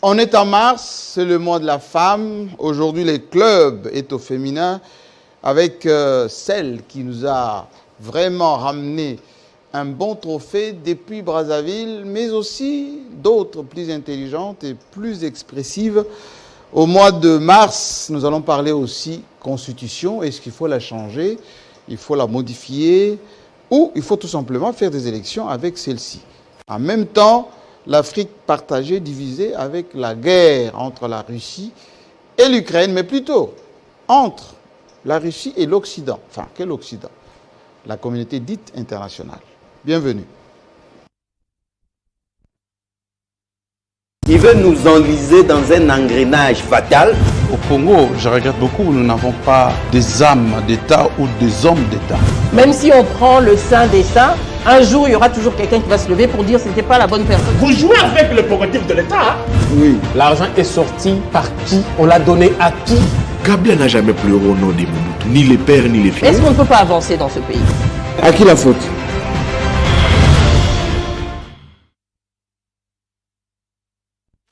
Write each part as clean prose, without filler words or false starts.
On est en mars, c'est le mois de la femme. Aujourd'hui, le club est au féminin avec celle qui nous a vraiment ramené un bon trophée depuis Brazzaville, mais aussi d'autres plus intelligentes et plus expressives. Au mois de mars, nous allons parler aussi constitution. Est-ce qu'il faut la changer? Il faut la modifier? Ou il faut tout simplement faire des élections avec celle-ci? En même temps, l'Afrique partagée, divisée avec la guerre entre la Russie et l'Ukraine, mais plutôt entre la Russie et l'Occident. Enfin, quel Occident? La communauté dite internationale. Bienvenue. Il veut nous enliser dans un engrenage fatal. Au Congo, je regrette beaucoup, nous n'avons pas des âmes d'État ou des hommes d'État. Même si on prend le saint des saints, un jour il y aura toujours quelqu'un qui va se lever pour dire que ce n'était pas la bonne personne. Vous jouez avec le prérogative de l'État, hein? Oui. L'argent est sorti par qui? On l'a donné à qui? Kabila n'a jamais pleuré au nom des Mobutu, ni les pères ni les fils. Est-ce qu'on ne peut pas avancer dans ce pays? À qui la faute?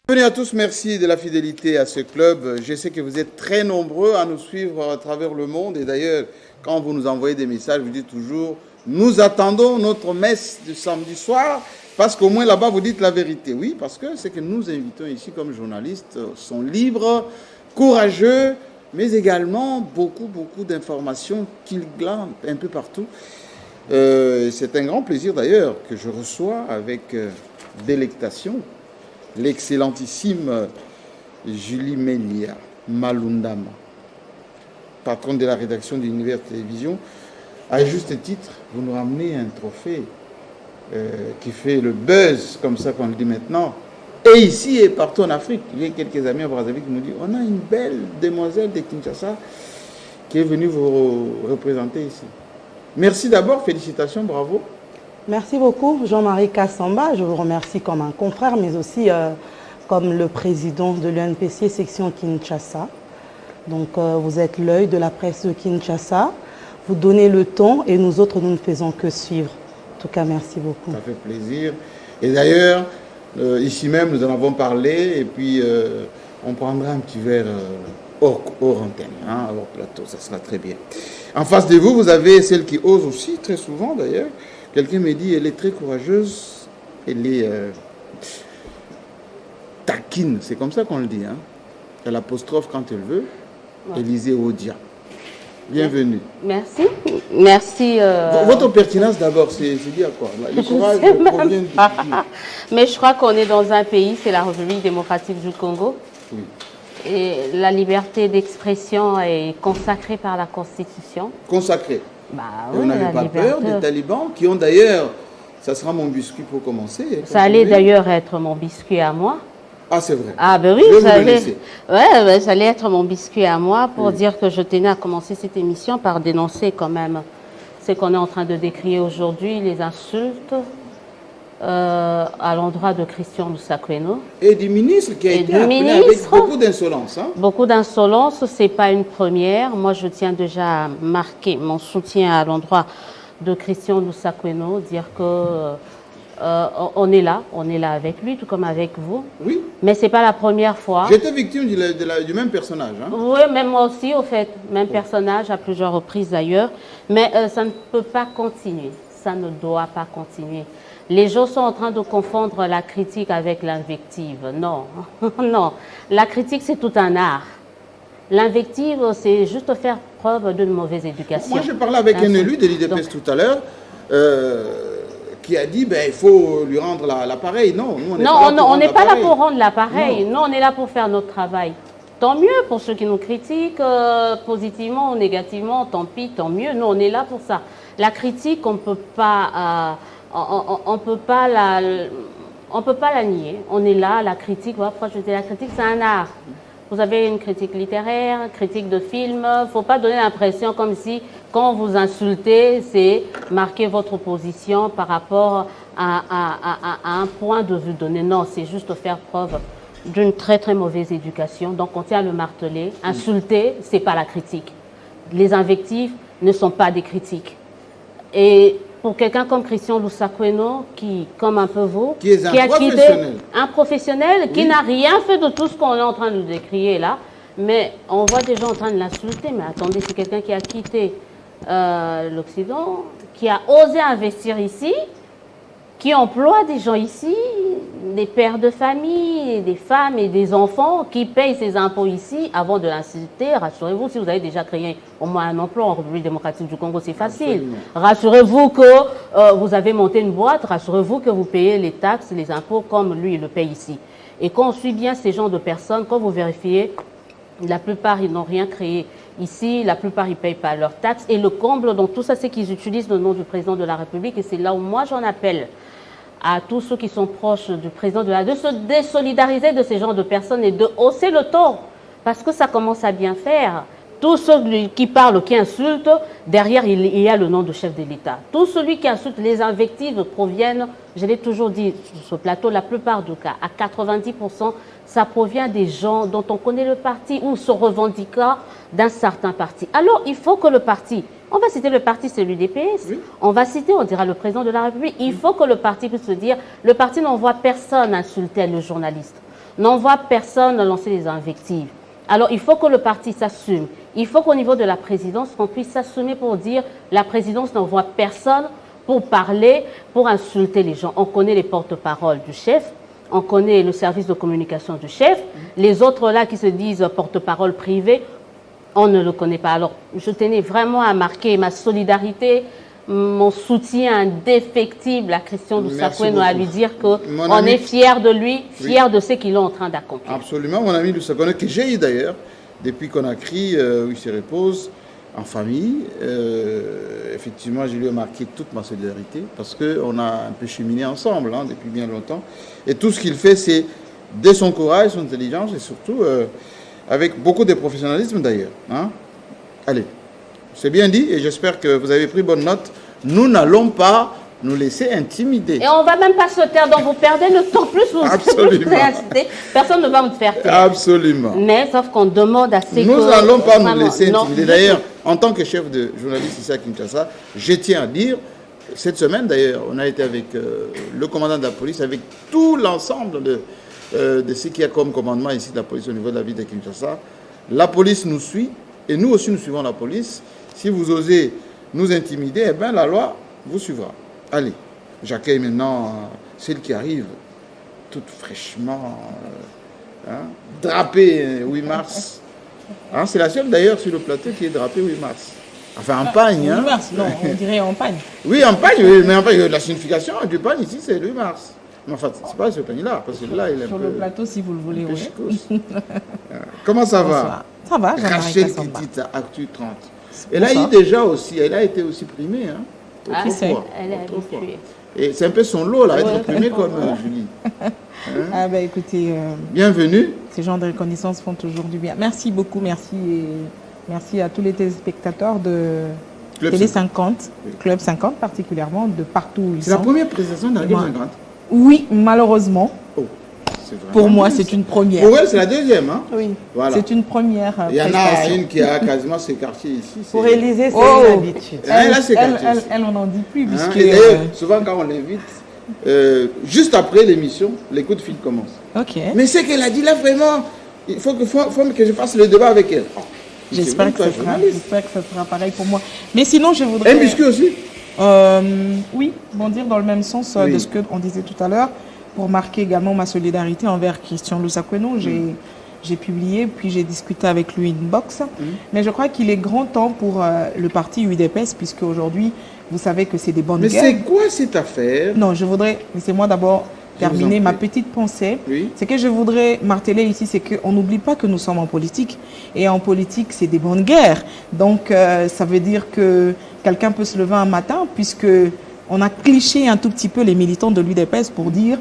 Bienvenue à tous, merci de la fidélité à ce club. Je sais que vous êtes très nombreux à nous suivre à travers le monde. Et d'ailleurs, quand vous nous envoyez des messages, vous dites toujours, nous attendons notre messe du samedi soir, parce qu'au moins là-bas, vous dites la vérité. Oui, parce que ce que nous invitons ici comme journalistes sont libres, courageux, mais également beaucoup d'informations qu'ils glanent un peu partout. C'est un grand plaisir d'ailleurs que je reçois avec délectation l'excellentissime Julie Melia Malundama, patronne de la rédaction de l'Univers Télévision. À juste titre, vous nous ramenez un trophée qui fait le buzz, comme ça qu'on le dit maintenant, et ici et partout en Afrique. J'ai quelques amis à Brazzaville qui m'ont dit, on a une belle demoiselle de Kinshasa qui est venue vous représenter ici. Merci d'abord, félicitations, bravo. Merci beaucoup, Jean-Marie Kassamba. Je vous remercie comme un confrère, mais aussi comme le président de l'UNPC section Kinshasa. Donc, vous êtes l'œil de la presse de Kinshasa. Vous donnez le ton et nous autres, nous ne faisons que suivre. En tout cas, merci beaucoup. Ça fait plaisir. Et d'ailleurs, ici même, nous en avons parlé et puis on prendra un petit verre hors antenne, hein, hors plateau. Ça sera très bien. En face de vous, vous avez celle qui ose aussi, très souvent d'ailleurs. Quelqu'un me dit, elle est très courageuse, elle est taquine, c'est comme ça qu'on le dit. Hein? Elle apostrophe quand elle veut. Ouais. Élisée Odia. Bienvenue. Merci. Merci. Votre pertinence d'abord, c'est dit à quoi? Le courage provient du... Mais je crois qu'on est dans un pays, c'est la République démocratique du Congo. Oui. Et la liberté d'expression est consacrée par la Constitution. Consacrée? Bah, oui, vous n'avez pas peur des talibans qui ont d'ailleurs, ça sera mon biscuit pour commencer. Ça allait d'ailleurs être mon biscuit à moi. Ah, c'est vrai. Ah, ben oui, ça allait être mon biscuit à moi pour dire que je tenais à commencer cette émission par dénoncer quand même ce qu'on est en train de décrire aujourd'hui, les insultes à l'endroit de Christian Moussakweno. Et du ministre qui a été appelé avec beaucoup d'insolence. Hein? Beaucoup d'insolence, ce n'est pas une première. Moi, je tiens déjà à marquer mon soutien à l'endroit de Christian Moussakweno, dire que on est là avec lui, tout comme avec vous. Oui. Mais ce n'est pas la première fois. J'étais victime du même personnage. Hein? Oui, même moi aussi, au fait. Même personnage, à plusieurs reprises d'ailleurs. Mais ça ne peut pas continuer. Ça ne doit pas continuer. Les gens sont en train de confondre la critique avec l'invective. Non, non. La critique, c'est tout un art. L'invective, c'est juste faire preuve d'une mauvaise éducation. Moi, j'ai parlé avec un élu de l'IDPS tout à l'heure qui a dit il faut lui rendre l'appareil. Non, on n'est pas là pour rendre l'appareil. Non, on est là pour faire notre travail. Tant mieux pour ceux qui nous critiquent, positivement ou négativement, tant pis, tant mieux. Nous, on est là pour ça. La critique, on ne peut pas... on peut pas la nier. On est là, la critique, voilà pourquoi je dis la critique, c'est un art. Vous avez une critique littéraire, une critique de film. Il ne faut pas donner l'impression comme si, quand vous insultez, c'est marquer votre position par rapport à un point de vue donné. Non, c'est juste faire preuve d'une très mauvaise éducation. Donc, on tient à le marteler. Insulter, ce n'est pas la critique. Les invectives ne sont pas des critiques. Et pour quelqu'un comme Christian Loussakweno, qui, comme un peu vous, qui est a quitté un professionnel Oui. qui n'a rien fait de tout ce qu'on est en train de décrier là. Mais on voit des gens en train de l'insulter. Mais attendez, c'est quelqu'un qui a quitté l'Occident, qui a osé investir ici, qui emploie des gens ici, des pères de famille, des femmes et des enfants qui payent ces impôts ici avant de l'insulter. Rassurez-vous, si vous avez déjà créé au moins un emploi en République démocratique du Congo, c'est facile. Absolument. Rassurez-vous que vous avez monté une boîte, rassurez-vous que vous payez les taxes, les impôts comme lui, il le paye ici. Et quand on suit bien ces genres de personnes, quand vous vérifiez, la plupart, ils n'ont rien créé ici, la plupart, ils ne payent pas leurs taxes. Et le comble dans tout ça, c'est qu'ils utilisent le nom du président de la République. Et c'est là où moi, j'en appelle à tous ceux qui sont proches du président de se désolidariser de ces genres de personnes et de hausser le ton. Parce que ça commence à bien faire. Tous ceux qui parlent, qui insultent, derrière, il y a le nom du chef de l'État. Tout celui qui insulte, les invectives proviennent, je l'ai toujours dit sur ce plateau, la plupart du cas, à 90%, ça provient des gens dont on connaît le parti ou se revendiquant d'un certain parti. Alors, il faut que le parti, on va citer le parti, c'est l'UDPS, oui. On va citer, on dira le président de la République, il faut que le parti puisse se dire, le parti n'envoie personne insulter le journaliste, n'envoie personne lancer des invectives. Alors, il faut que le parti s'assume. Il faut qu'au niveau de la présidence, qu'on puisse s'assumer pour dire la présidence n'envoie personne pour parler, pour insulter les gens. On connaît les porte-paroles du chef, on connaît le service de communication du chef. Les autres là qui se disent porte-parole privée, on ne le connaît pas. Alors, je tenais vraiment à marquer ma solidarité, mon soutien indéfectible à Christian Loussakweno, à lui dire qu'on est fiers de lui, fiers de ce qu'il est en train d'accomplir. Absolument, mon ami Loussakweno, que j'ai eu d'ailleurs, depuis Conakry, où il se repose en famille. Effectivement, je lui ai marqué toute ma solidarité parce qu'on a un peu cheminé ensemble depuis bien longtemps. Et tout ce qu'il fait, c'est de son courage, son intelligence et surtout avec beaucoup de professionnalisme d'ailleurs. Allez, c'est bien dit et j'espère que vous avez pris bonne note. Nous n'allons pas nous laisser intimider. Et on ne va même pas se taire, donc vous perdez le temps plus. Absolument. Personne ne va vous faire taire. Absolument. Mais sauf qu'on demande à ces Nous n'allons pas nous laisser intimider. D'ailleurs, en tant que chef de journaliste ici à Kinshasa, je tiens à dire, cette semaine d'ailleurs, on a été avec le commandant de la police, avec tout l'ensemble de ce qu'il y a comme commandement ici de la police au niveau de la ville de Kinshasa. La police nous suit et nous aussi nous suivons la police. Si vous osez nous intimider, eh bien la loi vous suivra. Allez, j'accueille maintenant celle qui arrive, toute fraîchement drapée 8 mars. C'est la seule d'ailleurs sur le plateau qui est drapée 8 mars. Enfin, en pagne. 8 mars, non, on dirait en pagne. Oui, en pagne, oui, mais en pagne, la signification du pagne ici, c'est le 8 mars. Mais enfin, c'est pas ce pagne-là, parce que là, il est sur un le peu, plateau, si vous le voulez, oui. Comment ça Bonsoir. va? Ça va, Rachel Kittit, Actu 30. Elle a eu déjà aussi, elle a été aussi primée. Qui c'est? Elle est habituée. Et c'est un peu son lot, là, être primée comme Julie. Ah ben écoutez, Bienvenue. ces genres de reconnaissance font toujours du bien. Merci beaucoup, merci et merci à tous les téléspectateurs de Club Télé 50. 50, Club 50 particulièrement, de partout où ils C'est la sont. première présentation de la Club 50. Oui, malheureusement. Oh, c'est vraiment Pour moi, bien, c'est ça. une première. Pour elle, c'est la deuxième. Oui, Voilà. c'est une première Il y en a prestation. une qui a quasiment ses quartiers ici. Pour Élysée, c'est Oh. une habitude. Elle a ses quartiers ici. Elle, on n'en dit plus, puisque... Et d'ailleurs, souvent quand on l'invite, juste après l'émission, les coups de fil commencent. Ok. Mais c'est qu'elle a dit là, vraiment, il faut que je fasse le débat avec elle. J'espère que, C'est bon, ce toi, sera, journaliste. j'espère que ce sera pareil pour moi. Mais sinon, je voudrais... Un biscuit aussi. Oui, bondir dans le même sens Oui. de ce qu'on disait tout à l'heure, pour marquer également ma solidarité envers Christian Loussakweno. J'ai publié, puis j'ai discuté avec lui inbox. Mais je crois qu'il est grand temps pour le parti UDPS, puisque aujourd'hui, vous savez que c'est des bonnes Mais guerres. c'est quoi cette affaire? Non, je voudrais, laissez-moi d'abord Je vous terminer en ma prie. petite pensée. Oui. Ce que je voudrais marteler ici, c'est qu'on n'oublie pas que nous sommes en politique. Et en politique, c'est des bonnes guerres. Donc, ça veut dire que quelqu'un peut se lever un matin, puisque on a cliché un tout petit peu les militants de l'UDPS pour dire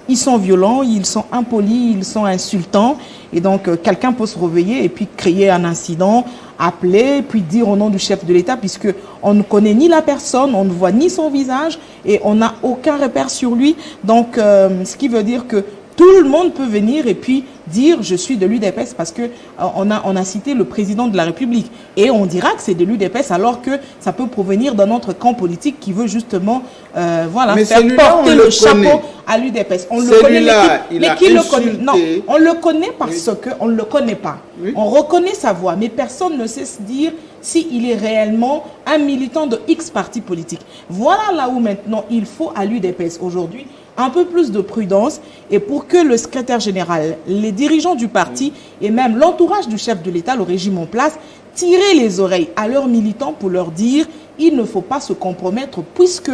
ils sont violents, ils sont impolis, ils sont insultants. Et donc, quelqu'un peut se réveiller et puis créer un incident, appeler, puis dire au nom du chef de l'État, puisque on ne connaît ni la personne, on ne voit ni son visage et on n'a aucun repère sur lui. Donc, ce qui veut dire que Tout le monde peut venir et puis dire je suis de l'UDPS parce que on a cité le président de la République et on dira que c'est de l'UDPS alors que ça peut provenir d'un autre camp politique qui veut justement voilà, mais faire porter le chapeau connaît. à l'UDPS. On le connaît, mais qui le connaît? Non, on le connaît parce qu'on ne le connaît pas. Oui. On reconnaît sa voix, mais personne ne sait se dire s'il est réellement un militant de X parti politique. Voilà là où maintenant il faut à l'UDPS aujourd'hui un peu plus de prudence et pour que le secrétaire général, les dirigeants du parti et même l'entourage du chef de l'État, le régime en place, tirer les oreilles à leurs militants pour leur dire il ne faut pas se compromettre puisque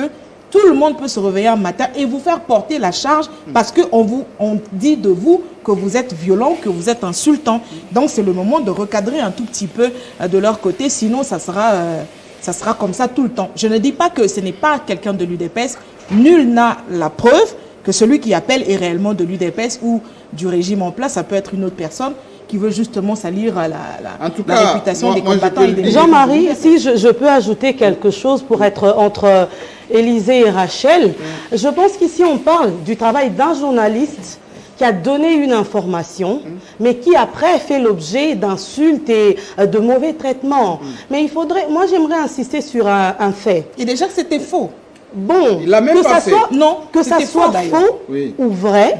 tout le monde peut se réveiller un matin et vous faire porter la charge parce qu'on dit de vous que vous êtes violent, que vous êtes insultant. Donc c'est le moment de recadrer un tout petit peu de leur côté, sinon ça sera comme ça tout le temps. Je ne dis pas que ce n'est pas quelqu'un de l'UDPS. Nul n'a la preuve que celui qui appelle est réellement de l'UDPS ou du régime en place. Ça peut être une autre personne qui veut justement salir la réputation des combattants. Jean-Marie, si je peux ajouter quelque chose pour être entre Élysée et Rachel, je pense qu'ici on parle du travail d'un journaliste qui a donné une information, mais qui après fait l'objet d'insultes et de mauvais traitements. Mais il faudrait, moi j'aimerais insister sur un fait. Et déjà que c'était faux. Bon, il l'a même pas fait. Que ça soit faux ou vrai,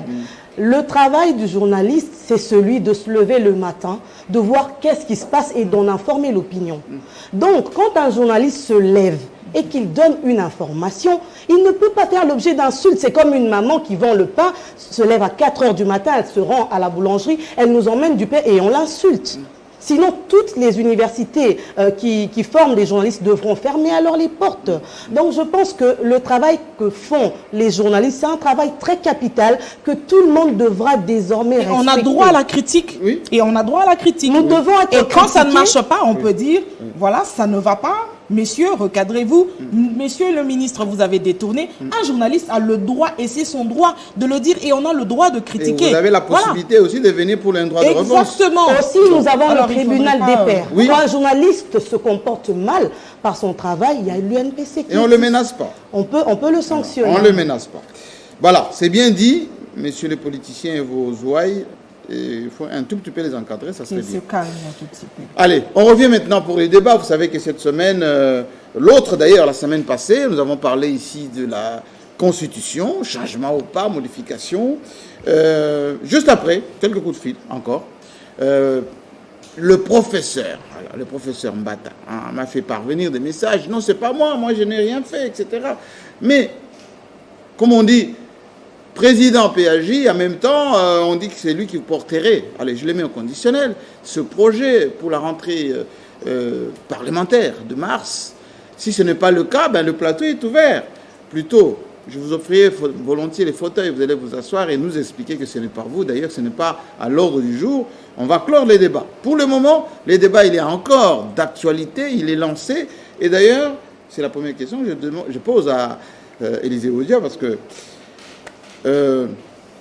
le travail du journaliste, c'est celui de se lever le matin, de voir qu'est-ce qui se passe et d'en informer l'opinion. Donc, quand un journaliste se lève et qu'il donne une information, il ne peut pas faire l'objet d'insultes. C'est comme une maman qui vend le pain, se lève à 4 h du matin, elle se rend à la boulangerie, elle nous emmène du pain et on l'insulte. Sinon, toutes les universités qui forment les journalistes devront fermer alors les portes. Donc, je pense que le travail que font les journalistes, c'est un travail très capital que tout le monde devra désormais respecter. On a droit à la critique. Oui. Et on a droit à la critique. Nous devons être et quand ça ne marche pas, on peut dire, voilà, ça ne va pas. Messieurs, recadrez-vous. Monsieur le ministre, vous avez détourné. Un journaliste a le droit, et c'est son droit de le dire, et on a le droit de critiquer. Et vous avez la possibilité aussi de venir pour un droit de revanche. Exactement. Aussi, nous avons le tribunal des pairs. Quand un journaliste se comporte mal par son travail, il y a l'UNPC qui... Et on ne le menace pas. On peut le sanctionner. On ne le menace pas. Voilà, c'est bien dit, messieurs les politiciens et vos ouailles. Il faut un tout petit peu les encadrer, ça serait bien. Calme, un tout petit peu. Allez, on revient maintenant pour les débats. Vous savez que cette semaine, l'autre d'ailleurs, la semaine passée, nous avons parlé ici de la Constitution, changement ou pas, modification. Juste après, quelques coups de fil encore, le professeur Mbata m'a fait parvenir des messages. Non, c'est pas moi je n'ai rien fait, etc. Mais, comme on dit, président PAJ, en même temps, on dit que c'est lui qui porterait, allez, je le mets au conditionnel, ce projet pour la rentrée parlementaire de mars. Si ce n'est pas le cas, ben, le plateau est ouvert. Plutôt, je vous offrirai volontiers les fauteuils, vous allez vous asseoir et nous expliquer que ce n'est pas vous. D'ailleurs, ce n'est pas à l'ordre du jour. On va clore les débats. Pour le moment, les débats, il est encore d'actualité, il est lancé. Et d'ailleurs, c'est la première question que je pose à Élysée Odia, parce que il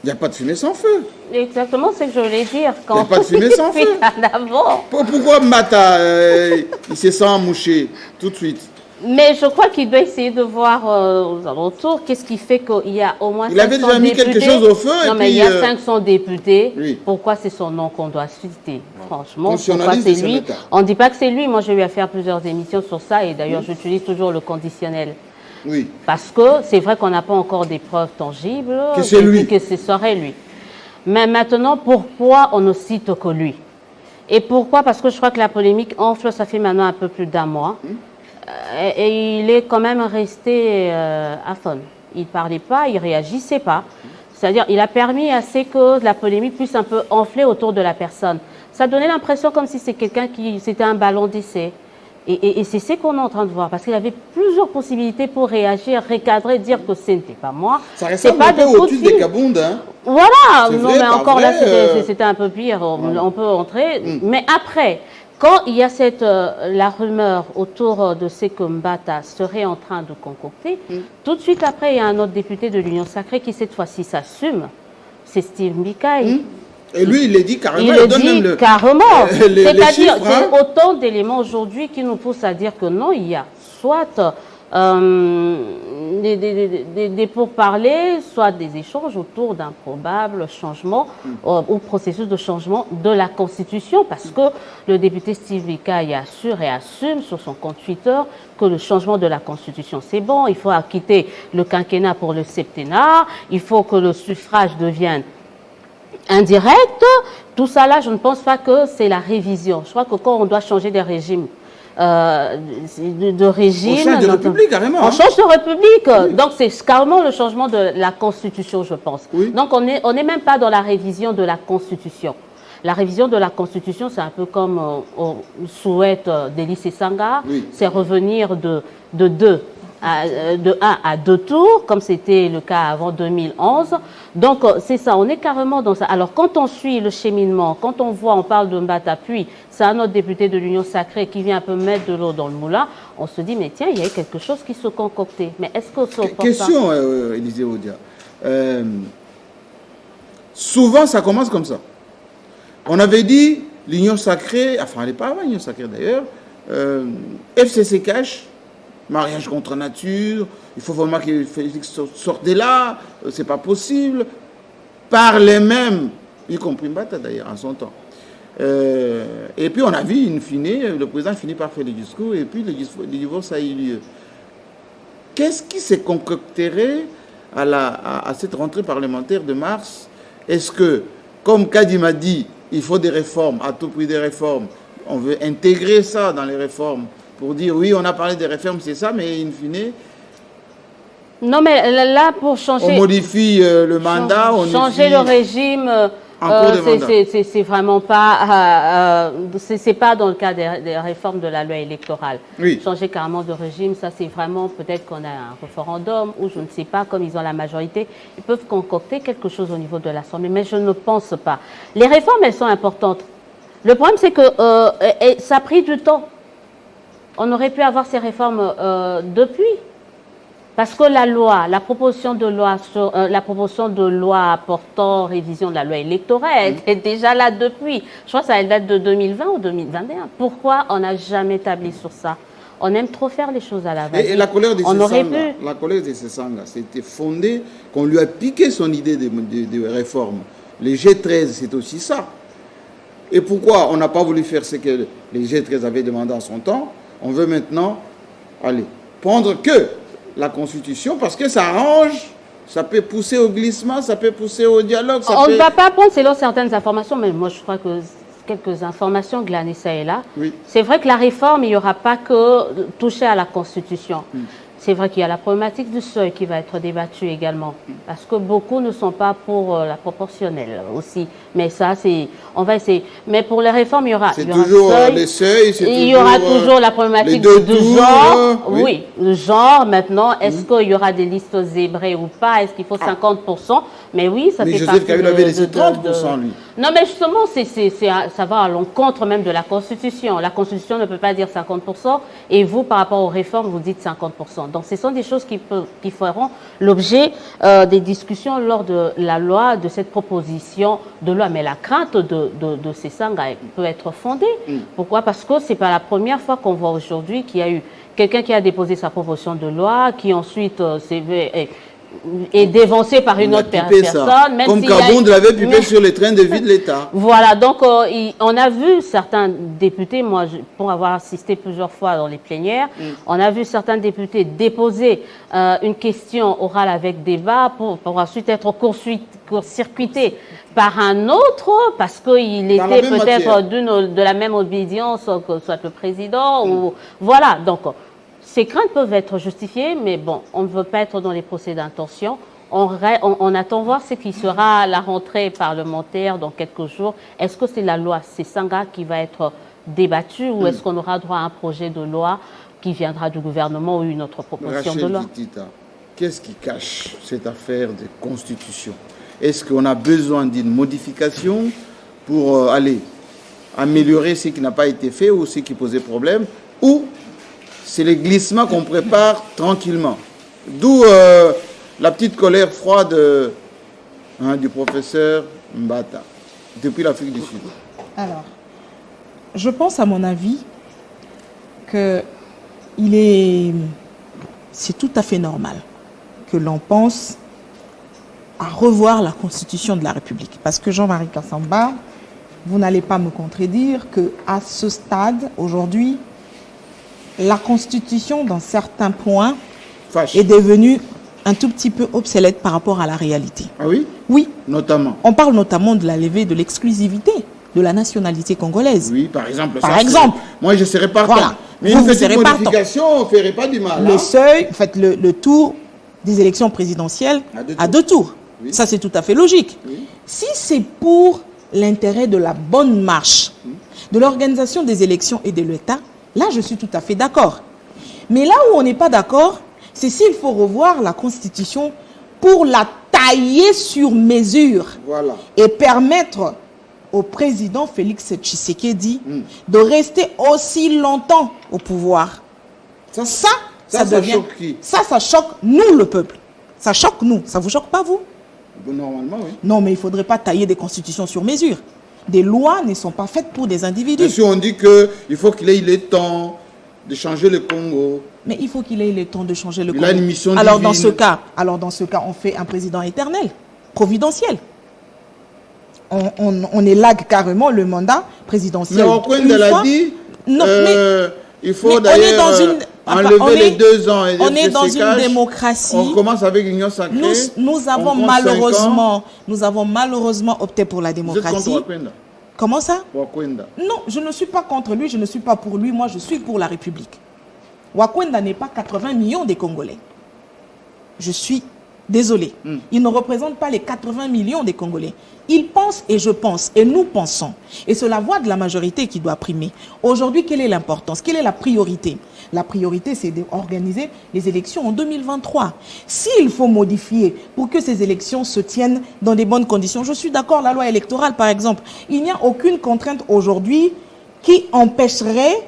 n'y a pas de fumée sans feu. Exactement, c'est ce que je voulais dire. Il n'y a pas de fumée sans feu. Pourquoi Mbata, il se sent mouché tout de suite? Mais je crois qu'il doit essayer de voir aux alentours qu'est-ce qui fait qu'il y a au moins 500 députés. Il avait déjà mis quelque chose au feu. Non, mais il y a 500 députés. Oui. Pourquoi c'est son nom qu'on doit citer? Franchement, pourquoi c'est lui? On ne dit pas que c'est lui. Moi, j'ai eu à faire plusieurs émissions sur ça. Et d'ailleurs, j'utilise toujours le conditionnel. Oui. Parce que c'est vrai qu'on n'a pas encore des preuves tangibles que c'est lui, que ce serait lui. Mais maintenant, pourquoi on ne cite que lui? Et pourquoi? Parce que je crois que la polémique enfle, ça fait maintenant un peu plus d'un mois. Et il est quand même resté aphone. Il ne parlait pas, il ne réagissait pas. C'est-à-dire il a permis à ce que la polémique puisse un peu enfler autour de la personne. Ça donnait l'impression comme si c'était un ballon d'essai. Et c'est ce qu'on est en train de voir, parce qu'il avait plusieurs possibilités pour réagir, recadrer, dire que ce n'était pas moi. Ça ressemble un peu au tube des Kabound, hein? Voilà, non, mais encore là, c'était un peu pire, on peut entrer. Mais après, quand il y a la rumeur autour de ce que Mbata serait en train de concocter, tout de suite après, il y a un autre député de l'Union Sacrée qui, cette fois-ci, s'assume. C'est Steve Mikaï. Et lui, il l'a dit carrément. Il le dit carrément. C'est-à-dire, c'est autant d'éléments aujourd'hui qui nous poussent à dire que non, il y a soit des pourparlers, soit des échanges autour d'un probable changement ou processus de changement de la Constitution, parce que le député Steve Bika y assure et assume sur son compte Twitter que le changement de la Constitution, c'est bon, il faut quitter le quinquennat pour le septennat, il faut que le suffrage devienne indirect. Tout ça là, je ne pense pas que c'est la révision. Je crois que quand on doit changer des régimes, de régime. On change de république, carrément. On change de république. Oui. Donc, c'est carrément le changement de la Constitution, je pense. Oui. Donc, on n'est même pas dans la révision de la Constitution. La révision de la Constitution, c'est un peu comme on souhaite d'Elie Sesanga. Oui. C'est revenir de 1 à 2 tours, comme c'était le cas avant 2011. Donc, c'est ça, on est carrément dans ça. Alors, quand on suit le cheminement, quand on voit, on parle de Mbata, puis c'est un autre député de l'Union Sacrée qui vient un peu mettre de l'eau dans le moulin, on se dit, mais tiens, il y a quelque chose qui se concoctait. Mais est-ce que ça... Question, Élisée Odia. Souvent, ça commence comme ça. On avait dit, l'Union Sacrée, enfin, elle n'est pas avant l'Union Sacrée d'ailleurs, FCC Cash, mariage contre nature, il faut vraiment que Félix sorte de là, c'est pas possible. Par les mêmes, y compris Mbata d'ailleurs, en son temps. Et puis on a vu, in fine, le président finit par faire le discours, et puis le divorce a eu lieu. Qu'est-ce qui se concocterait à cette rentrée parlementaire de mars? Est-ce que, comme Kadim a dit, il faut des réformes, à tout prix des réformes, on veut intégrer ça dans les réformes, pour dire, oui, on a parlé des réformes, c'est ça, mais in fine... Non, mais là, pour changer... On modifie le mandat, on changer le régime, c'est vraiment pas... c'est pas dans le cas des réformes de la loi électorale. Oui. Changer carrément de régime, ça c'est vraiment... Peut-être qu'on a un référendum, ou je ne sais pas, comme ils ont la majorité, ils peuvent concocter quelque chose au niveau de l'Assemblée, mais je ne pense pas. Les réformes, elles sont importantes. Le problème, c'est que ça a pris du temps. On aurait pu avoir ces réformes depuis. Parce que la proposition de loi portant révision de la loi électorale est déjà là depuis. Je crois que ça date de 2020 ou 2021. Pourquoi on n'a jamais établi sur ça? On aime trop faire les choses à la va-vite. Et la colère de Sesanga, c'était fondé qu'on lui a piqué son idée de réforme. Les G13, c'est aussi ça. Et pourquoi on n'a pas voulu faire ce que les G13 avaient demandé en son temps? On veut maintenant, prendre que la Constitution, parce que ça arrange, ça peut pousser au glissement, ça peut pousser au dialogue. On ne va pas prendre selon certaines informations, mais moi je crois que quelques informations glanées ça et là. Oui. C'est vrai que la réforme, il n'y aura pas que toucher à la Constitution. C'est vrai qu'il y a la problématique du seuil qui va être débattue également, parce que beaucoup ne sont pas pour la proportionnelle aussi. Mais ça, on va essayer. Mais pour les réformes, il y aura, toujours les seuils, il y aura toujours la problématique du genre. Oui, le genre. Maintenant, est-ce qu'il y aura des listes zébrées ou pas? Est-ce qu'il faut 50%? Mais oui, ça fait partie Joseph Kabila avait laissé 30%, lui. Non, mais justement, ça va à l'encontre même de la Constitution. La Constitution ne peut pas dire 50%, et vous, par rapport aux réformes, vous dites 50%. Donc, ce sont des choses qui feront l'objet des discussions lors de la loi, de cette proposition de loi. Mais la crainte de Sesanga peut être fondée. Pourquoi? Parce que ce n'est pas la première fois qu'on voit aujourd'hui qu'il y a eu quelqu'un qui a déposé sa proposition de loi, qui ensuite est dévancé par une autre personne. Même comme Kabound l'avait pipé sur les trains de vie de l'État. Voilà, donc on a vu certains députés, moi pour avoir assisté plusieurs fois dans les plénières, on a vu certains députés déposer une question orale avec débat pour ensuite être court-circuité par un autre, parce qu'il était peut-être de la même obédience que soit le président. Ou, voilà, donc... Ces craintes peuvent être justifiées, mais bon, on ne veut pas être dans les procès d'intention. On attend voir ce qui sera la rentrée parlementaire dans quelques jours. Est-ce que c'est la loi Sesanga qui va être débattue ou est-ce qu'on aura droit à un projet de loi qui viendra du gouvernement ou une autre proposition de loi? Qu'est-ce qui cache cette affaire de constitution? Est-ce qu'on a besoin d'une modification pour améliorer ce qui n'a pas été fait ou ce qui posait problème, ou c'est les glissements qu'on prépare tranquillement? D'où la petite colère froide du professeur Mbata, depuis l'Afrique du Sud. Alors, je pense à mon avis qu'il est c'est tout à fait normal que l'on pense à revoir la Constitution de la République. Parce que Jean-Marie Kassamba, vous n'allez pas me contredire qu'à ce stade, aujourd'hui, la Constitution, dans certains points, est devenue un tout petit peu obsolète par rapport à la réalité. Ah oui? Oui. Notamment. On parle notamment de la levée de l'exclusivité de la nationalité congolaise. Oui, par exemple. Par exemple. Moi, je serais partant. Voilà. Mais Vous une petite serez modification ne ferait pas du mal. Le hein. seuil, en fait, le tour des élections présidentielles à deux tours. Oui. Ça, c'est tout à fait logique. Oui. Si c'est pour l'intérêt de la bonne marche, de l'organisation des élections et de l'État, là, je suis tout à fait d'accord. Mais là où on n'est pas d'accord, c'est s'il faut revoir la Constitution pour la tailler sur mesure Voilà. et permettre au président Félix Tshisekedi de rester aussi longtemps au pouvoir. Ça devient... choque qui? Ça choque nous, le peuple. Ça choque nous. Ça vous choque pas, vous? Normalement, oui. Non, mais il ne faudrait pas tailler des constitutions sur mesure. Des lois ne sont pas faites pour des individus. Bien sûr, on dit qu'il faut qu'il ait le temps de changer le Congo. Mais il faut qu'il ait le temps de changer le Il Congo. a une mission alors, divine. dans ce cas, on fait un président éternel, providentiel. On élague carrément le mandat présidentiel. Mais Wakwenda l'a dit, non, il faut d'ailleurs enlever les 2 ans. Et on est dans une démocratie. On commence avec l'Union sacrée. Nous avons malheureusement opté pour la démocratie. Vous êtes contre Wakwenda? Comment ça? Wakwenda. Non, je ne suis pas contre lui, je ne suis pas pour lui, moi je suis pour la République. Wakwenda n'est pas 80 millions de Congolais. Je suis désolé. Il ne représente pas les 80 millions des Congolais. Il pense et je pense et nous pensons. Et c'est la voix de la majorité qui doit primer. Aujourd'hui, quelle est l'importance? Quelle est la priorité? La priorité, c'est d'organiser les élections en 2023. S'il faut modifier pour que ces élections se tiennent dans des bonnes conditions, je suis d'accord, la loi électorale, par exemple, il n'y a aucune contrainte aujourd'hui qui empêcherait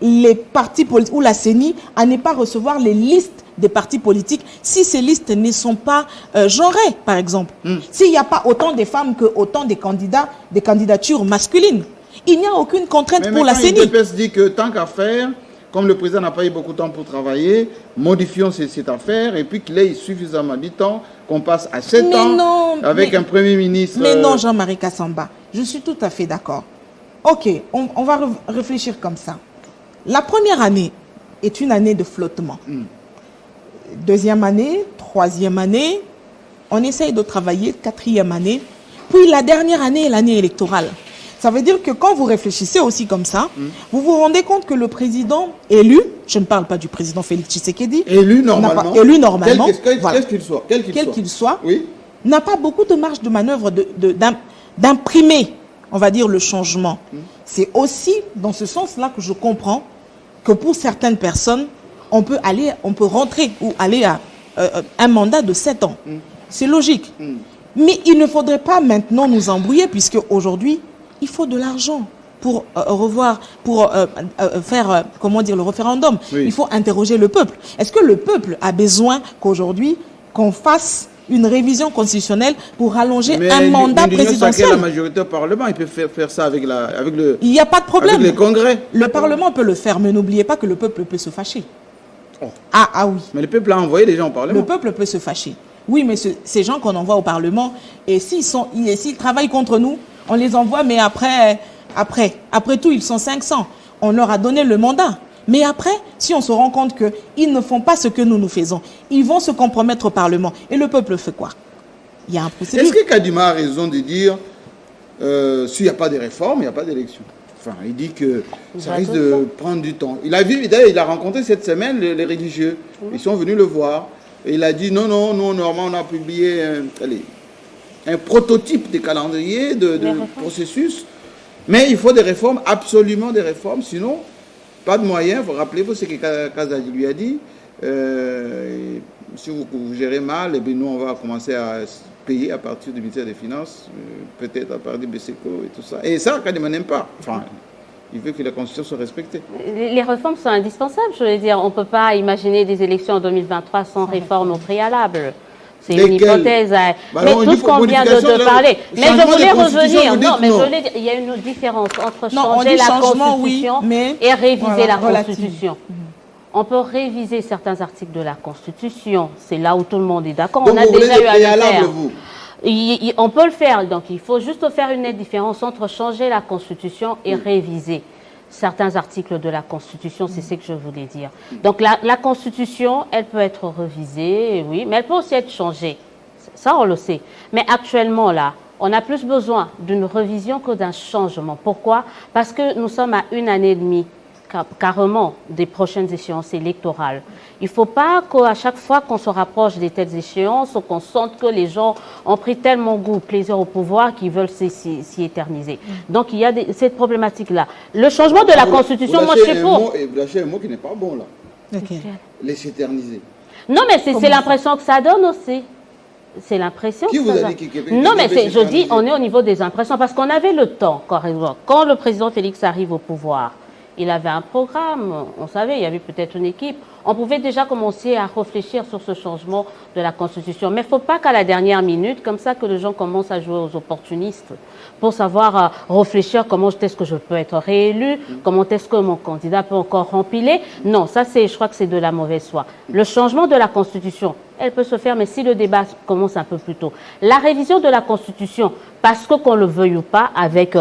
les partis politiques ou la CENI à ne pas recevoir les listes des partis politiques si ces listes ne sont pas genrées, par exemple. S'il n'y a pas autant de femmes que autant de candidats, des candidatures masculines. Il n'y a aucune contrainte pour la CENI. Mais se dit que tant qu'à faire, comme le président n'a pas eu beaucoup de temps pour travailler, modifions cette affaire et puis qu'il ait suffisamment de temps, qu'on passe à 7 ans avec un premier ministre. Mais non, Jean-Marie Kassamba, je suis tout à fait d'accord. Ok, on va réfléchir comme ça. La première année est une année de flottement. Deuxième année, troisième année, on essaye de travailler, quatrième année. Puis la dernière année est l'année électorale. Ça veut dire que quand vous réfléchissez aussi comme ça, vous vous rendez compte que le président élu, je ne parle pas du président Félix Tshisekedi, élu normalement, quel qu'il soit, oui, n'a pas beaucoup de marge de manœuvre d'imprimer, on va dire, le changement. C'est aussi dans ce sens-là que je comprends que pour certaines personnes, on peut rentrer ou aller à un mandat de 7 ans. C'est logique. Mais il ne faudrait pas maintenant nous embrouiller puisque aujourd'hui, il faut de l'argent pour faire, comment dire, le référendum. Oui. Il faut interroger le peuple. Est-ce que le peuple a besoin qu'aujourd'hui, qu'on fasse une révision constitutionnelle pour allonger un mandat présidentiel? La majorité au Parlement, il peut faire ça avec le... Il n'y a pas de problème. Avec les congrès. Le Parlement peut le faire, mais n'oubliez pas que le peuple peut se fâcher. Oh. Ah oui. Mais le peuple a envoyé des gens au Parlement. Le peuple peut se fâcher. Oui, mais ces gens qu'on envoie au Parlement, et s'ils travaillent contre nous, on les envoie, mais après tout, ils sont 500. On leur a donné le mandat. Mais après, si on se rend compte qu'ils ne font pas ce que nous faisons, ils vont se compromettre au Parlement. Et le peuple fait quoi? Il y a un procédure. Est-ce que Kadima a raison de dire s'il n'y a pas de réforme, il n'y a pas d'élection? Enfin, il dit que ça risque de prendre du temps. Il a rencontré cette semaine les religieux. Ils sont venus le voir. Et il a dit non, nous, normalement, on a publié un prototype de calendrier, de processus. Mais il faut des réformes, absolument des réformes. Sinon, pas de moyens. Rappelez-vous ce que Kazadi lui a dit. Si vous gérez mal, et bien nous, on va commencer à payer à partir du ministère des Finances, peut-être à partir du BCECO et tout ça. Et ça, Kadima n'aime pas. Enfin, il veut que la Constitution soit respectée. Les réformes sont indispensables, je veux dire. On ne peut pas imaginer des élections en 2023 sans réforme au préalable. C'est une hypothèse. Mais tout ce qu'on vient de parler. Mais je voulais revenir. Non, mais je voulais dire, il y a une différence entre changer la Constitution et réviser la Constitution. on peut réviser certains articles de la Constitution. C'est là où tout le monde est d'accord. Donc On a vous voulez déjà eu à le préalables, faire. vous? On peut le faire. Donc, il faut juste faire une nette différence entre changer la Constitution et réviser certains articles de la Constitution. C'est ce que je voulais dire. Donc, la Constitution, elle peut être révisée, oui, mais elle peut aussi être changée. Ça, on le sait. Mais actuellement, là, on a plus besoin d'une révision que d'un changement. Pourquoi? Parce que nous sommes à 1 année et demie carrément des prochaines échéances électorales. Il ne faut pas qu'à chaque fois qu'on se rapproche des telles échéances, qu'on sente que les gens ont pris tellement goût, plaisir au pouvoir qu'ils veulent s'y éterniser. Donc il y a cette problématique-là. Le changement de la Constitution, moi je suis pour. Vous lâchez un mot qui n'est pas bon là. Okay. Les s'éterniser. Non, mais c'est l'impression que ça donne aussi. C'est l'impression. Qui vous a dit qu'il Non, mais je dis, on est au niveau des impressions parce qu'on avait le temps, quand le président Félix arrive au pouvoir. Il avait un programme, on savait, il y avait peut-être une équipe. On pouvait déjà commencer à réfléchir sur ce changement de la Constitution. Mais il ne faut pas qu'à la dernière minute, comme ça, que les gens commencent à jouer aux opportunistes pour savoir réfléchir comment est-ce que je peux être réélu, comment est-ce que mon candidat peut encore rempiler. Non, ça, je crois que c'est de la mauvaise foi. Le changement de la Constitution, elle peut se faire, mais si le débat commence un peu plus tôt. La révision de la Constitution, parce que qu'on le veuille ou pas, avec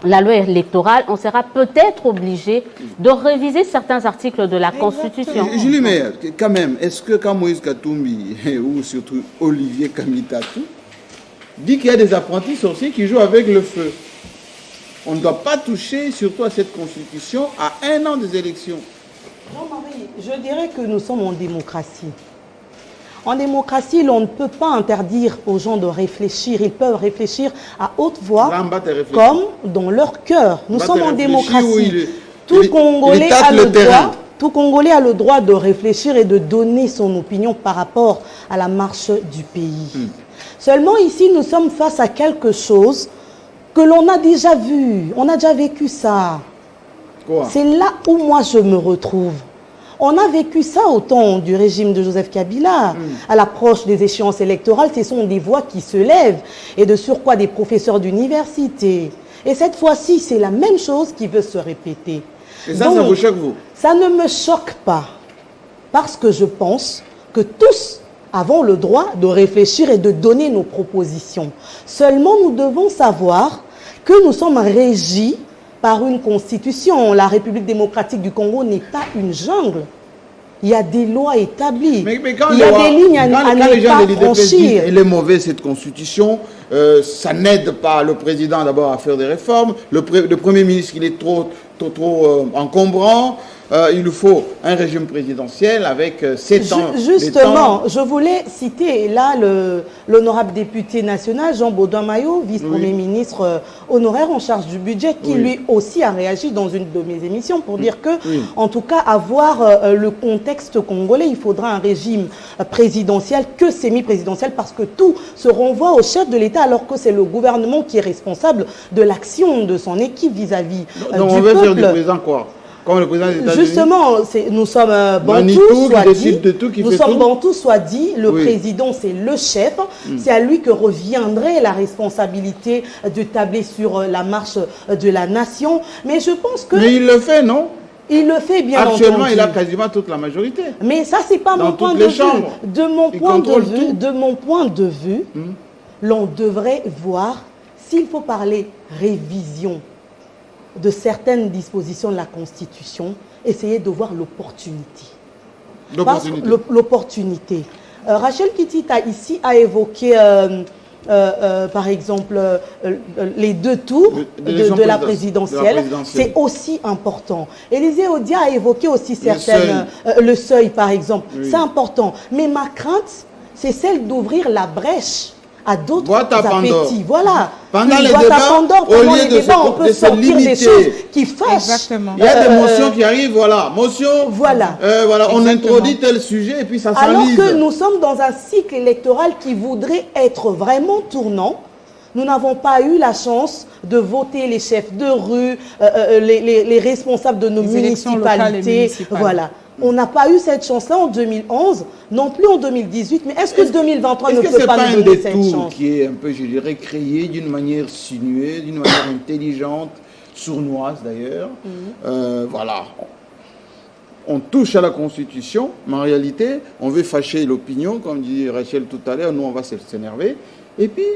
la loi électorale, on sera peut-être obligé de réviser certains articles de la Constitution. Julie Meyer, quand même, est-ce que quand Moïse Katumbi ou surtout Olivier Kamitatou dit qu'il y a des apprentis sorciers qui jouent avec le feu, on ne doit pas toucher surtout à cette Constitution à 1 an des élections? Jean-Marie, je dirais que nous sommes en démocratie. En démocratie, on ne peut pas interdire aux gens de réfléchir. Ils peuvent réfléchir à haute voix, comme dans leur cœur. Nous sommes en démocratie. Tout Congolais a le droit de réfléchir et de donner son opinion par rapport à la marche du pays. Seulement ici, nous sommes face à quelque chose que l'on a déjà vu. On a déjà vécu ça. C'est là où moi je me retrouve. On a vécu ça au temps du régime de Joseph Kabila. À l'approche des échéances électorales, ce sont des voix qui se lèvent et de surcroît des professeurs d'université. Et cette fois-ci, c'est la même chose qui veut se répéter. Et ça, ça vous choque, vous? Ça ne me choque pas. Parce que je pense que tous avons le droit de réfléchir et de donner nos propositions. Seulement, nous devons savoir que nous sommes régis par une constitution. La République démocratique du Congo n'est pas une jungle. Il y a des lois établies. Mais quand il y a des lignes à ne pas franchir. Elle est mauvaise, cette constitution. Ça n'aide pas le président d'abord à faire des réformes. Le Premier ministre, il est trop encombrant. Il nous faut un régime présidentiel avec 7 ans. Justement, je voulais citer là l'honorable député national Jean Baudouin-Maillot, vice-premier ministre honoraire en charge du budget, qui lui aussi a réagi dans une de mes émissions pour dire que, en tout cas, avoir le contexte congolais, il faudra un régime présidentiel que semi-présidentiel parce que tout se renvoie au chef de l'État alors que c'est le gouvernement qui est responsable de l'action de son équipe vis-à-vis du peuple. On veut faire du président quoi? Comme le président des États-Unis. Justement, nous sommes bantous, soit dit, le président c'est le chef, c'est à lui que reviendrait la responsabilité de tabler sur la marche de la nation. Mais je pense que... Mais il le fait, non? Il le fait bien entendu. Actuellement, il a quasiment toute la majorité. Mais ça, c'est pas mon point de vue. De mon point de vue, l'on devrait voir, s'il faut parler révision de certaines dispositions de la Constitution, essayer de voir l'opportunité. L'opportunité. Rachel Kitita ici a évoqué, par exemple, les 2 tours de la présidentielle. C'est aussi important. Élisée Odia a évoqué aussi certaines... Le seuil, par exemple. C'est important. Mais ma crainte, c'est celle d'ouvrir la brèche à d'autres appétits. Voilà. Pendant les débats, on peut sortir des choses qui fâchent. Exactement. Il y a des motions qui arrivent, voilà. Motion. Voilà. On introduit tel sujet et puis ça s'enlise. Alors que nous sommes dans un cycle électoral qui voudrait être vraiment tournant. Nous n'avons pas eu la chance de voter les chefs de rue, les responsables de nos municipalités. Voilà. On n'a pas eu cette chance-là en 2011, non plus en 2018. Mais est-ce que 2023 ne peut pas nous donner cette chance? Est-ce que ce n'est pas un détour qui est un peu, je dirais, créé d'une manière sinueuse, d'une manière intelligente, sournoise d'ailleurs? Voilà. on touche à la Constitution, mais en réalité, on veut fâcher l'opinion, comme dit Rachel tout à l'heure, nous on va s'énerver, et puis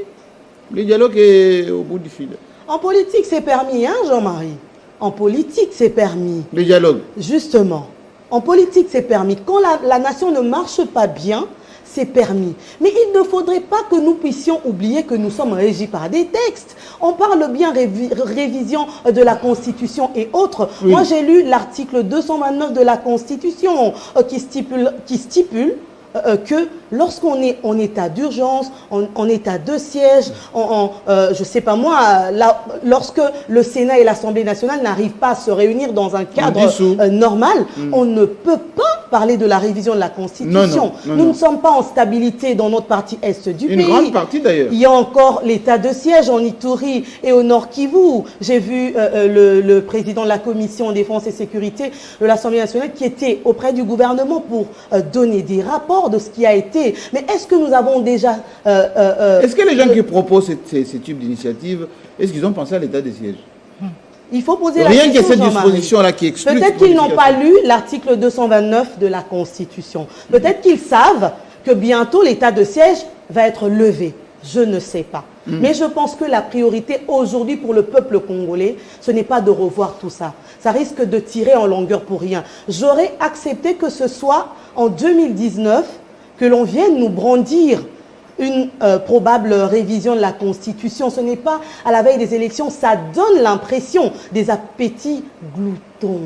le dialogue est au bout du fil. En politique, c'est permis, hein, Jean-Marie? En politique, c'est permis. Le dialogue. Justement, en politique, c'est permis. Quand la nation ne marche pas bien, c'est permis. Mais il ne faudrait pas que nous puissions oublier que nous sommes régis par des textes. On parle bien révision de la Constitution et autres. Oui. Moi, j'ai lu l'article 229 de la Constitution qui stipule que lorsqu'on est en état d'urgence, en état de siège, je ne sais pas moi, lorsque le Sénat et l'Assemblée nationale n'arrivent pas à se réunir dans un cadre normal, on ne peut pas parler de la révision de la Constitution. Nous ne sommes pas en stabilité dans notre partie est du pays. Une grande partie d'ailleurs. Il y a encore l'état de siège en Ituri et au Nord Kivu. J'ai vu le président de la Commission défense et sécurité de l'Assemblée nationale qui était auprès du gouvernement pour donner des rapports de ce qui a été. Mais est-ce que nous avons déjà... est-ce que les gens qui proposent ces types d'initiatives, est-ce qu'ils ont pensé à l'état de siège? Il faut poser la question. Rien que cette disposition-là qui explique... Peut-être qu'ils n'ont pas lu l'article 229 de la Constitution. Peut-être qu'ils savent que bientôt l'état de siège va être levé. Je ne sais pas. Mais je pense que la priorité aujourd'hui pour le peuple congolais, ce n'est pas de revoir tout ça. Ça risque de tirer en longueur pour rien. J'aurais accepté que ce soit en 2019 que l'on vienne nous brandir une probable révision de la Constitution. Ce n'est pas à la veille des élections. Ça donne l'impression des appétits gloutons.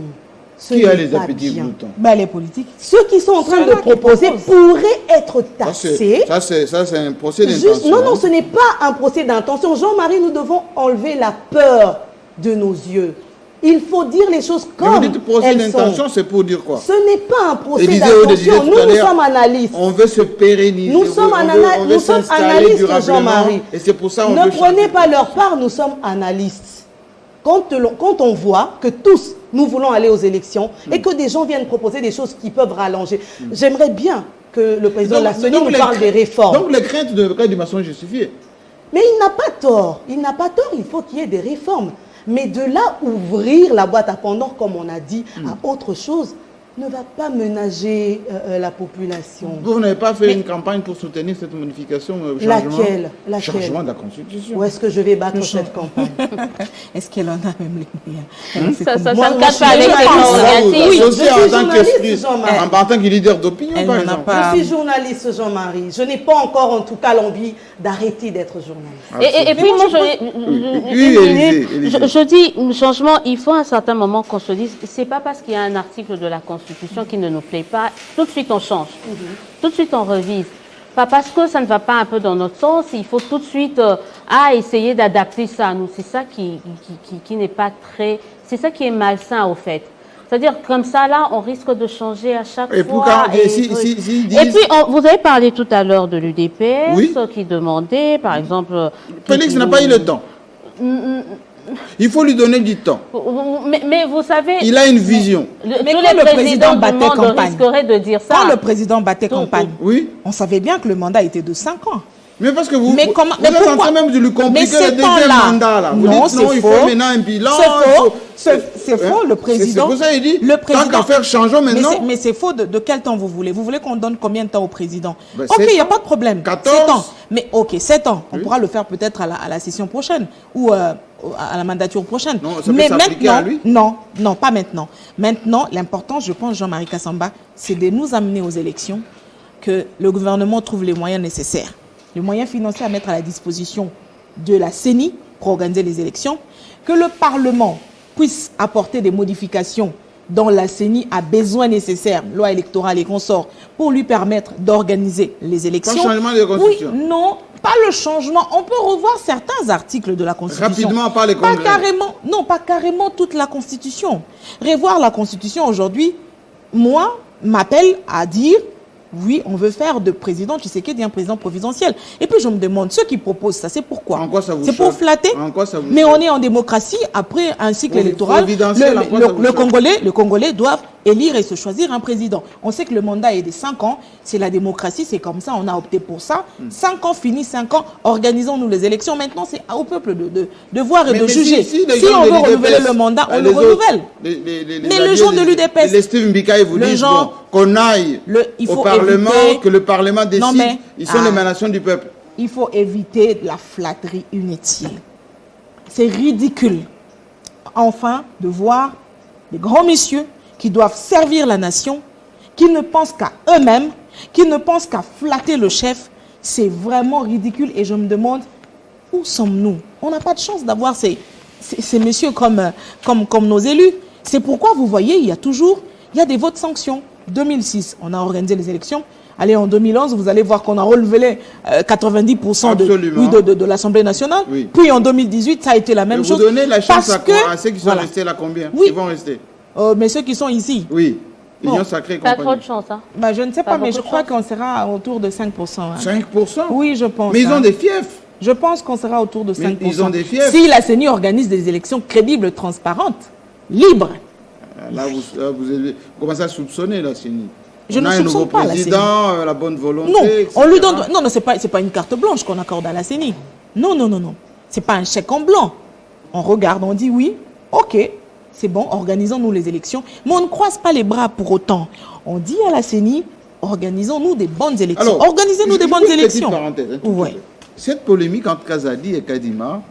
Qui a les appétits gloutons? Les politiques. Ceux qui sont en train de proposer pourraient être taxés. Ça, c'est un procès d'intention. Non, ce n'est pas un procès d'intention. Jean-Marie, nous devons enlever la peur de nos yeux. Il faut dire les choses comme elles sont. Vous dites procès d'intention, c'est pour dire quoi? Ce n'est pas un procès d'intention. Nous sommes analystes. On veut se pérenniser. Nous sommes analystes, Jean-Marie. Et c'est pour ça qu'on ne prenez pas leur part, nous sommes analystes. Quand on voit que tous, nous voulons aller aux élections et que des gens viennent proposer des choses qui peuvent rallonger, j'aimerais bien que le président de la CENI nous parle des réformes. Donc les craintes de Kadima sont justifiées. Mais il n'a pas tort. Il n'a pas tort, il faut qu'il y ait des réformes. Mais de là, ouvrir la boîte à Pandore, comme on a dit, à autre chose, ne va pas ménager la population. Vous n'avez pas fait une campagne pour soutenir cette modification Laquelle changement de la Constitution. Où est-ce que je vais battre cette campagne? Est-ce qu'elle en a même les moyens? Ça ne cache pas avec les prérogatives. Oui, aussi en tant que leader d'opinion, par exemple. Je suis journaliste, Jean-Marie. Je n'ai pas encore, en tout cas, l'envie d'arrêter d'être journaliste. Et puis, moi, je dis, changement, il faut à un certain moment qu'on se dise, c'est pas parce qu'il y a un article de la Constitution qui ne nous plaît pas, tout de suite on change, tout de suite on revise. Pas parce que ça ne va pas un peu dans notre sens, il faut tout de suite essayer d'adapter ça à nous. C'est ça qui n'est pas très... C'est ça qui est malsain au fait. C'est-à-dire comme ça, là, on risque de changer à chaque fois. Et puis, vous avez parlé tout à l'heure de l'UDPS qui demandait, par exemple... Félix n'a pas eu le temps. Il faut lui donner du temps. Mais vous savez... Il a une vision. Mais quand le président battait campagne, risquerait de dire ça. Quand le président battait campagne, on savait bien que le mandat était de 5 ans. Mais parce que vous êtes en train même de lui compliquer le deuxième mandat. Là. Vous dites non, il faut maintenant un bilan. C'est faux, le président... C'est pour ça qu'il dit, tant qu'à faire changeons maintenant. Mais c'est faux de quel temps vous voulez? Vous voulez qu'on donne combien de temps au président? Ok, il n'y a pas de problème. 14 7 ans. Mais ok, 7 ans. On pourra le faire peut-être à la session prochaine ou à la mandature prochaine. Non, ça peut s'appliquer à lui? Non, pas maintenant. Maintenant, l'important, je pense, Jean-Marie Kassamba, c'est de nous amener aux élections, que le gouvernement trouve les moyens nécessaires. Les moyens financiers à mettre à la disposition de la CENI pour organiser les élections, que le Parlement puisse apporter des modifications dont la CENI a besoin nécessaire, loi électorale et consorts, pour lui permettre d'organiser les élections. Pas le changement de la Constitution. Oui, non, pas le changement. On peut revoir certains articles de la Constitution. Rapidement, pas les congrès. Pas carrément toute la Constitution. Revoir la Constitution aujourd'hui, moi, m'appelle à dire... Oui, on veut faire de président Tshisekedi un président providentiel. Et puis je me demande, ceux qui proposent ça, c'est pourquoi? En quoi ça vous C'est pour flatter? En quoi ça vous Mais on est en démocratie, après un cycle électoral, les Congolais doivent élire et se choisir un président. On sait que le mandat est de 5 ans, c'est la démocratie, c'est comme ça, on a opté pour ça. 5 ans finis, 5 ans, organisons-nous les élections. Maintenant, c'est au peuple de voir et de juger. Si on veut renouveler le mandat, on le renouvelle. Mais le gens de l'UDPS... Les Steve Mbika, vous disent qu'on aille au Parlement, que le Parlement décide, ils sont l'émanation du peuple. Il faut éviter la flatterie inutile. C'est ridicule, enfin, de voir des grands messieurs qui doivent servir la nation, qui ne pensent qu'à eux-mêmes, qui ne pensent qu'à flatter le chef. C'est vraiment ridicule et je me demande, où sommes-nous? On n'a pas de chance d'avoir ces messieurs comme nos élus. C'est pourquoi vous voyez, il y a des votes sanctions. 2006, on a organisé les élections. Allez, en 2011, vous allez voir qu'on a relevé les 90% de l'Assemblée nationale. Oui. Puis en 2018, ça a été la même chose. Vous donnez la chance à ceux qui sont restés là combien? Oui. Ils vont rester. Mais ceux qui sont ici. Oui. L'Union sacrée compagnie. Pas trop de chance, hein? Je ne sais pas, mais je crois qu'on sera autour de 5%. Hein. 5%? Oui, je pense. Mais ils ont des fiefs. Je pense qu'on sera autour de 5%. Mais ils ont des fiefs. Si la CENI organise des élections crédibles, transparentes, libres. Là, vous commencez à soupçonner la CENI. Je ne soupçonne pas la CENI. La bonne volonté. Non, etc. on lui donne. Non, c'est pas une carte blanche qu'on accorde à la CENI. Non. C'est pas un chèque en blanc. On regarde, on dit oui, ok, c'est bon, organisons-nous les élections. Mais on ne croise pas les bras pour autant. On dit à la CENI, organisons-nous des bonnes élections. Organisez-nous des bonnes élections. Parenthèse, ouais. Cette polémique entre Kazadi et Kadima,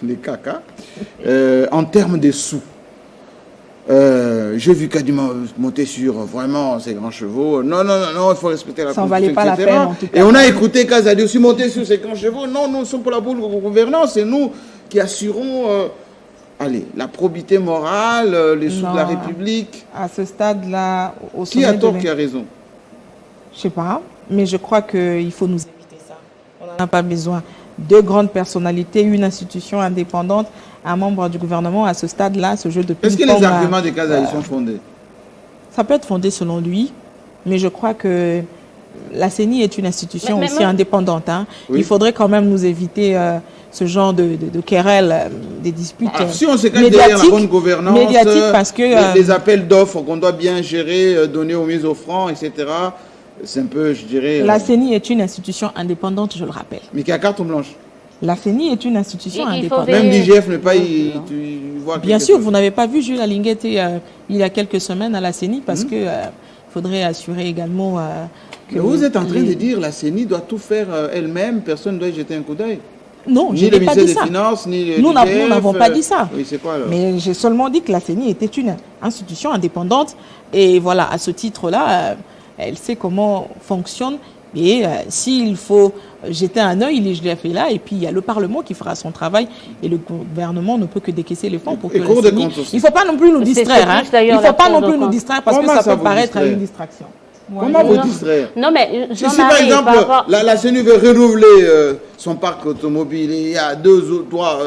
les caca, en termes de sous. J'ai vu Kadima monter sur vraiment ses grands chevaux. Non, il faut respecter la Constitution. Ça ne valait pas la peine, en tout cas. Et on a écouté Kazadi aussi monter sur ses grands chevaux. Non, nous sommes pour la bonne gouvernance. C'est nous qui assurons la probité morale, les sous de la République. À ce stade-là, au qui a tort, qui a raison? Je ne sais pas, mais je crois qu'il faut nous éviter ça. On n'en a pas besoin. Deux grandes personnalités, une institution indépendante, un membre du gouvernement, à ce stade-là, ce jeu de ping-pong... Est-ce que les arguments de Kazadi sont fondés? Ça peut être fondé selon lui, mais je crois que la CENI est une institution aussi indépendante. Hein. Oui. Il faudrait quand même nous éviter ce genre de querelles, des disputes si on se cache derrière la bonne gouvernance, parce que, les appels d'offres qu'on doit bien gérer, donner aux mises au franc, etc., c'est un peu, je dirais... La CENI est une institution indépendante, je le rappelle. Mais qui a carte blanche. La CENI est une institution indépendante. Même l'IGF n'est pas... Bien sûr, vous n'avez pas vu Jules Alinguette il y a quelques semaines à la CENI parce qu'il faudrait assurer également... que vous êtes en train de dire que la CENI doit tout faire elle-même, personne ne doit y jeter un coup d'œil. Non, je n'ai pas dit ça. Ni le ministère des Finances, ni le Nous n'avons pas dit ça. Oui, c'est quoi alors? Mais j'ai seulement dit que la CENI était une institution indépendante. Et voilà, à ce titre-là, elle sait comment fonctionne. Et s'il faut jeter un œil, l'IGF est là. Et puis, il y a le Parlement qui fera son travail. Et le gouvernement ne peut que décaisser les fonds pour que la CENI... Il ne faut pas non plus nous distraire. Hein. Il ne faut pas non plus nous distraire parce que ça peut paraître une distraction. Comment vous distraire? Non, mais si par exemple, la CENI veut renouveler son parc automobile, et il y a 2 ou 3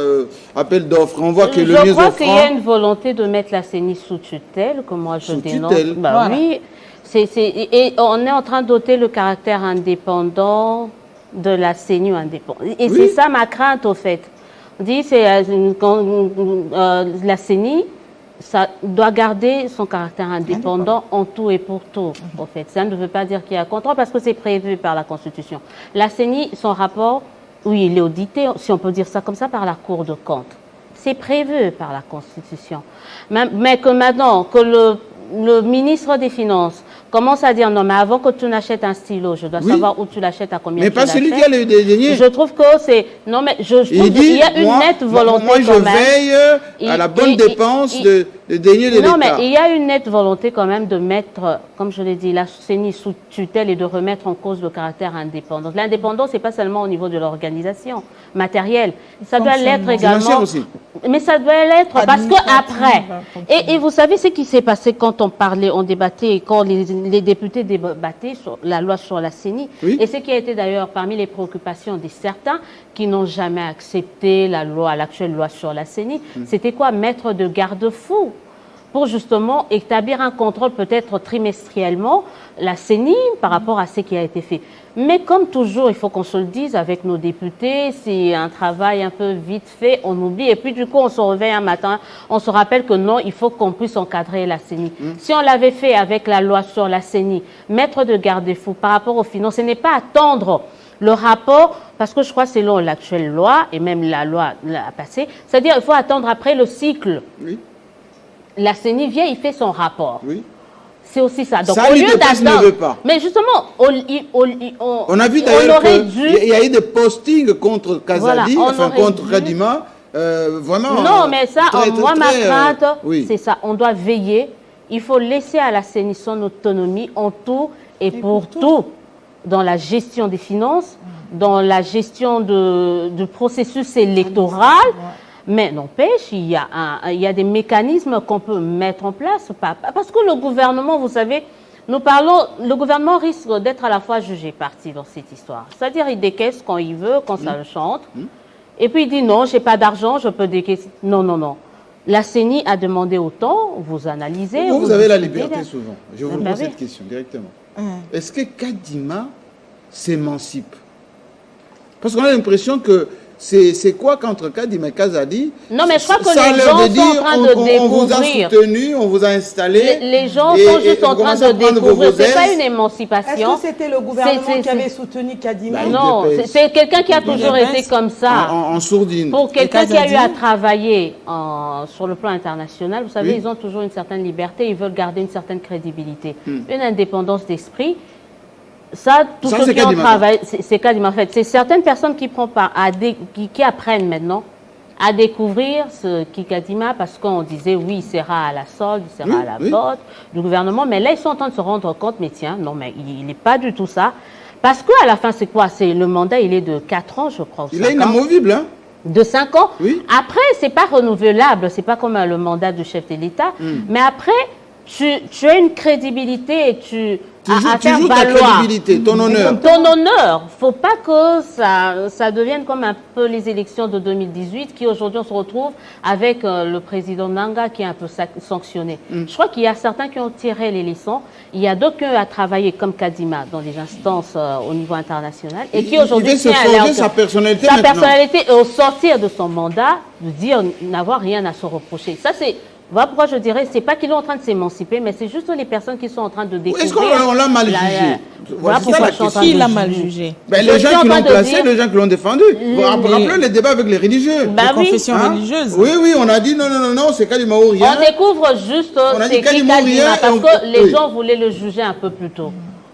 appels d'offres, on voit que le mieux offrant... Je crois qu'il y a une volonté de mettre la CENI sous tutelle, que moi je dénonce. Bah, voilà. Oui, et on est en train de doter le caractère indépendant de la CENI indépendante. Et c'est ça ma crainte, au fait. On dit que la CENI... ça doit garder son caractère indépendant en tout et pour tout, en fait. Ça ne veut pas dire qu'il y a contrôle parce que c'est prévu par la Constitution. La CENI, son rapport, oui, il est audité, si on peut dire ça comme ça, par la Cour de compte. C'est prévu par la Constitution. Mais que maintenant, que le ministre des Finances commence à dire non, mais avant que tu n'achètes un stylo, je dois savoir où tu l'achètes, à combien tu l'achètes. Mais pas celui qui a le denier. Je trouve que c'est... Non, mais je trouve qu'il y a une nette volonté moi, je veille à la bonne dépense de denier de l'État. Non, mais il y a une nette volonté quand même de mettre, comme je l'ai dit, la CENI sous tutelle et de remettre en cause le caractère indépendant. L'indépendance, ce n'est pas seulement au niveau de l'organisation matérielle. Ça doit l'être également... Mais ça doit l'être parce qu'après... Et vous savez ce qui s'est passé quand on débattait, quand les députés débattaient sur la loi sur la CENI. Oui. Et ce qui a été d'ailleurs parmi les préoccupations de certains qui n'ont jamais accepté l'actuelle loi sur la CENI, c'était quoi? Mettre de garde-fous pour justement établir un contrôle peut-être trimestriellement, la CENI, par rapport à ce qui a été fait. Mais comme toujours, il faut qu'on se le dise avec nos députés, c'est un travail un peu vite fait, on oublie. Et puis du coup, on se réveille un matin, on se rappelle que non, il faut qu'on puisse encadrer la CENI. Si on l'avait fait avec la loi sur la CENI, mettre de garde-fous par rapport aux finances, ce n'est pas attendre le rapport, parce que je crois selon l'actuelle loi, et même la loi passée, c'est-à-dire il faut attendre après le cycle. Oui. La CENI vient, il fait son rapport. Oui. C'est aussi ça. Donc, ça, au lieu d'attendre, ne veut pas. mais justement, on a vu d'ailleurs qu'il y a eu des postings contre Kazadi, voilà, enfin contre Kadima, vraiment. Non, mais ça, moi, ma crainte, oui. c'est ça. On doit veiller. Il faut laisser à la CENI son autonomie en tout et pour tout. Dans la gestion des finances, dans la gestion du processus électoral. Mais n'empêche, il y a des mécanismes qu'on peut mettre en place. Parce que le gouvernement, vous savez, le gouvernement risque d'être à la fois jugé parti dans cette histoire. C'est-à-dire, il décaisse quand il veut, quand ça le chante. Et puis il dit non, je n'ai pas d'argent, je peux décaisser. Non, non, non. La CENI a demandé autant, vous analysez. Vous avez la liberté souvent. Je vous pose cette question directement. Est-ce que Kadima s'émancipe? Parce qu'on a l'impression que c'est quoi qu'entre Kadima et Kazadi? Non, mais je crois que les gens sont en train de découvrir. On vous a soutenu, on vous a installé. Les gens sont juste en train de découvrir. Ce n'est pas une émancipation. Est-ce que c'était le gouvernement qui avait soutenu Kadima? Non, c'est quelqu'un qui a toujours été comme ça. En sourdine. Pour quelqu'un qui a eu à travailler sur le plan international, vous savez, ils ont toujours une certaine liberté, ils veulent garder une certaine crédibilité, une indépendance d'esprit. Ça, tous ceux qui ont travaillé, c'est Kadima en fait. C'est certaines personnes qui prennent part, qui apprennent maintenant à découvrir ce qu'est Kadima, parce qu'on disait oui, il sera à la solde, il sera à la botte du gouvernement, mais là ils sont en train de se rendre compte, mais tiens, non, mais il n'est pas du tout ça. Parce qu'à la fin, c'est quoi? C'est le mandat, il est de 4 ans, je crois. Il est inamovible, hein? De 5 ans. Oui. Après, c'est pas renouvelable, c'est pas comme le mandat du chef de l'État, mais après, tu as une crédibilité et tu joues ta crédibilité, ton honneur. Ton honneur. Il ne faut pas que ça devienne comme un peu les élections de 2018, qui aujourd'hui on se retrouve avec le président Nanga qui est un peu sanctionné. Je crois qu'il y a certains qui ont tiré les leçons. Il y a d'autres qui ont à travailler comme Kadima dans les instances au niveau international et qui aujourd'hui il veut se forger sa personnalité sa personnalité au sortir de son mandat, de dire n'avoir rien à se reprocher. Ça c'est... Voilà pourquoi je dirais, c'est pas qu'ils sont en train de s'émanciper, mais c'est juste les personnes qui sont en train de découvrir. Est-ce qu'on l'a mal jugé? Voilà pourquoi je suis en train de Qui l'a mal jugé? Les gens qui l'ont placé, les gens qui l'ont défendu. Rappelez les débats avec les religieux. Les confessions religieuses. Oui, oui, on a dit non, c'est Kadima ou rien. On découvre juste c'est qui Kadima, parce que les gens voulaient le juger un peu plus tôt.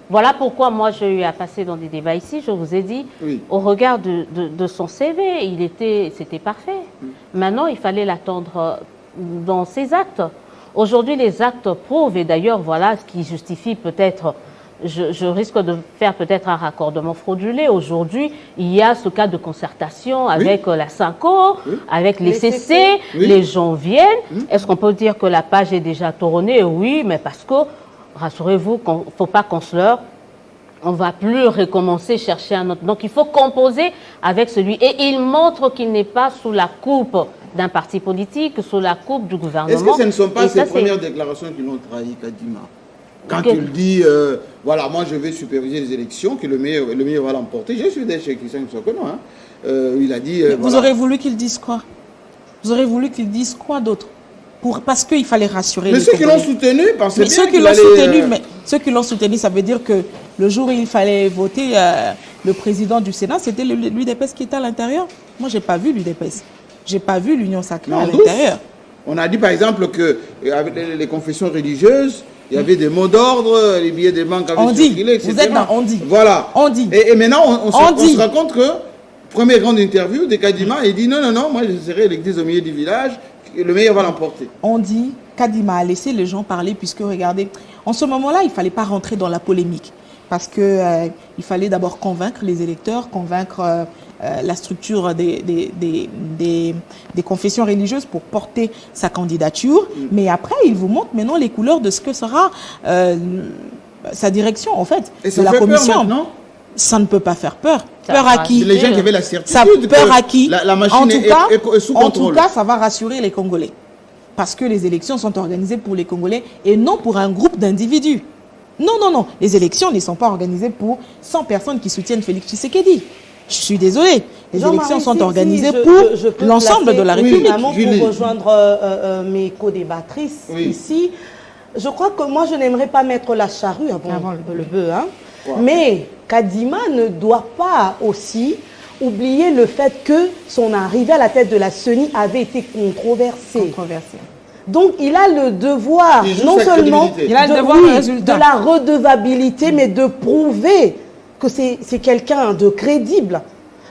Voilà pourquoi moi j'ai eu à passer dans des débats ici, je vous ai dit, au regard de son CV, c'était parfait. Maintenant, il fallait l'attendre dans ses actes. Aujourd'hui, les actes prouvent, et d'ailleurs, voilà ce qui justifie peut-être, je risque de faire peut-être un raccordement fraudulé. Aujourd'hui, il y a ce cas de concertation avec la SANCO, avec les CC, les gens viennent. Est-ce qu'on peut dire que la page est déjà tournée? Oui, mais parce que, rassurez-vous, il ne faut pas qu'on se leurre. On ne va plus recommencer, chercher un autre. Donc, il faut composer avec celui. Et il montre qu'il n'est pas sous la coupe d'un parti politique, sous la coupe du gouvernement. Est-ce que ce ne sont pas ses premières déclarations qui l'ont trahi, Kadima? Quand il dit, voilà, moi je vais superviser les élections, que le meilleur va l'emporter. Je suis des chez Christian Sokono. Il a dit... Vous aurez voulu qu'il dise quoi? Vous aurez voulu qu'il dise quoi d'autre? Parce qu'il fallait rassurer les ceux qui l'ont soutenu, parce que ceux qui l'ont soutenu, ça veut dire que le jour où il fallait voter le président du Sénat, c'était l'UDPS qui était à l'intérieur. Moi, je n'ai pas vu l'UDPS. Je n'ai pas vu l'Union sacrée à l'intérieur. On a dit par exemple qu'avec les confessions religieuses, il y avait des mots d'ordre, les billets des banques avaient circulé, etc. Vous êtes dans on dit. Voilà. On dit. Et maintenant, on se rend compte que, première grande interview de Kadima, il dit non, moi je serai l'église au milieu du village, le meilleur va l'emporter. On dit, Kadima a laissé les gens parler, puisque regardez, en ce moment-là, il ne fallait pas rentrer dans la polémique. Parce qu'il fallait d'abord convaincre les électeurs, convaincre la structure des confessions religieuses pour porter sa candidature. Mais après, il vous montre maintenant les couleurs de ce que sera sa direction, en fait, et ça de la fait commission. Peur maintenant. Ça ne peut pas faire peur. Peur à qui? Les gens qui avaient la certitude ça peur à qui? La machine est sous contrôle. En tout cas, ça va rassurer les Congolais. parce que les élections sont organisées pour les Congolais et non pour un groupe d'individus. Non, non, non. Les élections ne sont pas organisées pour 100 personnes qui soutiennent Félix Tshisekedi. Je suis désolée. Les élections sont organisées pour l'ensemble de la République. Pour rejoindre mes co-débattrices ici, je crois que moi, je n'aimerais pas mettre la charrue avant le bœuf. Hein. Mais Kadima ne doit pas aussi oublier le fait que son arrivée à la tête de la CENI avait été controversée. Donc, il a le devoir, non seulement de la redevabilité, mais de prouver que c'est quelqu'un de crédible.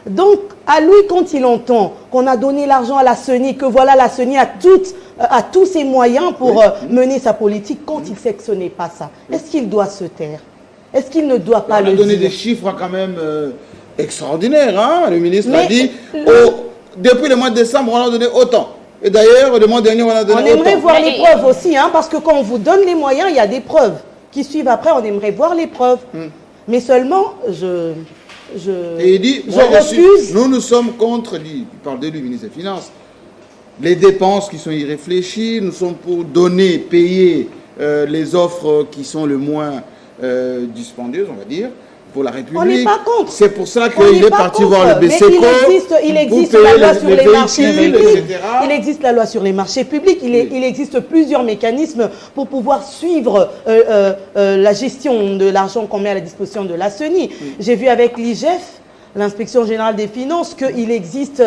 Donc, à lui, quand il entend qu'on a donné l'argent à la CENI, que voilà, la CENI a tous ses moyens pour mener sa politique, quand il sait que ce n'est pas ça, est-ce qu'il doit se taire? Est-ce qu'il ne doit pas le dire? On a donné des chiffres quand même extraordinaires. Hein? Le ministre a dit, depuis le mois de décembre, on a donné autant. Et d'ailleurs, le mois dernier, on a donné autant. On aimerait voir les preuves aussi, hein, parce que quand on vous donne les moyens, il y a des preuves qui suivent après. On aimerait voir les preuves. Mais seulement, et il dit, je refuse. Nous sommes contre, il parle de lui, ministre des Finances, les dépenses qui sont irréfléchies. Nous sommes pour donner, payer les offres qui sont le moins dispendieuses, on va dire, pour la République. On n'est pas contre. C'est pour ça qu'il est parti voir le BCECO. Il existe la loi sur les marchés publics. Il existe la loi sur les marchés publics. Il existe plusieurs mécanismes pour pouvoir suivre la gestion de l'argent qu'on met à la disposition de la CENI. J'ai vu avec l'IGF, l'Inspection Générale des Finances, qu'il existe...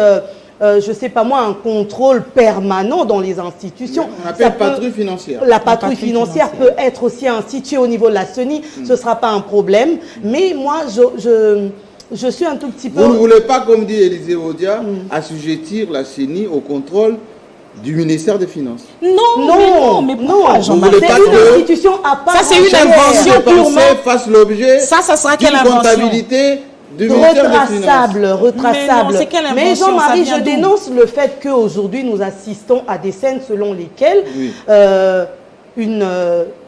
je ne sais pas moi, un contrôle permanent dans les institutions. On appelle patrouille financière. La patrouille financière peut être aussi instituée au niveau de la CENI, ce ne sera pas un problème. Mais moi, je suis un tout petit peu... Vous ne voulez pas, comme dit Élisée Odia, assujettir la CENI au contrôle du ministère des Finances? Non, mais pourquoi, Jean-Marc? C'est une institution à part. Ça, c'est une invention purement... fasse l'objet ça sera quelle d'une comptabilité retraçable. Mais Jean-Marie, je dénonce le fait qu'aujourd'hui, nous assistons à des scènes selon lesquelles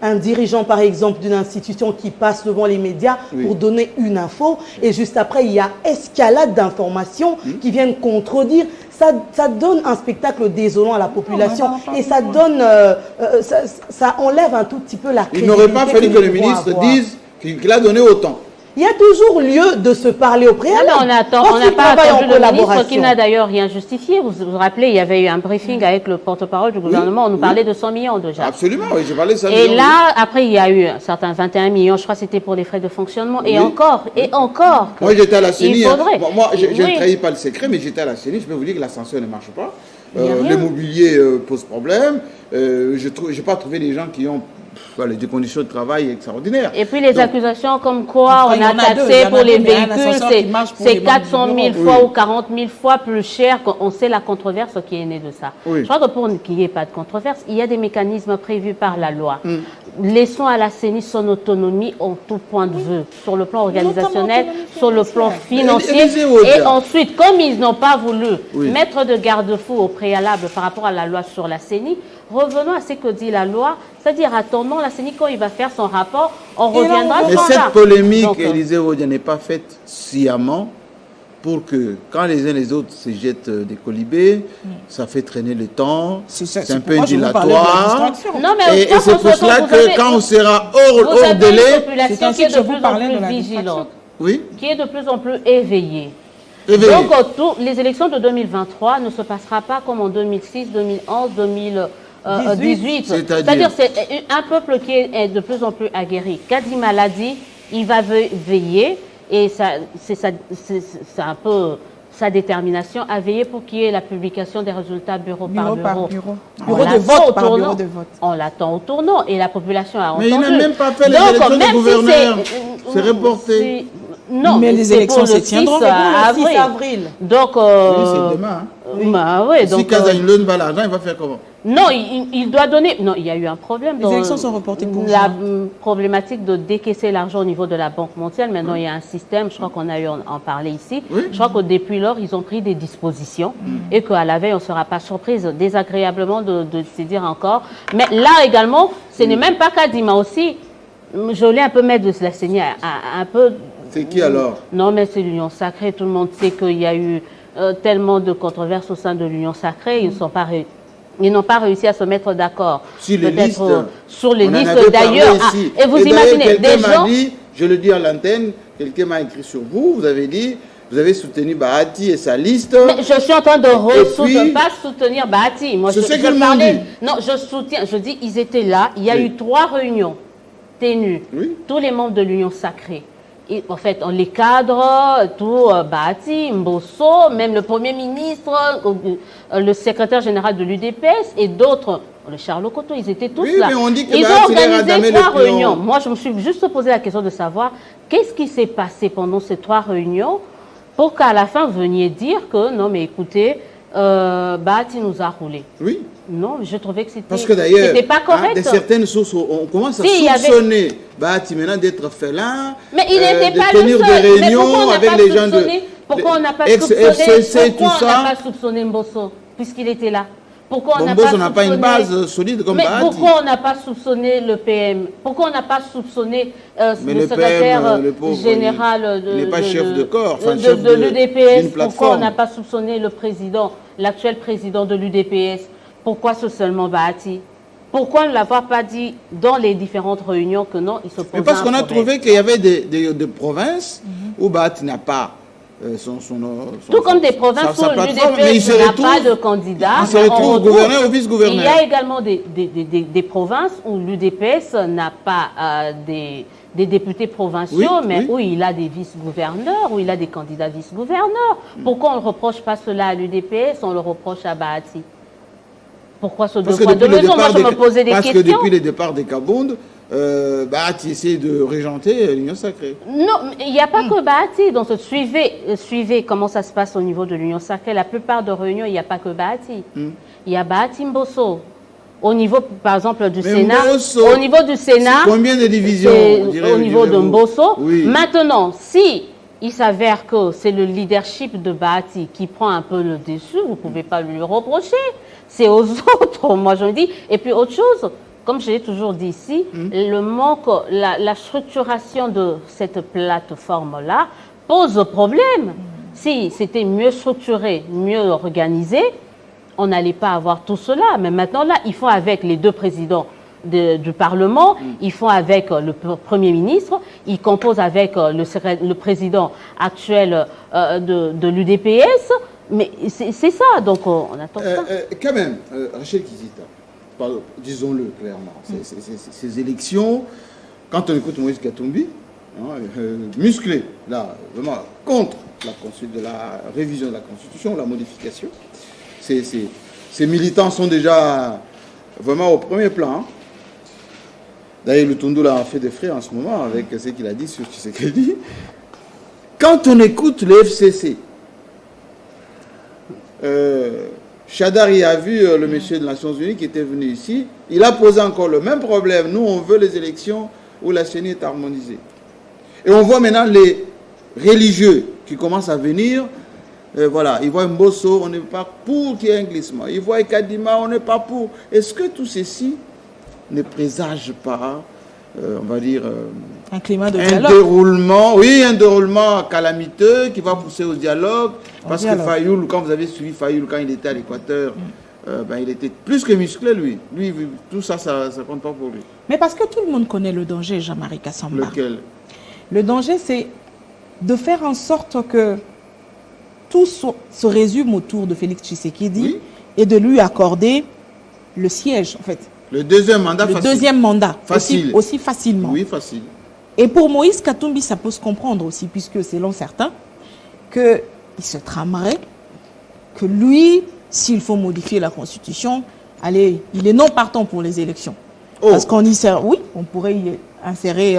un dirigeant, par exemple, d'une institution qui passe devant les médias pour donner une info, et juste après, il y a escalade d'informations qui viennent contredire. Ça donne un spectacle désolant à la population et ça donne, ça enlève un tout petit peu la crédibilité. Il n'aurait pas fallu que le ministre dise qu'il a donné autant. Il y a toujours lieu de se parler au préalable. On n'a pas attendu le ministre qui n'a d'ailleurs rien justifié. Vous vous rappelez, il y avait eu un briefing avec le porte-parole du gouvernement. On nous parlait de 100 millions déjà. Absolument, oui, j'ai parlé de 100 millions. Et là, après, il y a eu certains 21 millions. Je crois que c'était pour les frais de fonctionnement. Et encore. Moi, j'étais à la CENI. Moi, je ne trahis pas le secret, mais j'étais à la CENI. Je peux vous dire que l'ascenseur ne marche pas. L'immobilier pose problème. Je n'ai pas trouvé des gens qui ont des conditions de travail extraordinaires. Et puis les accusations comme quoi on a taxé pour les véhicules, c'est 400 000 fois ou 40 000 fois plus cher. On sait la controverse qui est née de ça. Je crois que pour qu'il n'y ait pas de controverse, il y a des mécanismes prévus par la loi. Laissons à la CENI son autonomie en tout point de vue, sur le plan organisationnel, sur le plan financier. Et ensuite, comme ils n'ont pas voulu mettre de garde-fous au préalable par rapport à la loi sur la CENI, revenons à ce que dit la loi, c'est-à-dire attendons la CENI quand il va faire son rapport, on reviendra sur ça. Mais cette polémique, Élisée Odia, n'est pas faite sciemment pour que quand les uns les autres se jettent des colibés, ça fait traîner le temps, c'est un peu dilatoire. Et c'est pour cela que quand on sera hors délai, c'est une population qui est de plus en plus vigilante, qui est de plus en plus éveillée. Donc, les élections de 2023 ne se passera pas comme en 2006, 2011, 2018. C'est-à-dire c'est un peuple qui est de plus en plus aguerri. Kadima l'a dit, il va veiller, et c'est un peu sa détermination à veiller pour qu'il y ait la publication des résultats bureau par bureau. Bureau de vote par bureau de vote. On l'attend au tournant et la population a entendu. Mais il n'a même pas fait les élections de gouverneurs. C'est reporté. Non, mais les élections se tiendront le 6 avril. Donc, c'est demain. Si Kazaïlone va l'argent, il va faire comment? Non, il doit donner... Non, il y a eu un problème. Les élections sont reportées pour la problématique de décaisser l'argent au niveau de la Banque mondiale. Maintenant, il y a un système, je crois qu'on a eu en parler ici. Je crois que depuis lors, ils ont pris des dispositions et qu'à la veille, on ne sera pas surprise désagréablement de se dire encore. Mais là également, ce n'est même pas Kadima aussi. Je voulais un peu mettre de la CENI un peu... C'est qui alors? Non, mais c'est l'Union sacrée. Tout le monde sait qu'il y a eu tellement de controverses au sein de l'Union sacrée. Ils ne sont pas Ils n'ont pas réussi à se mettre d'accord. Sur les listes. Sur les On en listes avait d'ailleurs. parlé ici. Et vous d'ailleurs, imaginez, des quelqu'un m'a gens... dit, je le dis à l'antenne, quelqu'un m'a écrit sur vous, vous avez dit, vous avez soutenu Bahati et sa liste. Mais je suis en train de pas soutenir Bahati. Moi, c'est ce qu'ils m'ont dit. Non, je soutiens. Je dis, ils étaient là. Il y a eu 3 réunions tenues. Oui. Tous les membres de l'Union Sacrée. Et, en fait, on les cadre, tout Bahati, Mbosso, même le Premier ministre, le secrétaire général de l'UDPS et d'autres. Le Charles Okoto, ils étaient tous là. Mais on dit que ils Bahati ont organisé 3 le réunions. Moi, je me suis juste posé la question de savoir qu'est-ce qui s'est passé pendant ces 3 réunions pour qu'à la fin, vous veniez dire que, non, mais écoutez, Bahati nous a roulé. Oui. Non, je trouvais que c'était Parce que d'ailleurs, pas correct. certaines sources, on commence à soupçonner Bahati maintenant d'être félin, mais il n'était pas de tenir le seul. des réunions avec les gens de... Pourquoi on n'a pas soupçonné Mbosso, puisqu'il était là? Pourquoi Mbosso n'a pas une base solide comme Bahati. Pourquoi on n'a pas soupçonné le PM? Pourquoi on n'a pas soupçonné le secrétaire général il n'est pas chef de corps, de l'UDPS? Pourquoi on n'a pas soupçonné le président, l'actuel président de l'UDPS? Pourquoi ce seulement Bahati? Pourquoi ne l'avoir pas dit dans les différentes réunions que non, il se pose? Mais parce qu'on a trouvé qu'il y avait des provinces où Bahati n'a pas tout comme des provinces où l'UDPS n'a pas de candidat. Il se retrouve gouverneur ou vice-gouverneur. Il y a également des provinces où l'UDPS n'a pas des députés provinciaux, où il a des vice-gouverneurs, où il a des candidats vice-gouverneurs. Pourquoi on ne reproche pas cela à l'UDPS, on le reproche à Bahati? Pourquoi ce deux fois deux mesures? Moi, je me posais des questions. Parce que depuis le départ des Kabound, Bahati essaie de régenter l'Union Sacrée. Non, il n'y a pas que Bahati. Donc, suivez comment ça se passe au niveau de l'Union Sacrée. La plupart des réunions, il n'y a pas que Bahati. Il y a Bahati Mbosso. Au niveau, par exemple, du Sénat. Au niveau du Sénat. Combien de divisions au niveau de Mbosso. Maintenant, si il s'avère que c'est le leadership de Bahati qui prend un peu le dessus, vous ne pouvez pas lui reprocher. C'est aux autres, moi je me dis. Et puis autre chose, comme je l'ai toujours dit ici, le manque, la structuration de cette plateforme-là pose problème. Si c'était mieux structuré, mieux organisé, on n'allait pas avoir tout cela. Mais maintenant, là, ils font avec les 2 présidents du Parlement, ils font avec le Premier ministre, ils composent avec le président actuel de l'UDPS. Mais c'est ça, donc on attend ça. Quand même, Rachel Kizita, disons-le clairement, ces élections, quand on écoute Moïse Katumbi, musclé, là, vraiment contre la révision de la Constitution, la modification, ces militants sont déjà vraiment au premier plan. D'ailleurs, Lutundu l'a fait des frais en ce moment avec ce qu'il a dit sur Tshisekedi. Quand on écoute le FCC, Chadari a vu le monsieur des Nations Unies qui était venu ici. Il a posé encore le même problème. Nous, on veut les élections où la CENI est harmonisée. Et on voit maintenant les religieux qui commencent à venir. Voilà, ils voient Mbosso, on n'est pas pour qu'il y ait un glissement. Ils voient Kadima, on n'est pas pour. Est-ce que tout ceci ne présage pas, on va dire, un climat de dialogue, un déroulement calamiteux qui va pousser au dialogue? Parce que Fayoul, quand vous avez suivi Fayoul quand il était à l'Équateur, il était plus que musclé, lui. Lui, tout ça, ça compte pas pour lui. Mais parce que tout le monde connaît le danger, Jean-Marie Kassamba. Lequel? Le danger, c'est de faire en sorte que tout se résume autour de Félix Tshisekedi et de lui accorder le siège, en fait. Le deuxième mandat facile. Le deuxième mandat. Facile. Aussi facilement. Oui, facile. Et pour Moïse Katumbi, ça peut se comprendre aussi, puisque selon certains, qu'il se tramerait, que lui, s'il faut modifier la Constitution, allez, il est non partant pour les élections. Parce qu'on y sert, oui, on pourrait y insérer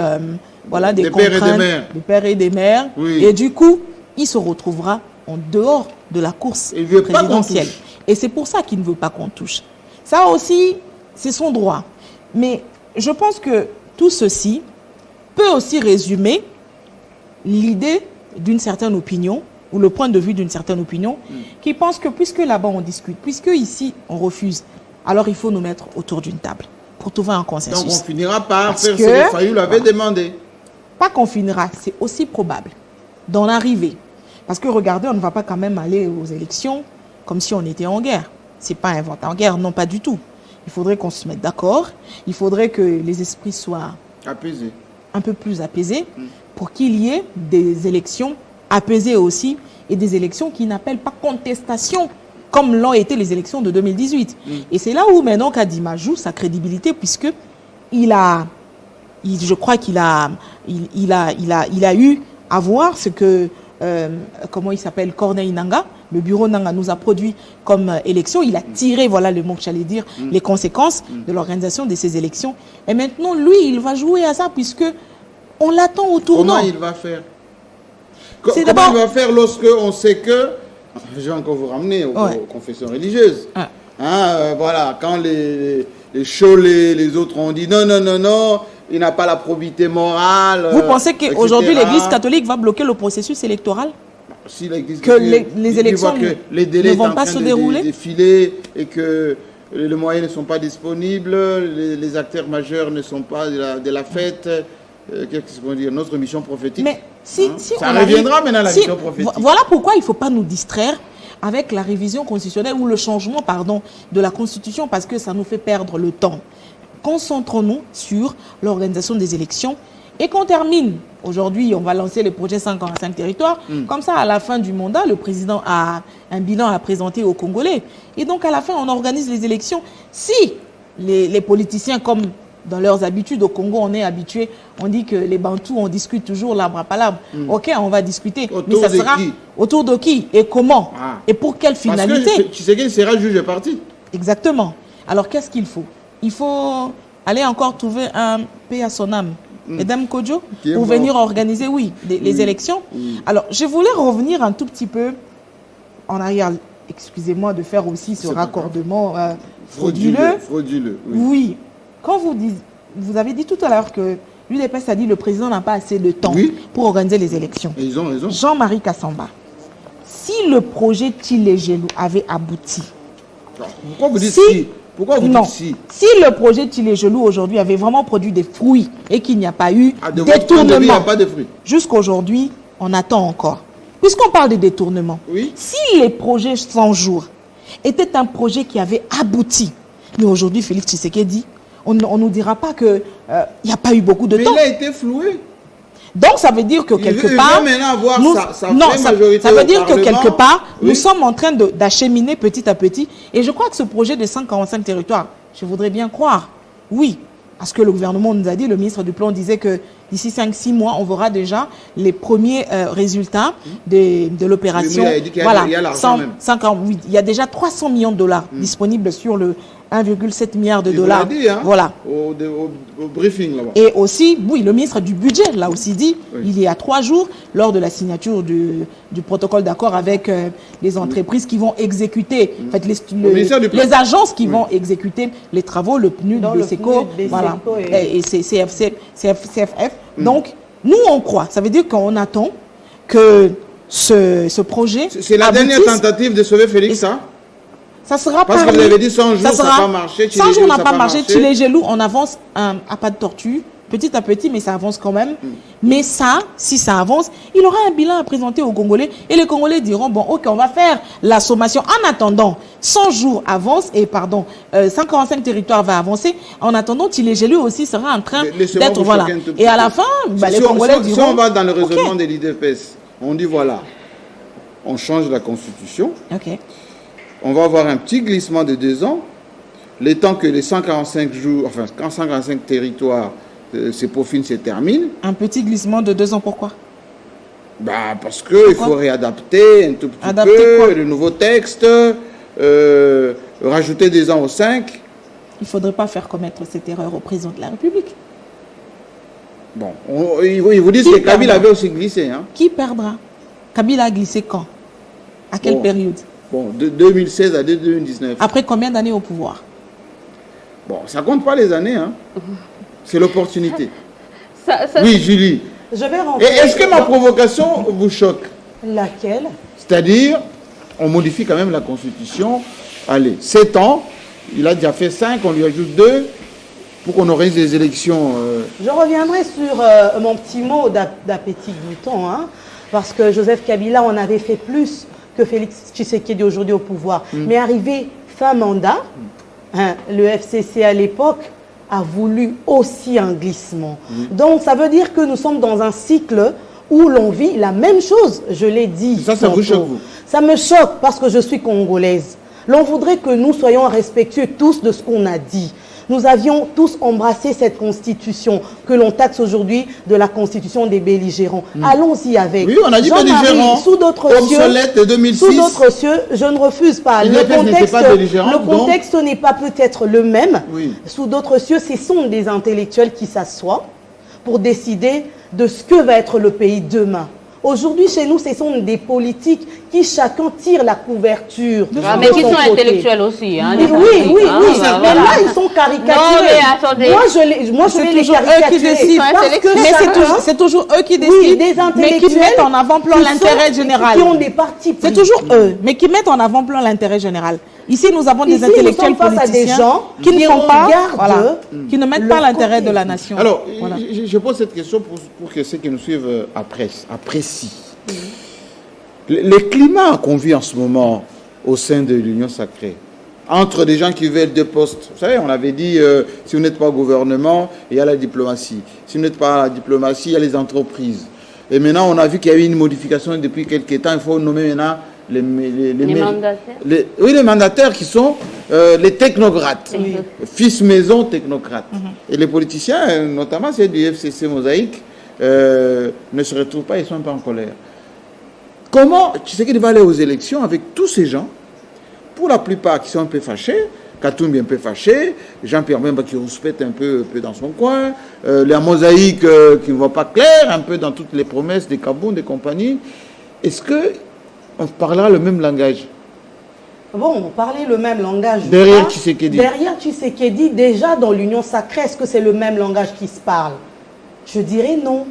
des contraintes, des pères et des mères. Oui. Et du coup, il se retrouvera en dehors de la course présidentielle. Et c'est pour ça qu'il ne veut pas qu'on touche. Ça aussi, c'est son droit. Mais je pense que tout ceci peut aussi résumer l'idée d'une certaine opinion ou le point de vue d'une certaine opinion qui pense que puisque là-bas on discute, puisque ici on refuse, alors il faut nous mettre autour d'une table pour trouver un consensus. Donc on finira par faire ce que Fayoul avait demandé. Pas qu'on finira, c'est aussi probable d'en arriver. Parce que regardez, on ne va pas quand même aller aux élections comme si on était en guerre. c'est pas un vent en guerre, non pas du tout. Il faudrait qu'on se mette d'accord, il faudrait que les esprits soient Apaisé. un peu plus apaisés pour qu'il y ait des élections apaisées aussi et des élections qui n'appellent pas contestation comme l'ont été les élections de 2018. Et c'est là où maintenant Kadima joue sa crédibilité puisque je crois qu'il a eu à voir ce que comment il s'appelle, Corneille Nangaa, le bureau Nangaa nous a produit comme élection. Il a tiré, voilà le mot que j'allais dire, les conséquences de l'organisation de ces élections. Et maintenant, lui, il va jouer à ça puisque on l'attend au tournant. Comment il va faire? Comment il va faire lorsque on sait que, je vais encore vous ramener aux confessions religieuses. Voilà, quand les Cholés, les autres ont dit non, il n'a pas la probité morale. Vous pensez qu'aujourd'hui l'Église catholique va bloquer le processus électoral? Si l'Église que les élections ne vont pas se dérouler, défiler et que les moyens ne sont pas disponibles, les acteurs majeurs ne sont pas de la fête. Qu'est-ce qu'on dit? Notre mission prophétique. Mais si ça reviendra maintenant la mission prophétique. Voilà pourquoi il ne faut pas nous distraire avec la révision constitutionnelle ou le changement, de la Constitution, parce que ça nous fait perdre le temps. Concentrons-nous sur l'organisation des élections et qu'on termine. Aujourd'hui, on va lancer le projet 545 territoires. Comme ça, à la fin du mandat, le président a un bilan à présenter aux Congolais. Et donc, à la fin, on organise les élections. Si les politiciens, comme dans leurs habitudes au Congo, on est habitué, on dit que les Bantous, on discute toujours l'arbre à palabre. Ok, on va discuter. Mais ça sera autour de qui et comment et pour quelle finalité? Parce que Tshisekedi sera juge parti. Exactement. Alors, qu'est-ce qu'il faut? Il faut aller encore trouver un paix à son âme. Mesdames Kodjo, pour venir organiser, les élections. Alors, je voulais revenir un tout petit peu en arrière. Excusez-moi de faire aussi ce raccordement frauduleux. Oui. Quand vous avez dit tout à l'heure que l'UDPS a dit que le président n'a pas assez de temps pour organiser les élections. Et ils ont raison. Jean-Marie Kassamba, si le projet Tshilé-Gelou avait abouti... Pourquoi vous dites si? Pourquoi vous dites si? Si le projet Tshilé-Gelou aujourd'hui avait vraiment produit des fruits et qu'il n'y a pas eu de détournement, il n'y a pas de fruits. Jusqu'aujourd'hui, on attend encore. Puisqu'on parle de détournement, si les projets 100 jours étaient un projet qui avait abouti, mais aujourd'hui, Félix Tshisekedi, on ne nous dira pas qu'il n'y a pas eu beaucoup de temps. Mais il a été floué. Donc, ça veut dire que quelque part... ça veut dire que quelque part, nous sommes en train d'acheminer petit à petit. Et je crois que ce projet de 145 territoires, je voudrais bien croire, parce que le gouvernement nous a dit, le ministre du Plan disait que d'ici 5-6 mois, on verra déjà les premiers résultats de l'opération. Voilà, il y a l'argent même. Il y a déjà 300 millions de dollars disponibles sur le 1,7 milliard de dollars. Dit, voilà. Au briefing là-bas. Et aussi, le ministre du Budget l'a aussi dit, il y a 3 jours, lors de la signature du protocole d'accord avec les entreprises qui vont exécuter, en fait, les agences qui vont exécuter les travaux, le PNUD, BSECO, voilà, et CFF. Donc, nous, on croit. Ça veut dire qu'on attend que ce projet... C'est la dernière tentative de sauver Félix, ça? Ça sera parce que vous avez dit 100 jours, ça n'a pas marché. 100 jours n'a pas marché. Tshilé-Gelou, on avance à pas de tortue, petit à petit, mais ça avance quand même. Mais ça, si ça avance, il aura un bilan à présenter aux Congolais. Et les Congolais diront, bon, ok, on va faire la sommation. En attendant, 100 jours avancent, 145 territoires va avancer. En attendant, Tshilé-Gelou aussi sera en train d'être, voilà. Et à la fin, les Congolais diront... Si on va dans le raisonnement de l'IDPS, on dit, voilà, on change la Constitution. Ok. On va avoir un petit glissement de 2 ans, le temps que les 145 jours, enfin, quand 145 territoires se peaufinent, se terminent. Un petit glissement de 2 ans, pourquoi? Parce qu'il faut réadapter un tout petit peu le nouveau texte, rajouter 2 ans aux 5. Il ne faudrait pas faire commettre cette erreur au président de la République. Bon, ils vous disent que Kabila avait aussi glissé. Qui perdra? Kabila a glissé quand? À quelle période? Bon, de 2016 à 2019. Après combien d'années au pouvoir? Bon, ça compte pas les années, C'est l'opportunité. Oui, Julie. Je vais rentrer. Est-ce que ma provocation vous choque? Laquelle? C'est-à-dire, on modifie quand même la Constitution. Allez, 7 ans, il a déjà fait 5, on lui ajoute 2 pour qu'on organise les élections. Je reviendrai sur mon petit mot d'appétit glouton, parce que Joseph Kabila en avait fait plus que Félix Tshisekedi aujourd'hui au pouvoir. Mais arrivé fin mandat, le FCC à l'époque a voulu aussi un glissement. Donc ça veut dire que nous sommes dans un cycle où l'on vit la même chose, je l'ai dit. Ça vous choque, vous? Ça me choque parce que je suis congolaise. L'on voudrait que nous soyons respectueux tous de ce qu'on a dit. Nous avions tous embrassé cette constitution que l'on taxe aujourd'hui de la constitution des belligérants. Allons-y avec. Oui, on a dit belligérants. Sous d'autres cieux, obsolète de 2006. sous d'autres cieux, je ne refuse pas. Le contexte n'est pas peut-être le même. Oui. Sous d'autres cieux, ce sont des intellectuels qui s'assoient pour décider de ce que va être le pays demain. Aujourd'hui, chez nous, ce sont des politiques qui chacun tire la couverture. Mais qui sont intellectuels aussi. Hein, oui. Mais là, ils sont caricaturés. Non, mais attendez. Moi, je vais les caricaturer. C'est toujours eux qui décident, mais qui mettent en avant-plan l'intérêt général. Qui ont des partis C'est toujours eux, mais qui mettent en avant-plan l'intérêt général. Ici, nous avons des intellectuels politiciens qui ne font pas, qui ne mettent pas l'intérêt de la nation. Alors, je pose cette question pour que ceux qui nous suivent apprécient. Le climat qu'on vit en ce moment au sein de l'Union sacrée, entre des gens qui veulent 2 postes, vous savez, on avait dit, si vous n'êtes pas au gouvernement, il y a la diplomatie. Si vous n'êtes pas à la diplomatie, il y a les entreprises. Et maintenant, on a vu qu'il y a eu une modification depuis quelques temps. Il faut nommer maintenant les mandataires. Les mandataires qui sont les technocrates. Fils maison technocrates. Et les politiciens, notamment ceux du FCC Mosaïque, ne se retrouvent pas, ils ne sont pas en colère. Comment Tshisekedi va aller aux élections avec tous ces gens, pour la plupart qui sont un peu fâchés, Katoumbi un peu fâché, Jean-Pierre Bemba qui rouspète un peu dans son coin, la Mosaïque qui ne voit pas clair, un peu dans toutes les promesses des Kaboun, des compagnies. Est-ce qu'on parlera le même langage? Bon, on parlait le même langage. Derrière Tshisekedi. Derrière Tshisekedi, déjà dans l'Union sacrée, est-ce que c'est le même langage qui se parle? Je dirais non.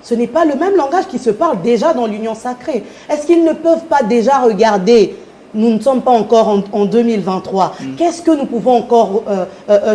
Ce n'est pas le même langage qui se parle déjà dans l'Union sacrée. Est-ce qu'ils ne peuvent pas déjà regarder? Nous ne sommes pas encore en 2023. Qu'est-ce que nous pouvons encore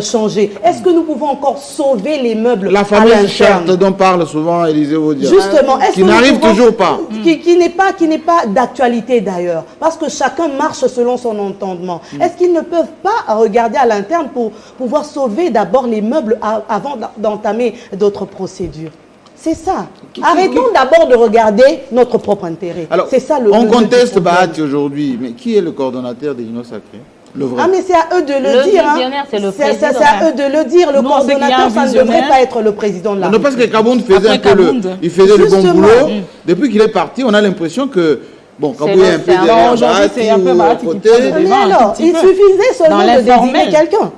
changer? Est-ce que nous pouvons encore sauver les meubles La fameuse charte dont parle souvent Élisée Vaudia. Justement. Qui n'arrive toujours pas. Qui n'est pas d'actualité d'ailleurs. Parce que chacun marche selon son entendement. Est-ce qu'ils ne peuvent pas regarder à l'interne pour pouvoir sauver d'abord les meubles avant d'entamer d'autres procédures? C'est ça. Arrêtons d'abord de regarder notre propre intérêt. C'est ça le on conteste Bahati aujourd'hui, mais qui est le coordonnateur des Unions sacrées? Le vrai. Ah, mais c'est à eux de le dire. C'est le président. C'est à eux de le dire. Le coordonnateur, ça ne devrait pas être le président de la République. Non, parce que Kabound faisait un peu il faisait le bon boulot. Depuis qu'il est parti, on a l'impression que bon, Kabound est un peu derrière aujourd'hui, c'est un peu Bahati qui prend le devant. Mais alors, il suffisait seulement de désigner quelqu'un.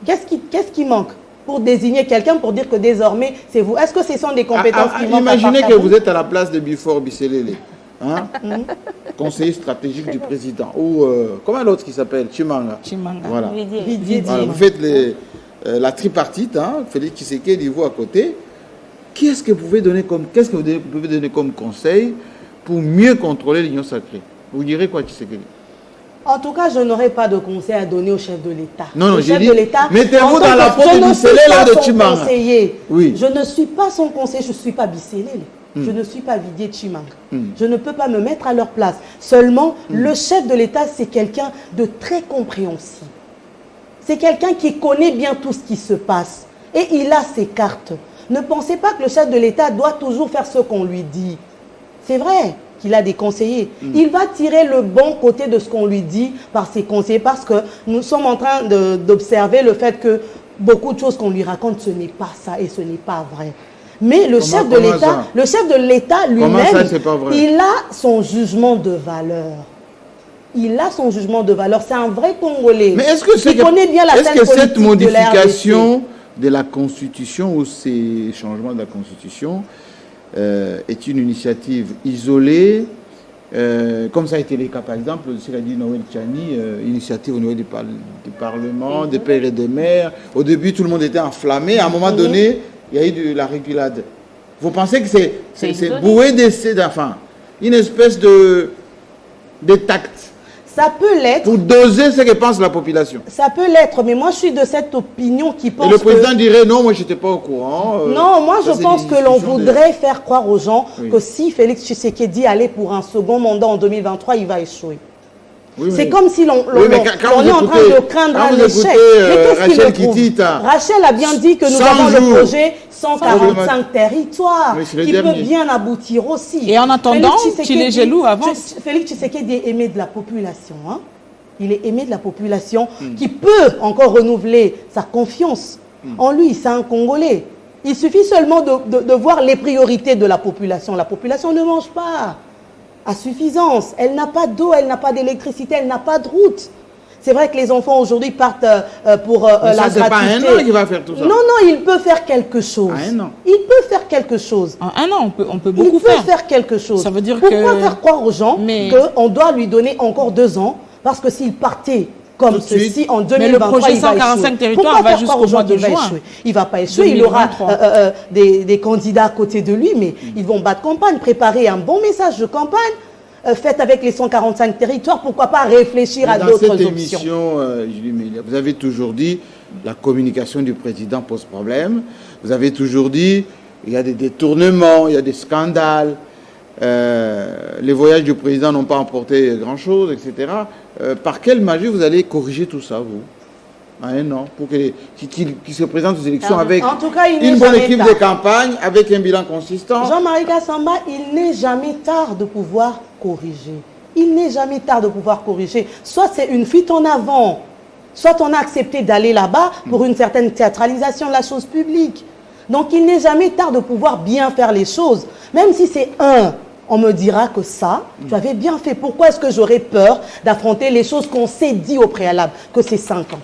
Qu'est-ce qui manque pour désigner quelqu'un, pour dire que désormais, c'est vous? Est-ce que ce sont des compétences qui manquent? Imaginez que vous êtes à la place de Bifor Bisselele, conseiller stratégique du président, ou comment l'autre qui s'appelle? Chimanga. Voilà. Voilà, vous faites la tripartite, Félix Tshisekedi, vous à côté. Qu'est-ce que vous pouvez donner comme conseil pour mieux contrôler l'Union sacrée? Vous direz quoi, Tshisekedi? En tout cas, je n'aurais pas de conseil à donner au chef de l'État. Non, j'ai dit, mettez-vous dans la peau de Bisselele de Chimanga. Oui. Je ne suis pas son conseiller, je ne suis pas Bisselele. Je ne suis pas Didier Chimanga. Je ne peux pas me mettre à leur place. Seulement, le chef de l'État, c'est quelqu'un de très compréhensif. C'est quelqu'un qui connaît bien tout ce qui se passe. Et il a ses cartes. Ne pensez pas que le chef de l'État doit toujours faire ce qu'on lui dit. C'est vrai qu'il a des conseillers. Il va tirer le bon côté de ce qu'on lui dit par ses conseillers, parce que nous sommes en train d'observer le fait que beaucoup de choses qu'on lui raconte, ce n'est pas ça et ce n'est pas vrai. Mais le chef de l'État lui-même, il a son jugement de valeur. Il a son jugement de valeur. C'est un vrai Congolais. Mais est-ce que cette modification de la Constitution ou ces changements de la Constitution est une initiative isolée, comme ça a été le cas par exemple, ce qu'a dit Noël Tchani, initiative au niveau du Parlement, des pères et des mères. Au début, tout le monde était enflammé. À un moment donné, il y a eu de la reculade. Vous pensez que c'est boué d'essais d'enfants, une espèce de tact? Ça peut l'être. Pour doser ce que pense la population. Ça peut l'être, mais moi je suis de cette opinion qui pense que... Et le président dirait non, moi je n'étais pas au courant. Non, moi je pense que l'on voudrait faire croire aux gens que si Félix Tshisekedi allait pour un second mandat en 2023, il va échouer. Oui, c'est oui. comme si l'on Oui, mais quand on vous est en train écoutez- de craindre quand un vous échec. écoutez, Mais qu'est-ce qu'il Rachel me prouve? Kitita, Rachel a bien dit que nous 100 avons le jours. projet 145 territoires Mais c'est le qui dernier. peut bien aboutir aussi. Et en attendant, Félix Thilé Tshisekedi- Gelou avance. Félix Tshisekedi est aimé de la population. Hein? Il est aimé de la population qui peut encore renouveler sa confiance en lui. C'est un Congolais. Il suffit seulement de voir les priorités de la population. La population ne mange pas à suffisance. Elle n'a pas d'eau, elle n'a pas d'électricité, elle n'a pas de route. C'est vrai que les enfants aujourd'hui partent pour Mais la ça, c'est pas gratuité. un an qu'il va faire tout ça. Non, non, il peut faire quelque chose. Ah, un an. Il peut faire quelque chose. En un an, on peut Il beaucoup peut faire. faire quelque chose. Ça veut dire Pourquoi que- faire croire aux gens Mais- qu'on doit lui donner encore 2 ans? Parce que s'il partait comme Tout de suite. ceci en Mais 2023, le projet il va 145 échouer. territoires Pourquoi va faire jusqu'au croire aux gens mois de qu'il va juin échouer? Il ne va pas échouer. Il aura 2023. des candidats à côté de lui, mais ils vont battre campagne, préparer un bon message de campagne. Faites avec les 145 territoires, pourquoi pas réfléchir à Dans d'autres cette options. émission, Julie Melia, vous avez toujours dit la communication du président pose problème. Vous avez toujours dit il y a des détournements, il y a des scandales. Les voyages du président n'ont pas emporté grand-chose, etc. Par quelle magie vous allez corriger tout ça, vous? À un an, pour qu'il se présente aux élections avec En tout cas, il n'est une bonne jamais équipe tard. de campagne, avec un bilan consistant. Jean-Marie Kassamba, il n'est jamais tard de pouvoir corriger. Il n'est jamais tard de pouvoir corriger. Soit c'est une fuite en avant, soit on a accepté d'aller là-bas pour une certaine théâtralisation de la chose publique. Donc il n'est jamais tard de pouvoir bien faire les choses. Même si c'est on me dira que ça, tu avais bien fait. Pourquoi est-ce que j'aurais peur d'affronter les choses qu'on s'est dit au préalable, que c'est 5 ans?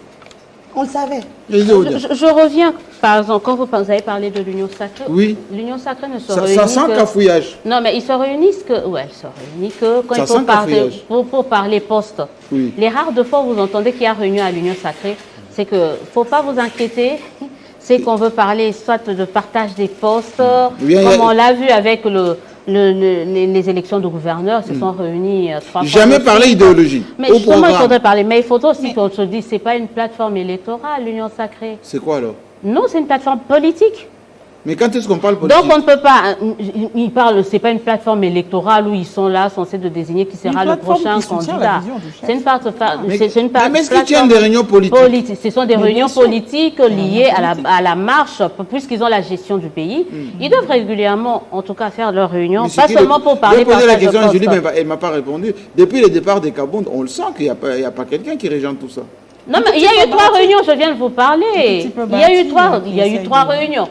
On le savait. Je reviens, par exemple, quand vous avez parlé de l'Union sacrée, Oui. l'Union sacrée ne se Ça réunit sent que... cafouillage. Non, mais ils se réunissent que... Ouais, ils se réunissent que quand Ça il faut sent parler, cafouillage. pour parler poste. Oui. Les rares de fois où vous entendez qu'il y a réunion à l'Union sacrée, c'est que faut pas vous inquiéter, c'est qu'on veut parler soit de partage des postes, Bien, comme on l'a vu avec les élections de gouverneurs, ils se sont réunis 3 fois. Jamais parler idéologie. Mais Au justement, il programme. faudrait parler. Mais il faudrait aussi qu'on se dise, c'est pas une plateforme électorale, l'Union sacrée. C'est quoi alors? Non, c'est une plateforme politique. Mais quand est-ce qu'on parle politique? Donc on ne peut pas, ils parlent, c'est pas une plateforme électorale où ils sont là, censés de désigner qui sera le plateforme prochain qui soutient la candidat. vision du chef. C'est une part, Mais plateforme est-ce qu'ils tiennent des réunions politiques? Ce sont des réunions politiques liées à la marche, puisqu'ils ont la gestion du pays. Ils doivent régulièrement, en tout cas, faire leurs réunions, Mais c'est pas qui seulement pour parler J'ai posé la partage de question à Julie, postes. mais elle ne m'a pas répondu. Depuis le départ des Kabound, on le sent qu'il n'y a pas quelqu'un qui régente tout ça. Non, mais il y a eu 3 réunions, je viens de vous parler. Il y a eu 3 réunions.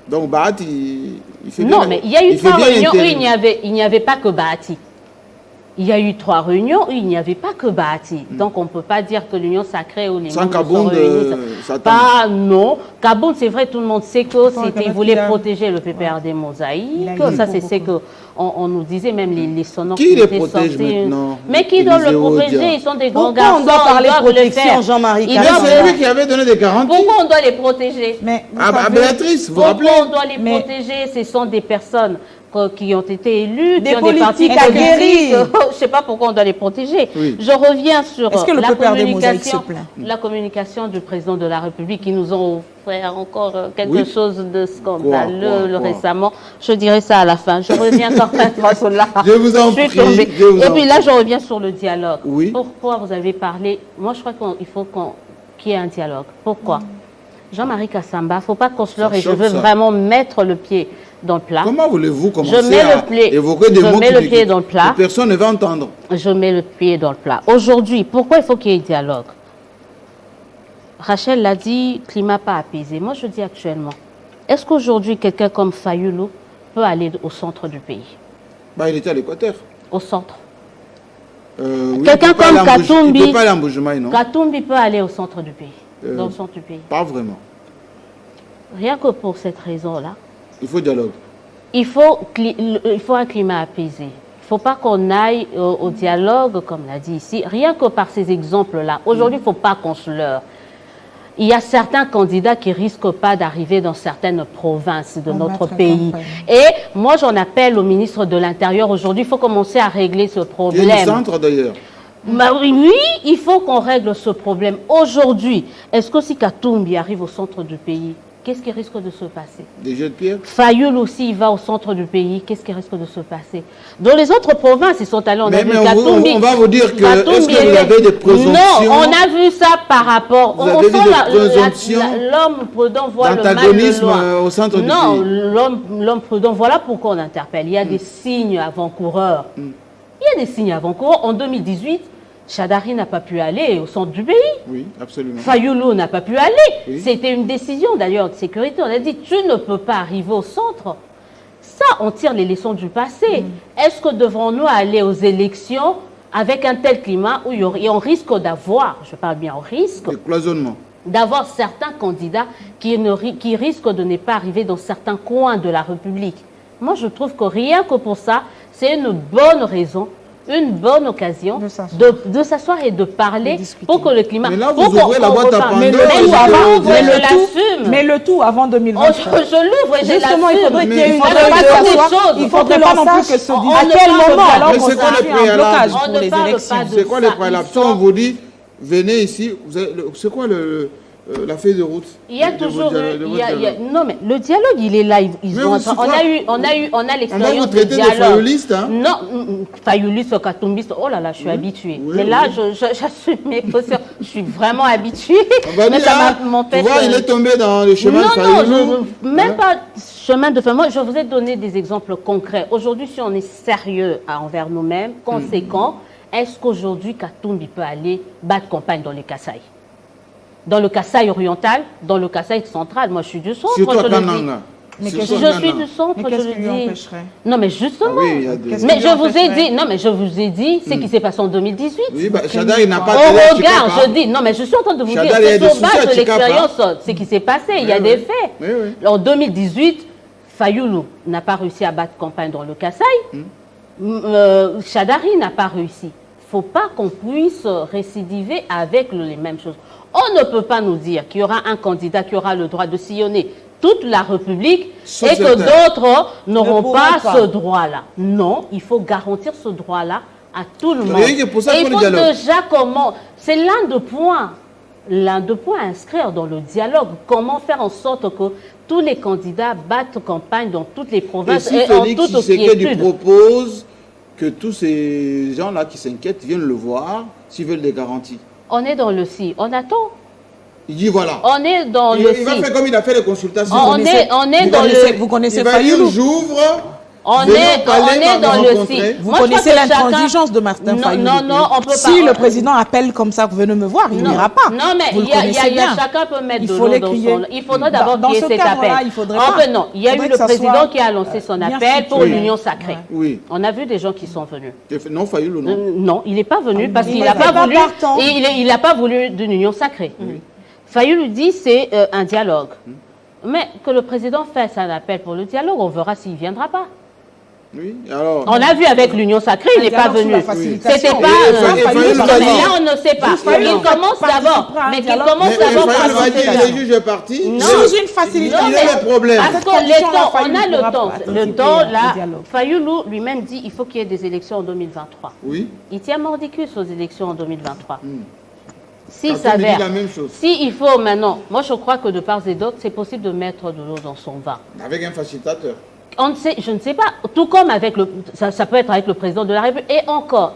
Donc Bahat, il fait Non, bien. mais il y a eu il fait 3 bien réunions où l'intérim. il n'y avait pas que Bahati. Il y a eu 3 réunions où il n'y avait pas que Bahati. Donc on ne peut pas dire que l'Union sacrée ou les Sans membres Kabound, se réunissent. ça tombe. Pas, non. Kabound, c'est vrai, tout le monde sait que il voulait il a- protéger le PPRD Il a mosaïque. eu Ça, beaucoup, c'est ce qu'on nous disait, même les sonores Qui les étaient protège sortis. maintenant? Mais qui doit le Élisée protéger? Odia. Ils sont des grands Pourquoi garçons. on doit parler ils doivent le protection, faire. Jean-Marie Ils Mais doivent c'est le- lui qui avait donné des garanties. Pourquoi on doit les protéger? Mais vous Ah, bah, savez- Béatrice, vous vous rappelez? Pourquoi on doit les Mais- protéger? Ce sont des personnes qui ont été élus, Des qui ont des partis politiques aguerris. politiques. Je ne sais pas pourquoi on doit les protéger. Oui. Je reviens sur Est-ce que le la PPRD mosaïque se communication, plaint? la communication du président de la République qui nous ont offert encore quelque Oui. chose de scandaleux Quoi récemment. Je dirais ça à la fin. Je reviens quand même sur là. Je vous en suis prie, tombée. je vous Et en puis là, prie. je reviens sur le dialogue. Oui. Pourquoi vous avez parlé? Moi, je crois qu'il faut qu'il y ait un dialogue. Pourquoi? Jean-Marie Kassamba, il ne faut pas qu'on se leurre, Ça et je choque, veux ça. vraiment mettre le pied dans le plat. Comment voulez-vous commencer Je mets à le pied- évoquer des je mots mets qui le ne- pied dans le plat. que personne ne va entendre? Je mets le pied dans le plat. Aujourd'hui, pourquoi il faut qu'il y ait dialogue? Rachel l'a dit, climat pas apaisé. Moi, je dis actuellement, est-ce qu'aujourd'hui, quelqu'un comme Fayoulou peut aller au centre du pays? Bah, il était à l'Équateur. Au centre. Oui, Quelqu'un il peut pas aller comme en Bouge- Katumbi. Il ne peut pas aller en Bujumaï, non? Katumbi peut aller au centre du pays. Dans le centre du pays. Pas vraiment. Rien que pour cette raison-là, Il faut dialogue. il faut un climat apaisé. Il ne faut pas qu'on aille au dialogue, comme l'a dit ici, rien que par ces exemples-là. Aujourd'hui, il ne faut pas qu'on se leurre. Il y a certains candidats qui ne risquent pas d'arriver dans certaines provinces de notre battre pays. campagne. Et moi, j'en appelle au ministre de l'Intérieur aujourd'hui. Il faut commencer à régler ce Il y a problème. du centre d'ailleurs. Bah oui, il faut qu'on règle ce problème. Aujourd'hui, est-ce que si Katumbi arrive au centre du pays, qu'est-ce qui risque de se passer? Des jeux de pierre? Fayoul aussi, il va au centre du pays, qu'est-ce qui risque de se passer? Dans les autres provinces, ils sont allés, on a vu Katumbi. On va vous dire que, est-ce que vous avez des présomptions? Non, on a vu ça par rapport... Vous avez vu des présomptions l'homme prudent voit le mal d'antagonisme de loin. au centre du pays? Non, l'homme prudent, voilà pourquoi on interpelle. Il y a des signes avant-coureurs. Il y a des signes avant-coureurs. En 2018, Chadari n'a pas pu aller au centre du pays. Oui, absolument. Fayoulou n'a pas pu aller. Oui. C'était une décision d'ailleurs de sécurité. On a dit, tu ne peux pas arriver au centre. Ça, on tire les leçons du passé. Est-ce que devrons-nous aller aux élections avec un tel climat où on risque d'avoir, je parle bien au risque, des cloisonnements, d'avoir certains candidats qui risquent de ne pas arriver dans certains coins de la République? Moi, je trouve que rien que pour ça, c'est une bonne raison, une bonne occasion de s'asseoir et de parler pour que le climat... Mais là, vous ouvrez la boîte à Pandore. Mais le tout avant 2023. Je l'ouvre et je Justement, il faudrait qu'il y ait une il faudrait pas non plus que ce à quel moment alors Mais c'est quoi le préalable pour les élections? C'est quoi le préalable? Si on vous dit, venez ici, c'est quoi la feuille de route? Il y a toujours non, mais le dialogue, il est là. On a l'expérience du dialogue. Non, fayouliste, katumbiste, oh là là, je suis habituée. Mais là, j'assume mes positions. Je suis vraiment habituée. Mais ça m'empêche. Tu vois, il est tombé dans le chemin de Fayoulou. Non, même pas chemin de fer. Moi, je vous ai donné des exemples concrets. Aujourd'hui, si on est sérieux envers nous-mêmes, conséquent, est-ce qu'aujourd'hui, Katumbi peut aller battre campagne dans les Kasaï? Dans le Kasaï oriental, dans le Kasaï central. Moi, je suis du centre, surtout je le dis. Mais je suis du centre, je le dis. Non, mais justement. Mais je vous ai dit, non, mais je vous ai dit ce qui s'est passé en 2018. Oui, bah, Chadari n'a pas... On regarde, je dis, non, mais je suis en train de vous dire, c'est sur base de l'expérience, ce qui s'est passé, il y a des faits. En 2018, Fayoulou n'a pas réussi à battre campagne dans le Kasaï. Chadari n'a pas réussi. Il ne faut pas qu'on puisse récidiver avec les mêmes choses. On ne peut pas nous dire qu'il y aura un candidat qui aura le droit de sillonner toute la République et que d'autres n'auront pas ce droit-là. Non, il faut garantir ce droit-là à tout le monde. Et il faut déjà comment... C'est l'un des points à inscrire dans le dialogue. Comment faire en sorte que tous les candidats battent campagne dans toutes les provinces et en toute quiétude. Propose que tous ces gens-là qui s'inquiètent viennent le voir s'ils veulent des garanties. On est dans le si. On attend. Il dit voilà. On est dans le si. Il va faire comme il a fait les consultations. On est dans le... Vous connaissez Fayoulou? J'ouvre. On est dans le si. Vous connaissez l'intransigeance de Martin Fayoulou? Non, on peut pas. Si le président appelle comme ça, venez me voir, il n'ira pas. Non, mais chacun peut mettre de l'eau dans son... Il faudrait d'abord qu'il y ait cet appel. Non, il y a eu le président qui a lancé son appel pour l'union sacrée. Oui. On a vu des gens qui sont venus. Non, Fayoulou, non. Non, il n'est pas venu parce qu'il n'a pas voulu... Il n'a pas voulu d'une union sacrée. Fayoulou dit c'est un dialogue. Mais que le président fasse un appel pour le dialogue, on verra s'il ne viendra pas. Oui, alors... On a vu avec l'Union sacrée, il n'est pas venu. C'était pas... Mais là, on ne sait pas. Il commence d'abord. Mais qu'il commence d'abord par les juges partis. Sous une facilitation. Il y a le problème. Parce que on a le temps. Le temps, là, Fayoulou lui-même dit il faut qu'il y ait des élections en 2023. Oui. Il tient mordicus aux élections en 2023. S'il s'avère, si il faut maintenant, moi je crois que de part et d'autre, c'est possible de mettre de l'eau dans son vin. Avec un facilitateur. Je ne sais pas, tout comme avec ça peut être avec le président de la République, et encore.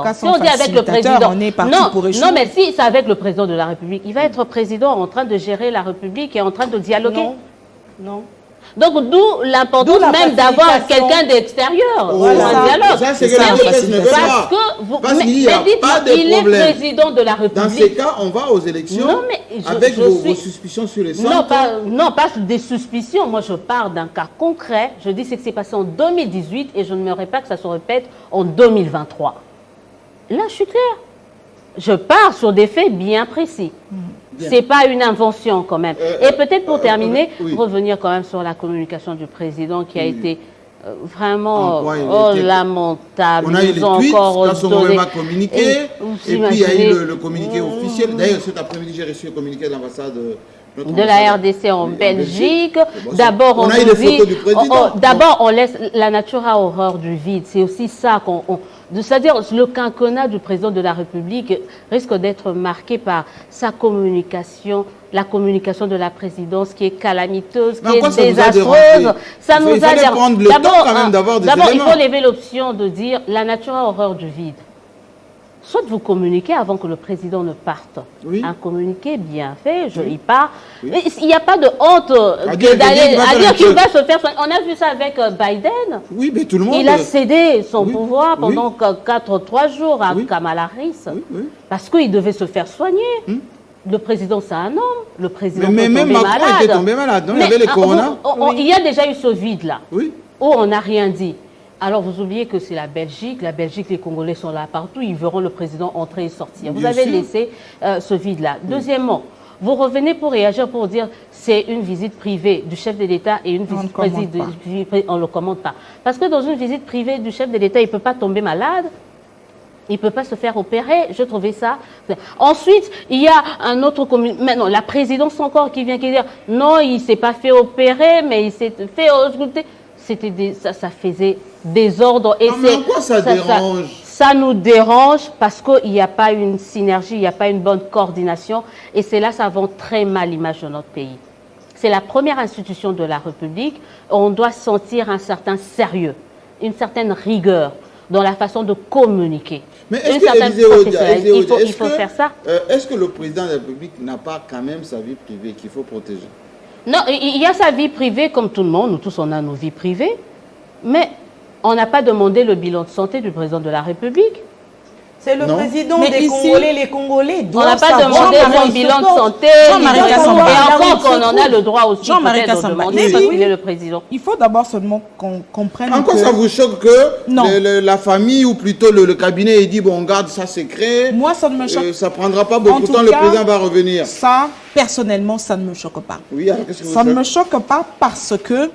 Cas, si on dit avec le président, on est parti pour échouer. Non, mais si c'est avec le président de la République, il va être président en train de gérer la République et en train de dialoguer. Non. Donc, d'où l'importance même d'avoir quelqu'un d'extérieur pour un dialogue. Ça, c'est parce qu'il n'y a pas de problème. Est président de la République. Dans ces cas, on va aux élections avec vos suspicions sur les centres. Non, pas des suspicions. Moi, je parle d'un cas concret. Je dis ce qui s'est passé en 2018 et je ne m'aimerais pas que ça se répète en 2023. Là, je suis claire. Je pars sur des faits bien précis. Ce n'est pas une invention quand même. Et peut-être pour terminer, revenir quand même sur la communication du président qui a été vraiment lamentable. On a eu les tweets, on a communiqué, et puis il y a eu le communiqué officiel. D'ailleurs, cet après-midi, j'ai reçu le communiqué de l'ambassade de la RDC en Belgique. Bon, D'abord, on a eu les photos du président. D'abord, on laisse la nature a horreur du vide. C'est aussi ça c'est-à-dire le quinquennat du président de la République risque d'être marqué par sa communication, la communication de la présidence qui est calamiteuse, qui est désastreuse. Ça nous a prendre le temps quand même d'avoir des éléments. D'abord, il faut lever l'option de dire la nature a horreur du vide. Soit vous communiquez avant que le président ne parte. Oui. Un communiqué bien fait, joli pas. Oui. Il n'y a pas de honte d'aller dire qu'il va se faire. On a vu ça avec Biden. Oui, mais tout le monde. Il a cédé son pouvoir pendant 3 jours à Kamala Harris. Parce qu'il devait se faire soigner. Le président, c'est un homme. Le président mais même Macron malade. était tombé malade. Non, il y avait les corona. Il y a déjà eu ce vide-là. Oui. Où on n'a rien dit. Alors, vous oubliez que c'est la Belgique. La Belgique, les Congolais sont là partout. Ils verront le président entrer et sortir. Vous avez laissé ce vide-là. Deuxièmement, vous revenez pour réagir, pour dire c'est une visite privée du chef de l'État et une visite présidentielle. On ne le commande pas. Parce que dans une visite privée du chef de l'État, il ne peut pas tomber malade. Il ne peut pas se faire opérer. Je trouvais ça. Ensuite, il y a un autre maintenant, la présidence encore qui vient qui dit non, il ne s'est pas fait opérer, mais il s'est fait ausculter. Ça faisait désordre. Et mais en quoi ça dérange? Ça nous dérange parce qu'il n'y a pas une synergie, il n'y a pas une bonne coordination. Et c'est là, ça vend très mal l'image de notre pays. C'est la première institution de la République. On doit sentir un certain sérieux, une certaine rigueur dans la façon de communiquer. Mais est-ce que il faut faire ça. Est-ce que le président de la République n'a pas quand même sa vie privée qu'il faut protéger? Non, il y a sa vie privée comme tout le monde. Nous tous, on a nos vies privées. Mais on n'a pas demandé le bilan de santé du président de la République. C'est le président des Congolais. Les Congolais on n'a pas demandé son bilan de santé. Et encore qu'on en a le droit aussi peut-être de demander parce qu'il est le président. Il faut d'abord seulement qu'on comprenne. En quoi ça vous choque que la famille ou plutôt le cabinet ait dit bon, on garde ça secret? Moi, ça ne me choque pas. Ça ne prendra pas beaucoup de temps, le président va revenir. Ça, personnellement, ça ne me choque pas. Oui, alors qu'est-ce que ça ne me choque pas parce que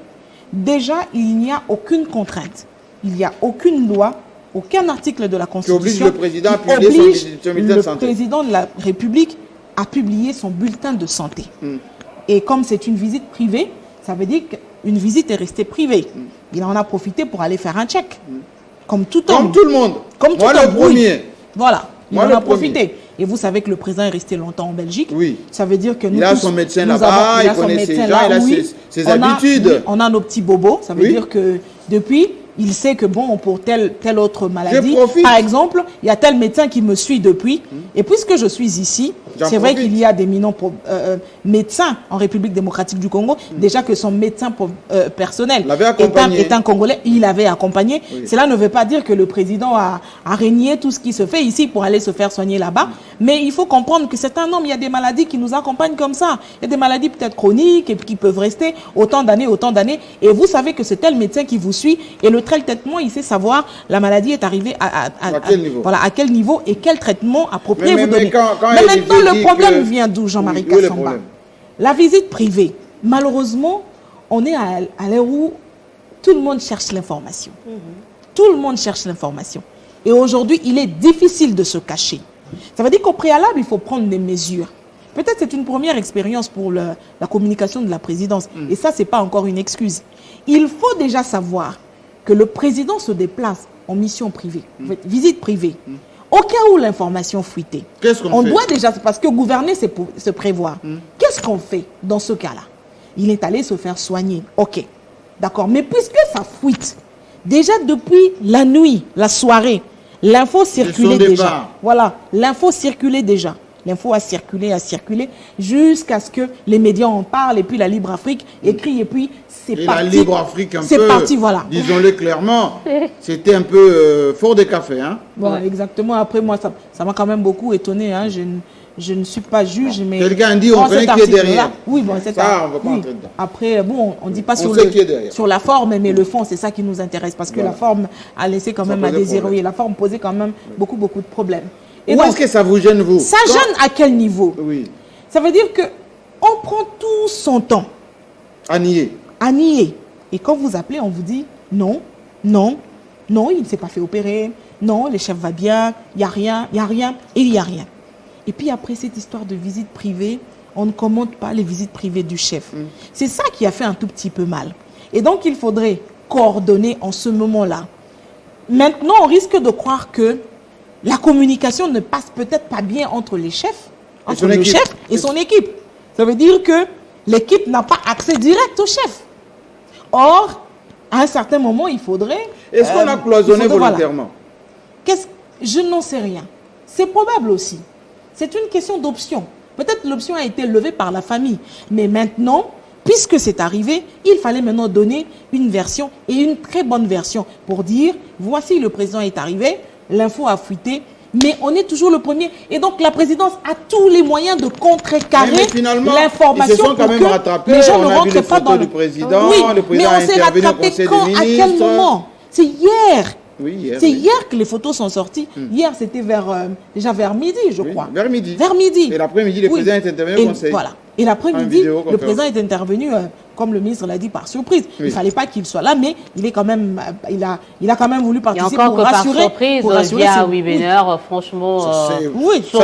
déjà, il n'y a aucune contrainte. Il n'y a aucune loi, aucun article de la Constitution qui oblige le président à publier son bulletin de santé. Le président de la République a publié son bulletin de santé. Et comme c'est une visite privée, ça veut dire qu'une visite est restée privée. Il en a profité pour aller faire un check. Comme tout homme. Comme tout le monde. Comme Moi, le premier. Voilà. Il en a profité. Et vous savez que le président est resté longtemps en Belgique. Oui. Ça veut dire que nous il a son médecin là-bas, il connaît ses gens, il a ses habitudes. On a nos petits bobos. Ça veut dire que depuis, il sait que bon, pour telle autre maladie, par exemple, il y a tel médecin qui me suit depuis. Et puisque je suis ici, c'est vrai qu'il y a d'éminents médecins en République démocratique du Congo. Déjà que son médecin personnel est un Congolais, il avait accompagné. Cela ne veut pas dire que le président a régné tout ce qui se fait ici pour aller se faire soigner là-bas. Mais il faut comprendre que c'est un homme, il y a des maladies qui nous accompagnent comme ça. Il y a des maladies peut-être chroniques et qui peuvent rester autant d'années. Et vous savez que c'est tel médecin qui vous suit et le traitement, il sait savoir la maladie est arrivée à quel niveau. Voilà, à quel niveau et quel traitement approprié vous donner. Mais maintenant, le problème vient d'où, Jean-Marie Kassamba? La visite privée. Malheureusement, on est à l'heure où tout le monde cherche l'information. Tout le monde cherche l'information. Et aujourd'hui, il est difficile de se cacher. Ça veut dire qu'au préalable, il faut prendre des mesures. Peut-être c'est une première expérience pour la communication de la présidence. Et ça, ce n'est pas encore une excuse. Il faut déjà savoir que le président se déplace en mission privée, visite privée. Au cas où l'information fuitée, on doit déjà, parce que gouverner, c'est pour se prévoir. Qu'est-ce qu'on fait dans ce cas-là? Il est allé se faire soigner. Ok, d'accord. Mais puisque ça fuite, déjà depuis la nuit, la soirée, l'info circulait déjà. Voilà, l'info circulait déjà. L'info a circulé, jusqu'à ce que les médias en parlent, et puis la Libre Afrique écrit, et puis c'est parti. La Libre Afrique, c'est parti, voilà. Disons-le clairement, c'était un peu fort des cafés. Hein. Voilà, exactement. Après, moi, ça m'a quand même beaucoup étonné. Hein. Je ne suis pas juge, mais... Quelqu'un dit, on connaît qui est derrière. Oui, bon, c'est ça. On va pas entrer dedans. Après, bon, on ne dit pas sur la forme, mais le fond, c'est ça qui nous intéresse, parce que la forme a laissé quand même à désirer. Oui, la forme posait quand même beaucoup de problèmes. Où est-ce que ça vous gêne, vous? Ça gêne à quel niveau? Oui. Ça veut dire qu'on prend tout son temps. À nier. À nier. Et quand vous appelez, on vous dit non, non, non, il ne s'est pas fait opérer. Non, le chef va bien, il n'y a rien, et il n'y a rien. Et puis après cette histoire de visite privée, on ne commande pas les visites privées du chef. C'est ça qui a fait un tout petit peu mal. Et donc, il faudrait coordonner en ce moment-là. Maintenant, on risque de croire que la communication ne passe peut-être pas bien entre les chefs, entre le chef et son équipe. Ça veut dire que l'équipe n'a pas accès direct au chef. Or, à un certain moment, il faudrait... Est-ce qu'on a cloisonné volontairement? Je n'en sais rien. C'est probable aussi. C'est une question d'option. Peut-être l'option a été levée par la famille. Mais maintenant, puisque c'est arrivé, il fallait maintenant donner une version et une très bonne version pour dire, voici le président est arrivé, l'info a fuité, mais on est toujours le premier. Et donc la présidence a tous les moyens de contrecarrer l'information. Ils se sont quand même rattrapés. Les gens on ne a vu les rentrent pas photos dans du président. Oui, le président mais on s'est rattrapé quand? À quel moment? C'est hier. Oui, hier. C'est hier que les photos sont sorties. Hier, c'était déjà vers midi, je crois. Vers midi. Vers midi. Et l'après-midi, le président est intervenu au conseil. Voilà. Et l'après-midi, le président est intervenu, comme le ministre l'a dit, par surprise. Il ne fallait pas qu'il soit là, mais il est quand même, il a quand même voulu participer pour rassurer. Pour rassurer via Webener, franchement, ça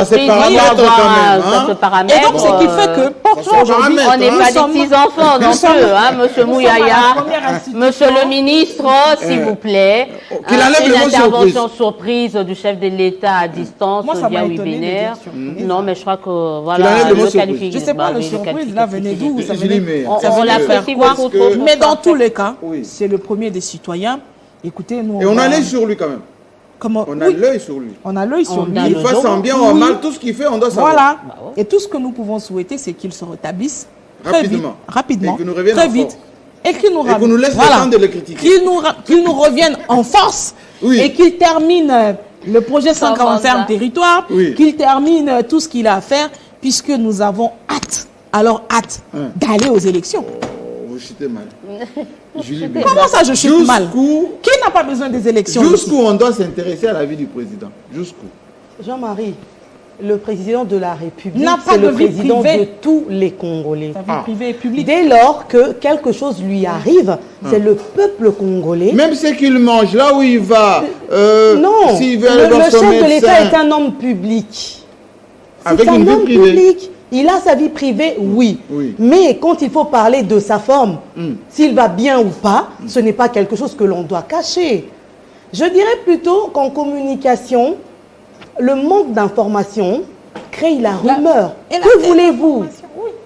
se paramètre quand même. Ça se paramètre. Et donc, ce qui fait que, on n'est pas des petits-enfants non plus, monsieur Mouyaya, monsieur le ministre, s'il vous plaît. Une intervention surprise du chef de l'État à distance via Webener. Non, mais je crois que, voilà, le qualifie. Je ne sais pas, le surprise, là, venait d'où? On l'a fait beaucoup trop. Mais dans tous les cas, c'est le premier des citoyens. Écoutez, nous... Et on a l'œil sur lui quand même. Comment? On a l'œil sur lui. On a l'œil sur lui. Il fasse en bien ou en mal, tout ce qu'il fait, on doit savoir. Voilà. Et tout ce que nous pouvons souhaiter, c'est qu'il se rétablisse rapidement, et qu'il nous revienne très vite. Et qu'il nous laisse le temps de le critiquer. Qu'il nous revienne en force et qu'il termine le projet 145 territoire, qu'il termine tout ce qu'il a à faire, puisque nous avons hâte, d'aller aux élections. Vous chutez mal. Comment ça, je chute mal? Qui n'a pas besoin des élections? Jusqu'où on doit s'intéresser à la vie du président? Jusqu'où? Jean-Marie, le président de la République, c'est le président de tous les Congolais. Sa vie privée et publique. Dès lors que quelque chose lui arrive, c'est le peuple congolais. Même ce qu'il mange, là où il va, non, s'il veut le chef de l'État est un homme public. Avec une vie privée. Il a sa vie privée, oui. Mais quand il faut parler de sa forme, s'il va bien ou pas, ce n'est pas quelque chose que l'on doit cacher. Je dirais plutôt qu'en communication, le manque d'information crée la rumeur. Que voulez-vous?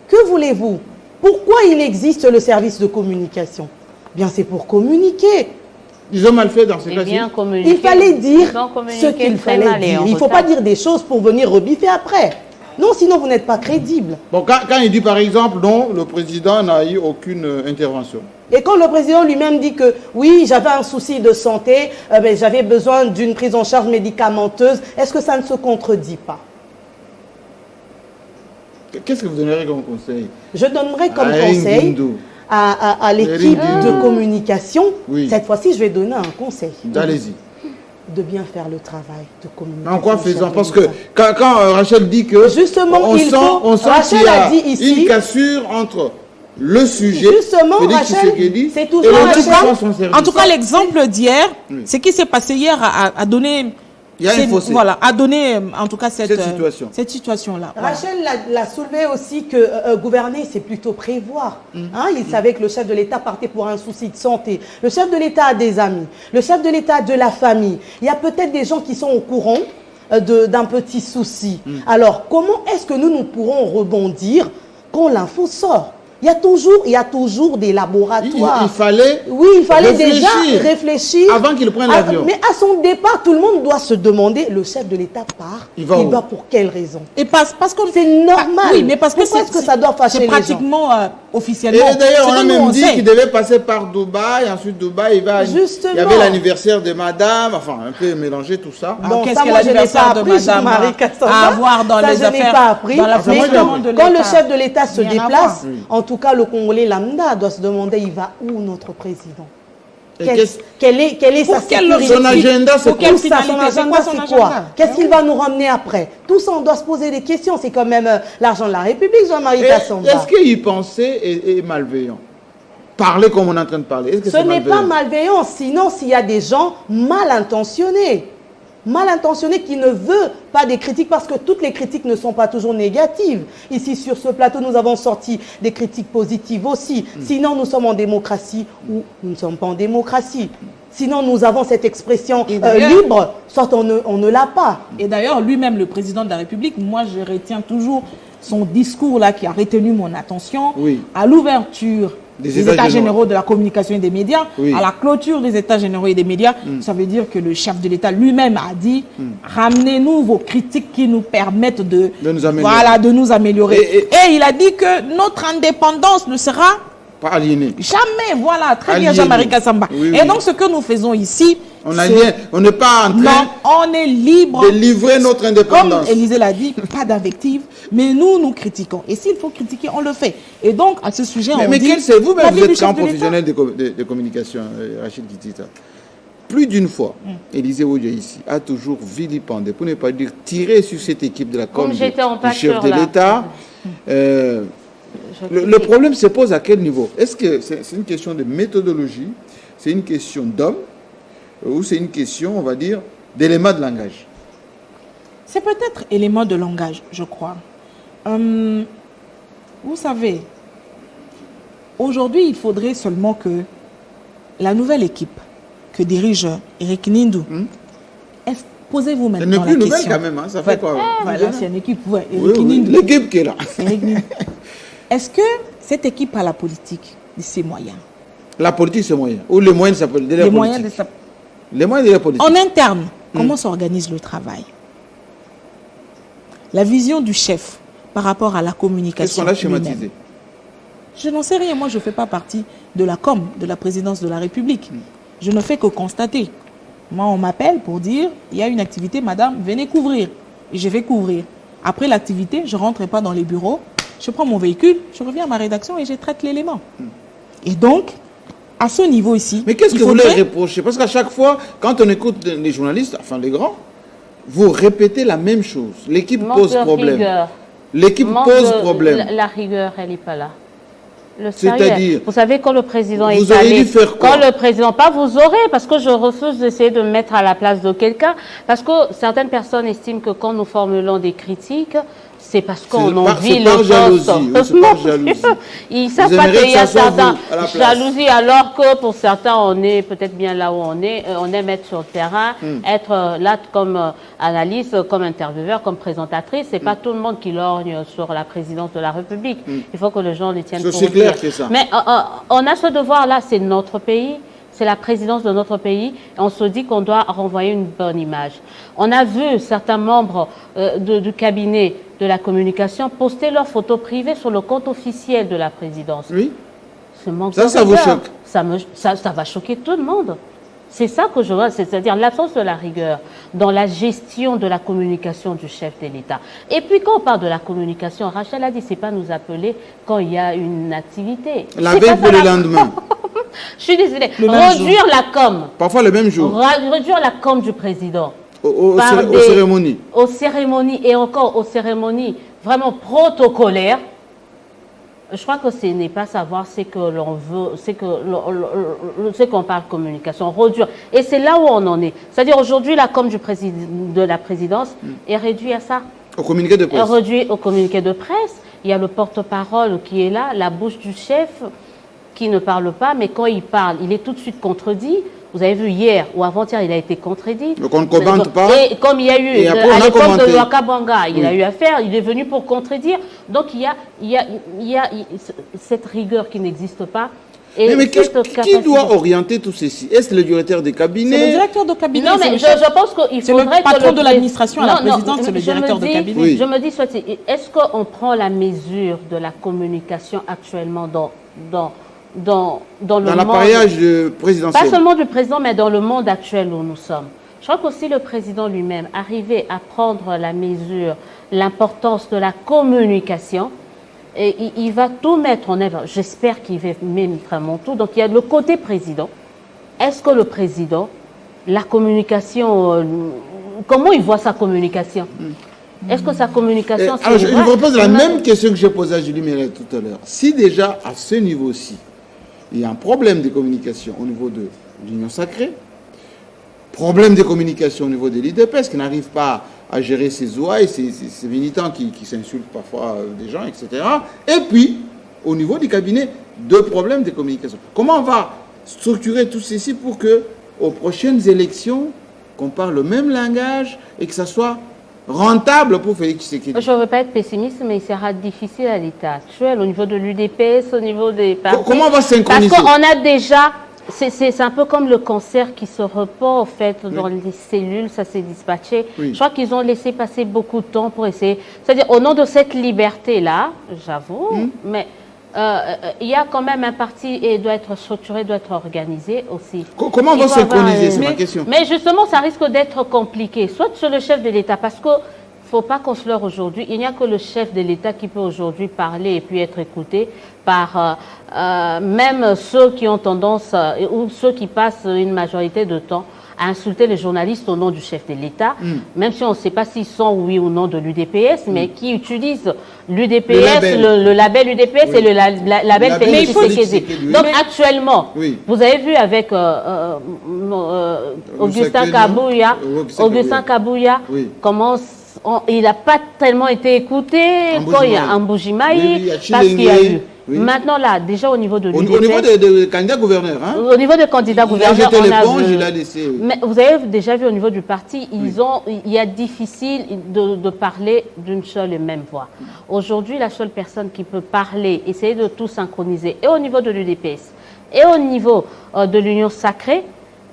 Que voulez-vous? Pourquoi il existe le service de communication? Bien, c'est pour communiquer. Ils ont mal fait dans ce cas-ci. Il fallait dire ce qu'il fallait dire. Il ne faut pas dire des choses pour venir rebiffer après. Non, sinon vous n'êtes pas crédible. Bon, quand il dit par exemple, non, le président n'a eu aucune intervention. Et quand le président lui-même dit que oui, j'avais un souci de santé, j'avais besoin d'une prise en charge médicamenteuse, est-ce que ça ne se contredit pas? Qu'est-ce que vous donnerez comme conseil? Je donnerai comme conseil à l'équipe de communication. Cette fois-ci, je vais donner un conseil. Allez-y. De bien faire le travail de communication. En quoi faisant? Parce que quand Rachel dit que justement, on sent qu'il y a une cassure entre le sujet, justement, Rachel, c'est toujours en tout cas, l'exemple d'hier, ce qui s'est passé hier a donné... Il y a un fossé. Voilà, a donné en tout cas cette situation-là. Rachel l'a soulevé aussi que gouverner, c'est plutôt prévoir. Il savait que le chef de l'État partait pour un souci de santé. Le chef de l'État a des amis. Le chef de l'État a de la famille. Il y a peut-être des gens qui sont au courant d'un petit souci. Alors, comment est-ce que nous pourrons rebondir quand l'info sort? Il y a toujours des laboratoires. Il fallait déjà réfléchir. Avant qu'il prenne l'avion. Mais à son départ, tout le monde doit se demander, le chef de l'État part, il va pour quelle raison? Et parce que c'est normal. Oui, mais parce que pourquoi est-ce que ça doit fâcher les gens? C'est pratiquement officiellement. Et d'ailleurs, on a même dit qu'il devait passer par Dubaï. Ensuite, Dubaï, il y avait l'anniversaire de madame. Enfin, un peu mélanger tout ça. Bon, qu'est-ce que l'anniversaire de madame a à voir dans les affaires? Je n'ai pas appris. Quand le chef de l'État se déplace, en tout cas, le Congolais lambda doit se demander, il va où notre président? Quelle est sa sécurité? Son agenda, c'est quoi? Son agenda, c'est quoi? Qu'est-ce qu'il va nous ramener après? Tout ça, on doit se poser des questions. C'est quand même l'argent de la République, Jean-Marie Kassamba. Est-ce qu'il pensait est malveillant? Parler comme on est en train de parler. Ce n'est pas malveillant, sinon s'il y a des gens mal intentionnés. mal intentionné qui ne veut pas des critiques parce que toutes les critiques ne sont pas toujours négatives. Ici, sur ce plateau, nous avons sorti des critiques positives aussi. Sinon, nous sommes en démocratie ou nous ne sommes pas en démocratie. Sinon, nous avons cette expression libre, soit on ne l'a pas. Et d'ailleurs, lui-même, le président de la République, moi, je retiens toujours son discours là qui a retenu mon attention à l'ouverture des États généraux de la communication et des médias, à la clôture des États généraux et des médias. Ça veut dire que le chef de l'État lui-même a dit ramenez-nous vos critiques qui nous permettent de nous améliorer. Et il a dit que notre indépendance ne sera pas aliéné. Jamais, voilà, très bien Jean-Marie Kassamba. Et donc ce que nous faisons ici, on n'est pas en train on est libre de livrer notre indépendance. Comme Élisée l'a dit, pas d'invective, mais nous critiquons. Et s'il faut critiquer, on le fait. Et donc, à ce sujet, on dit... Mais quel c'est vous-même, vous êtes grand professionnel de communication, Rachid Kitita. Plus d'une fois, Élisée Wodja ici a toujours vilipendé, pour ne pas dire tiré sur cette équipe de la com du chef de l'État. Le problème se pose à quel niveau? Est-ce que c'est une question de méthodologie, c'est une question d'homme, ou c'est une question, on va dire, d'éléments de langage? C'est peut-être élément de langage, je crois. Vous savez, aujourd'hui, il faudrait seulement que la nouvelle équipe que dirige Eric Nindou, posez-vous maintenant la question. C'est une plus nouvelle quand même, hein? Ça fait quoi? Voilà, c'est une équipe, Eric Nindou. L'équipe qui est là. Est-ce que cette équipe a la politique de ses moyens? La politique, c'est moyen. Ou les moyens de sa politique? Les moyens de la politique. En interne, comment s'organise le travail? La vision du chef par rapport à la communication. Qu'est-ce qu'on a schématisé? Je n'en sais rien. Moi, je ne fais pas partie de la com, de la présidence de la République. Je ne fais que constater. Moi, on m'appelle pour dire, il y a une activité, madame, venez couvrir. Et je vais couvrir. Après l'activité, je ne rentre pas dans les bureaux. Je prends mon véhicule, je reviens à ma rédaction et je traite l'élément. Et donc, à ce niveau ici... Mais qu'est-ce que vous leur reprochez? Parce qu'à chaque fois, quand on écoute les journalistes, enfin les grands, vous répétez la même chose. L'équipe pose problème. L'équipe pose problème. La rigueur, elle n'est pas là. C'est-à-dire, vous savez, quand le président est allé, quand le président, pas vous aurez, parce que je refuse d'essayer de me mettre à la place de quelqu'un, parce que certaines personnes estiment que quand nous formulons des critiques, c'est parce qu'on envie le poste. C'est par jalousie. Ils savent pas qu'il y a certains jalousie, alors que pour certains, on est peut-être bien là où on aime être sur le terrain, être là comme analyste, comme intervieweur, comme présentatrice. C'est pas tout le monde qui lorgne sur la présidence de la République. Il faut que les gens les tiennent pour c'est clair, c'est ça. Mais on a ce devoir-là, c'est notre pays. C'est la présidence de notre pays et on se dit qu'on doit renvoyer une bonne image. On a vu certains membres du cabinet de la communication poster leurs photos privées sur le compte officiel de la présidence. Oui. Ce manque ça vous choque? Ça va choquer tout le monde. C'est ça que je vois, c'est-à-dire l'absence de la rigueur dans la gestion de la communication du chef de l'État. Et puis quand on parle de la communication, Rachel a dit, c'est pas nous appeler quand il y a une activité. La veille pour le lendemain. Je suis désolée. Réduire la com. Parfois le même jour. Réduire la com du président. Aux cérémonies. Aux cérémonies et encore aux cérémonies vraiment protocolaires. Je crois que ce n'est pas savoir ce que l'on veut, c'est qu'on parle communication, réduire. Et c'est là où on en est. C'est-à-dire aujourd'hui, la com de la présidence est réduite à ça. Au communiqué de presse. Est réduit au communiqué de presse. Il y a le porte-parole qui est là, la bouche du chef qui ne parle pas, mais quand il parle, il est tout de suite contredit. Vous avez vu hier ou avant-hier, il a été contredit. Donc on ne commente pas. Et comme il y a eu, à l'époque de Wakabanga, il a eu affaire, il est venu pour contredire. Donc il y a cette rigueur qui n'existe pas. Et mais qui doit orienter tout ceci? Est-ce le directeur de cabinet? C'est le directeur de cabinet. Non, mais je pense qu'il faudrait que le patron de l'administration à la présidence, c'est le directeur de cabinet. Oui. Je me dis, est-ce qu'on prend la mesure de la communication actuellement dans l'appareillage présidentiel. Pas seulement du président, mais dans le monde actuel où nous sommes. Je crois qu'aussi le président lui-même arrivait à prendre la mesure, l'importance de la communication, et il va tout mettre en œuvre. J'espère qu'il va mettre mon tout. Donc il y a le côté président. Est-ce que le président, la communication, comment il voit sa communication? Est-ce que sa communication... Je vous repose la même question que j'ai posée à Julie Méret tout à l'heure. Si déjà, à ce niveau-ci, il y a un problème de communication au niveau de l'Union sacrée, problème de communication au niveau de l'IDPS qui n'arrive pas à gérer ses ouailles, ses militants qui s'insultent parfois des gens, etc. Et puis, au niveau du cabinet, 2 problèmes de communication. Comment on va structurer tout ceci pour que, aux prochaines élections, qu'on parle le même langage et que ça soit rentable pour Félix Tshisekedi? Je ne veux pas être pessimiste, mais il sera difficile à l'état actuel, au niveau de l'UDPS, au niveau des partis. Comment on va synchroniser? Parce qu'on a déjà... C'est un peu comme le cancer qui se repart, en fait, dans les cellules, ça s'est dispatché. Oui. Je crois qu'ils ont laissé passer beaucoup de temps pour essayer. C'est-à-dire, au nom de cette liberté-là, j'avoue, mais il y a quand même un parti et doit être structuré, doit être organisé aussi. Comment on va synchroniser, c'est ma question. Mais justement, ça risque d'être compliqué, soit sur le chef de l'État, parce que il ne faut pas qu'on se leurre aujourd'hui. Il n'y a que le chef de l'État qui peut aujourd'hui parler et puis être écouté par même ceux qui ont tendance, ou ceux qui passent une majorité de temps à insulter les journalistes au nom du chef de l'État, même si on ne sait pas s'ils sont oui ou non de l'UDPS, mais qui utilisent l'UDPS, le label UDPS et le label Félix Tshisekedi. Donc actuellement, vous avez vu avec Augustin Kabouya, comment il n'a pas tellement été écouté quand il y a un Mboujimaï, parce qu'il y a eu. Maintenant, là, déjà au niveau de l'UDPS... Au niveau des candidats gouverneurs, hein? Au niveau des candidats gouverneurs, on a vu... Mais vous avez déjà vu au niveau du parti, il y a difficile de parler d'une seule et même voix. Aujourd'hui, la seule personne qui peut parler, essayer de tout synchroniser, et au niveau de l'UDPS, et au niveau de l'Union sacrée,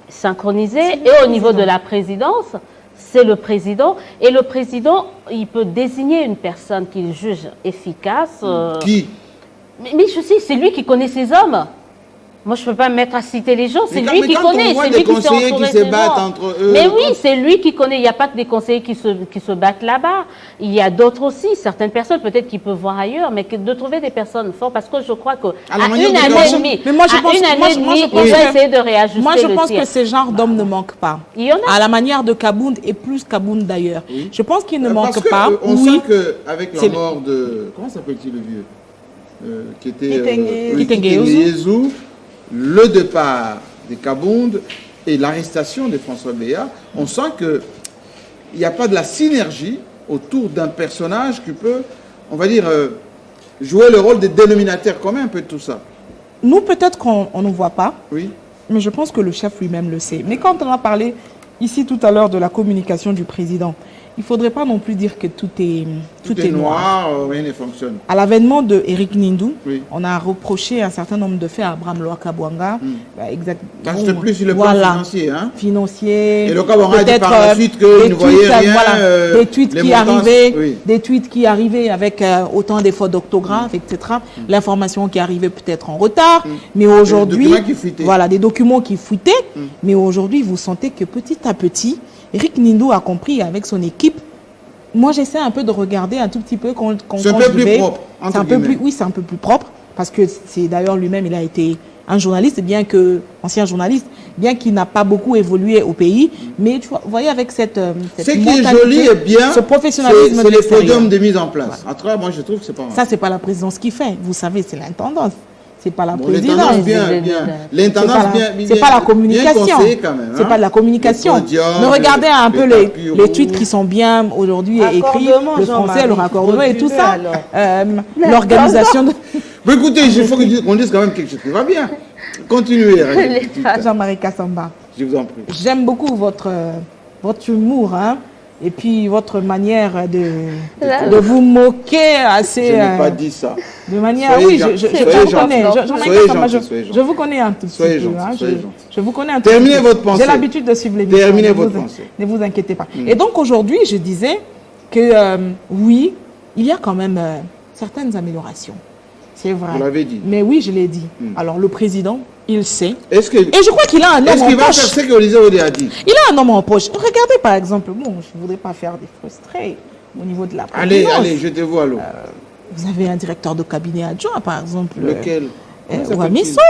synchroniser, et au niveau de la présidence, c'est le président. Et le président, il peut désigner une personne qu'il juge efficace. Qui? Mais je sais, c'est lui qui connaît ses hommes. Moi, je ne peux pas me mettre à citer les gens. C'est lui qui connaît. C'est lui qui s'est entouré qui se battent entre eux. Mais oui, c'est lui qui connaît. Il n'y a pas que des conseillers qui se battent là-bas. Il y a d'autres aussi. Certaines personnes, peut-être, qui peuvent voir ailleurs. Mais de trouver des personnes fortes. Parce que je crois qu'à une année et demie, il faut essayer de réajuster le tir. Moi, je pense que ce genre d'hommes ne manquent pas. Il y en a. À la manière de Kabound et plus Kabound d'ailleurs. Oui. Je pense qu'il ne manque pas. On sent qu'avec la mort de... Comment s'appelle-t-il le vieux qui était Kitenge, le départ de Kabound et l'arrestation de François Béat, on sent qu'il n'y a pas de la synergie autour d'un personnage qui peut, on va dire, jouer le rôle de dénominateur commun un peu de tout ça. Nous, peut-être qu'on ne voit pas, oui, mais je pense que le chef lui-même le sait. Mais quand on a parlé ici tout à l'heure de la communication du président, il ne faudrait pas non plus dire que tout est noir. Rien ne fonctionne. À l'avènement de Eric Nindou, on a reproché un certain nombre de faits à Abraham Loakabwanga. Exactement. C'était plus sur le plan financier. Hein? Financier. Et Loakabwanga a dit par la suite qu'il ne voyait rien. Des tweets qui arrivaient avec autant d'efforts d'orthographe, etc. L'information qui arrivait peut-être en retard. Mais aujourd'hui, des documents qui fuitaient. Mais aujourd'hui, vous sentez que petit à petit, Eric Nindou a compris avec son équipe. Moi, j'essaie un peu de regarder un tout petit peu quand c'est un peu plus propre. C'est un peu plus, oui, c'est un peu plus propre parce que c'est d'ailleurs lui-même, il a été un journaliste, ancien journaliste, bien qu'il n'a pas beaucoup évolué au pays. Mais tu vois, vous voyez, avec cette ce qui est joli et bien, ce professionnalisme, c'est les podiums de mise en place. En tout cas, moi, je trouve que c'est pas mal. Ça, c'est pas la présidence qui fait. Vous savez, c'est l'intendance. C'est pas la présidence. L'intendance c'est pas la communication. C'est pas de la communication. Mais regardez un peu les tweets qui sont bien aujourd'hui écrits, le français, le raccordement et tout ça. L'organisation de... Mais écoutez, il faut qu'on dise quand même quelque chose qui va bien. Continuez. Jean-Marie Kassamba. Je vous en prie. J'aime beaucoup votre humour, hein. Et puis votre manière de vous moquer assez... Je n'ai pas dit ça. De manière... Oui, je vous connais. Je vous connais un tout petit peu. Je vous connais un tout petit peu. Terminez votre pensée. J'ai l'habitude de suivre l'émission. Terminez votre pensée. Ne vous inquiétez pas. Et donc aujourd'hui, je disais que oui, il y a quand même certaines améliorations. C'est vrai. Vous l'avez dit. Mais oui, je l'ai dit. Alors le président, il sait. Et je crois qu'il a un homme en poche. Est-ce qu'il va faire ce qu'Olysée Odé a dit? Il a un homme en poche. Regardez par exemple, je ne voudrais pas faire des frustrés au niveau de la présidence. Allez, jetez-vous à l'eau. Vous avez un directeur de cabinet adjoint, par exemple. Lequel? Wamisso.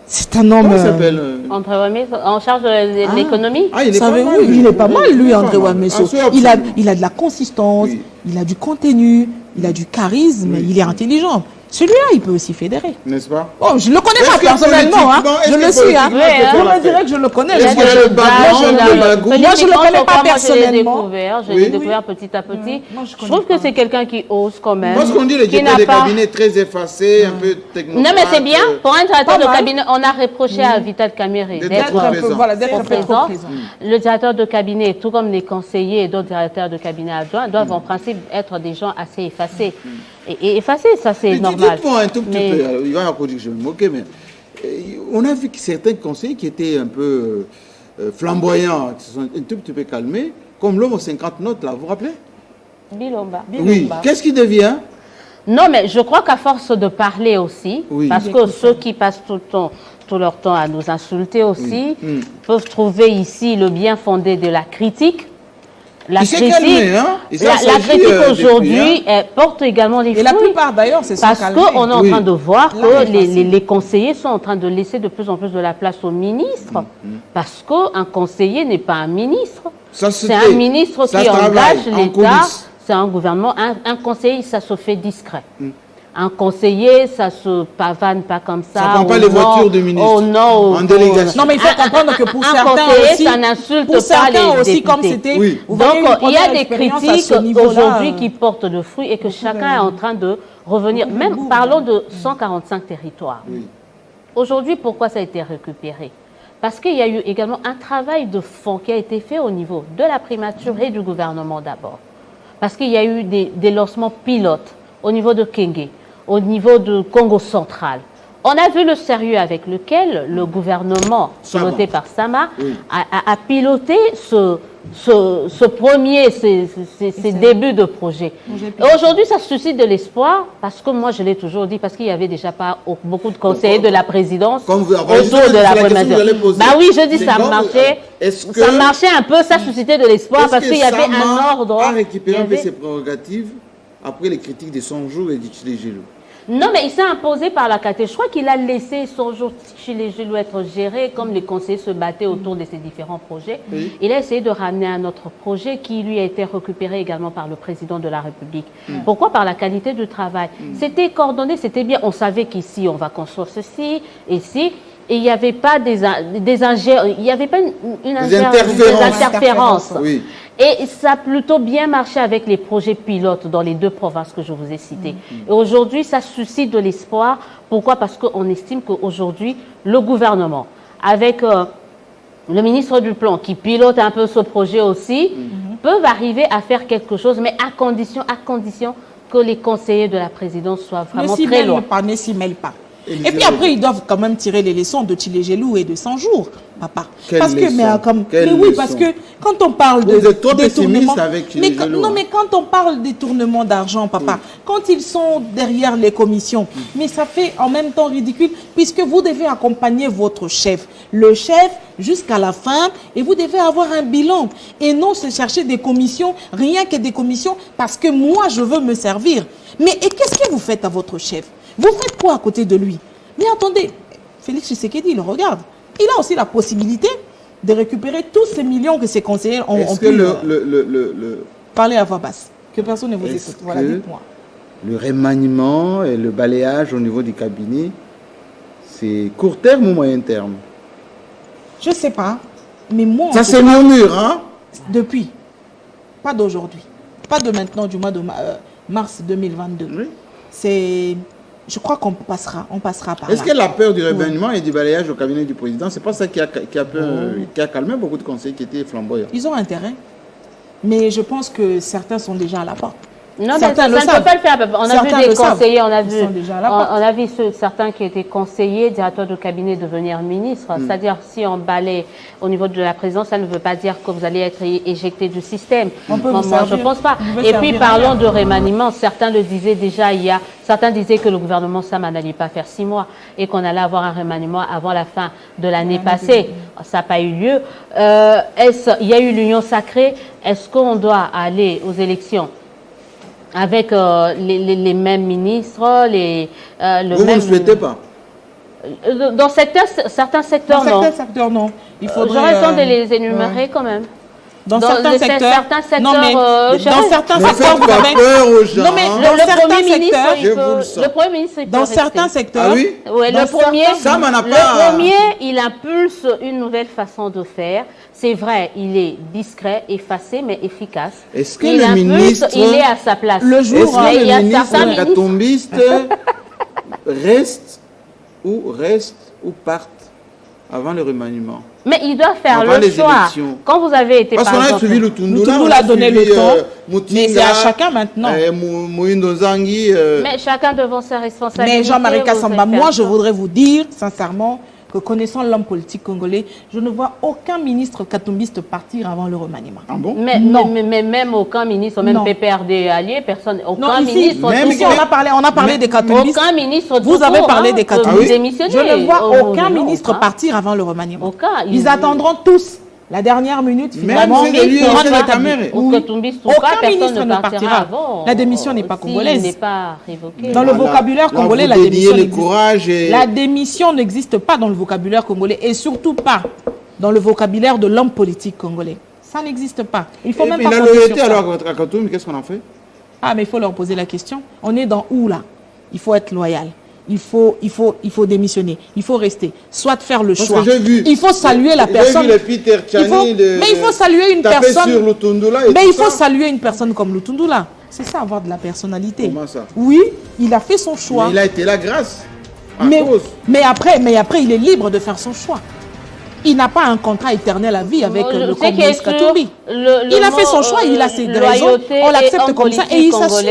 C'est un homme... Comment s'appelle André Wamisso, en charge de l'économie. Il est pas mal. Il est pas mal, lui, André Wamisso. Il a de la consistance, il a du contenu, il a du charisme, il est intelligent. celui-là, il peut aussi fédérer. N'est-ce pas? Bon, je ne le connais Est-ce pas que personnellement, hein. politiquement, est-ce Je que le suis. Hein. politiquement, Je me dirais que je le connais. Est-ce mais qu'il y a le Moi, background, le bagou? Moi, je le connais pas Moi, personnellement. je Oui. l'ai découvert petit à petit. Moi, je Je connais trouve que pas. c'est quelqu'un qui ose quand même. Parce qu'on dit le qui directeur n'a des pas- cabinets très effacé, un peu technocrate. Non, mais c'est bien. Pour un directeur Pas de mal. cabinet, on a reproché à Vital Kamere D'être d'être trop un peu, présent. voilà, d'être un peu trop présent. présent. Le directeur de cabinet, tout comme les conseillers et d'autres directeurs de cabinet adjoints, doivent en principe être des gens assez effacés. Et effacés, ça c'est normal. Dites-moi un tout petit Mais- peu, alors, il va y dire que je vais me moquer, mais on a vu que certains conseillers qui étaient un peu flamboyants, qui se sont un tout petit peu calmés, comme l'homme aux 50 notes, là, vous vous rappelez? Bilomba. Oui. Qu'est-ce qui devient? Non, mais je crois qu'à force de parler aussi, Oui. parce que ceux qui passent tout leur temps à nous insulter aussi, Oui. peuvent trouver ici le bien fondé de la critique. La Il s'est calmé, hein? Et ça, la ça critique agit, depuis, aujourd'hui elle porte également des Et la fruits. plupart d'ailleurs, c'est Parce qu'on est en Oui. train de voir Là, que c'est facile. les conseillers sont en train de laisser de plus en plus de la place aux ministres. Parce qu'un conseiller n'est pas un ministre. Ça se C'est tait. un ministre Ça qui se travaille engage en l'État. coulisses. C'est un gouvernement. Un conseiller, ça se fait discret. Un conseiller, ça se pavane pas comme ça. Ça prend pas au les nom- voitures du ministre. au nom, En délégation. Non, mais il faut comprendre que pour un certains conseiller, aussi, ça n'insulte pour pas certains les aussi, comme députés. c'était, Oui. vous Donc, voyez, une il y a première des expérience à critiques ce niveau-là, aujourd'hui qui portent de fruits et que chacun est en train de revenir. Même parlons de 145 territoires. Aujourd'hui, pourquoi ça a été récupéré? Parce qu'il y a eu également un travail de fond qui a été fait au niveau de la primature et du gouvernement d'abord. Parce qu'il y a eu des lancements pilotes au niveau de Kenge, au niveau de Congo central. On a vu le sérieux avec lequel le gouvernement, Sama. piloté par Sama, Oui. a piloté ces débuts de projet. Et aujourd'hui, ça suscite de l'espoir, parce que moi, je l'ai toujours dit, parce qu'il n'y avait déjà pas beaucoup de conseillers de la présidence Comme vous- autour de la c'est la question que primature. vous allez poser. Bah oui, je dis C'est ça comme- marchait. est-ce que- Ça marchait un peu, ça suscitait de l'espoir, Est-ce parce que qu'il y avait Sama un ordre. a récupéré il y un peu avait- ses prérogatives après les critiques de 100 jours et du Chili Gilou? Non, mais il s'est imposé par la catégorie. Je crois qu'il a laissé son jour chez les Gilou être géré, comme les conseillers se battaient autour de ces différents projets. Oui. Il a essayé de ramener un autre projet qui lui a été récupéré également par le président de la République. Pourquoi? Par la qualité du travail. C'était coordonné, c'était bien. On savait qu'ici, on va construire ceci, ici. Et il n'y avait pas il n'y avait pas des interférences. Oui. Et ça a plutôt bien marché avec les projets pilotes dans les deux provinces que je vous ai citées. Et aujourd'hui, ça suscite de l'espoir. Pourquoi? Parce qu'on estime qu'aujourd'hui, le gouvernement, avec le ministre du Plan, qui pilote un peu ce projet aussi, peuvent arriver à faire quelque chose, mais à condition que les conseillers de la présidence soient vraiment très loin. Ne s'y mêlent pas. Élisée Et puis après, ils doivent quand même tirer les leçons de Tchilé-Gelou et de 100 jours, papa. Quelle Parce que, leçon? mais oui, parce que quand on parle de Vous êtes trop détournement, pessimiste avec mais Tchilé-Gelou, non, hein. mais quand on parle détournement d'argent, papa, quand ils sont derrière les commissions, mais ça fait en même temps ridicule, puisque vous devez accompagner votre chef, le chef jusqu'à la fin, et vous devez avoir un bilan, et non se chercher des commissions, rien que des commissions, parce que moi, je veux me servir. Mais et qu'est-ce que vous faites à votre chef? Vous faites quoi à côté de lui? Mais attendez, Félix Tshisekedi, il le regarde. Il a aussi la possibilité de récupérer tous ces millions que ses conseillers ont Est-ce pu que le parler à voix basse. Que personne ne vous Est-ce écoute. Voilà, que- dites-moi. le remaniement et le balayage au niveau du cabinet, c'est court terme ou moyen terme? Je ne sais pas, mais moi, en Ça tout se cas, murmure, hein? depuis, pas d'aujourd'hui, pas de maintenant, du mois de mars 2022. Oui. C'est, je crois qu'on passera par Est-ce là. que la peur du remaniement et du balayage au cabinet du président, c'est pas ça qui a calmé beaucoup de conseillers qui étaient flamboyants? Ils ont intérêt, mais je pense que certains sont déjà à la porte. Non, mais Certains ça le ne savent. peut pas le faire. On a Certains vu le des savent. conseillers, on a Ils vu, sont déjà à la porte. on a vu certains qui étaient conseillers, directeurs de cabinet devenir ministres. C'est-à-dire, si on balaye au niveau de la présidence, ça ne veut pas dire que vous allez être éjecté du système. On peut Moi, vous je ne servir. pense pas. Vous pouvez Et puis, servir parlons ailleurs. de remaniement. Certains le disaient déjà certains disaient que le gouvernement Sama n'allait pas faire 6 mois et qu'on allait avoir un remaniement avant la fin de l'année passée. Ça n'a pas eu lieu. Il y a eu l'union sacrée. Est-ce qu'on doit aller aux élections avec les mêmes ministres, Vous ne le souhaitez pas? dans certains secteurs, Dans non. certains secteurs, non. Il faudrait. J'aurais besoin de les énumérer quand même. Dans certains secteurs, non, mais dans certains Ne secteurs, faites pas peur aux gens. Non, mais hein. dans le certains Premier ministre, secteurs, le Premier ministre, il peut dans rester. certains secteurs, Ah oui? Ouais, dans le premier, Ça, m'en a le pas. premier, il impulse une nouvelle façon de faire. C'est vrai, il est discret, effacé, mais efficace. Est-ce que Il le impulse, ministre... il est à sa place. Le jour, Est-ce Mais que il y a le ministre certains ministres. catombiste reste ou parte avant le remaniement? Mais il doit faire Avant le les choix. élections. Quand vous avez été Parce par qu'on a exemple, suivi le Tundula. Lutundula a donné le temps, mais c'est à chacun maintenant. Moïndo Zangui. mais chacun devant sa responsabilité. Mais Jean-Marie vous Kassamba, allez moi faire je ça. voudrais vous dire sincèrement que connaissant l'homme politique congolais, je ne vois aucun ministre katombiste partir avant le remaniement. Ah bon? Mais, Non. mais même aucun ministre, même Non. PPRD allié, personne, Non, aucun ici, ministre. même tout ici, court. on a parlé des katombistes. Aucun ministre. Vous tout avez court, parlé hein, des peut katombistes. démissionner. Je ne vois Oh, aucun non, ministre aucun. partir avant le remaniement. Aucun. Ils attendront tous la dernière minute finalement. c'est de lui, pour c'est rendre la établi. caméra. Au Oui. Katumbiste ou Aucun pas, personne ministre ne ne partira partira. avant. La démission n'est pas S'il congolaise. n'est pas révoqué. Dans le vocabulaire congolais, la vous démission déniez le n'existe courage et... La démission n'existe pas dans le vocabulaire congolais et surtout pas dans le vocabulaire de l'homme politique congolais. Ça n'existe pas. Il faut Et même puis pas la compter loyauté sur ça. alors à Katoum, qu'est-ce qu'on en fait? Ah, mais il faut leur poser la question. On est dans où là? Il faut être loyal. Il faut démissionner. Il faut rester. Soit faire le Parce choix. que j'ai vu- Il faut saluer la personne. J'ai vu le Peter Tchani Mais il faut saluer une taper personne. sur le Tundula et Mais tout il faut ça. saluer une personne comme Lutundula. C'est ça, avoir de la personnalité. Comment ça? Oui, il a fait son choix. Mais il a été là grâce à Mais, cause. mais après, il est libre de faire son choix. Il n'a pas un contrat éternel à vie avec le Congolais Katumbi. Il a fait son choix, il a ses raisons, on l'accepte comme ça et il s'assume.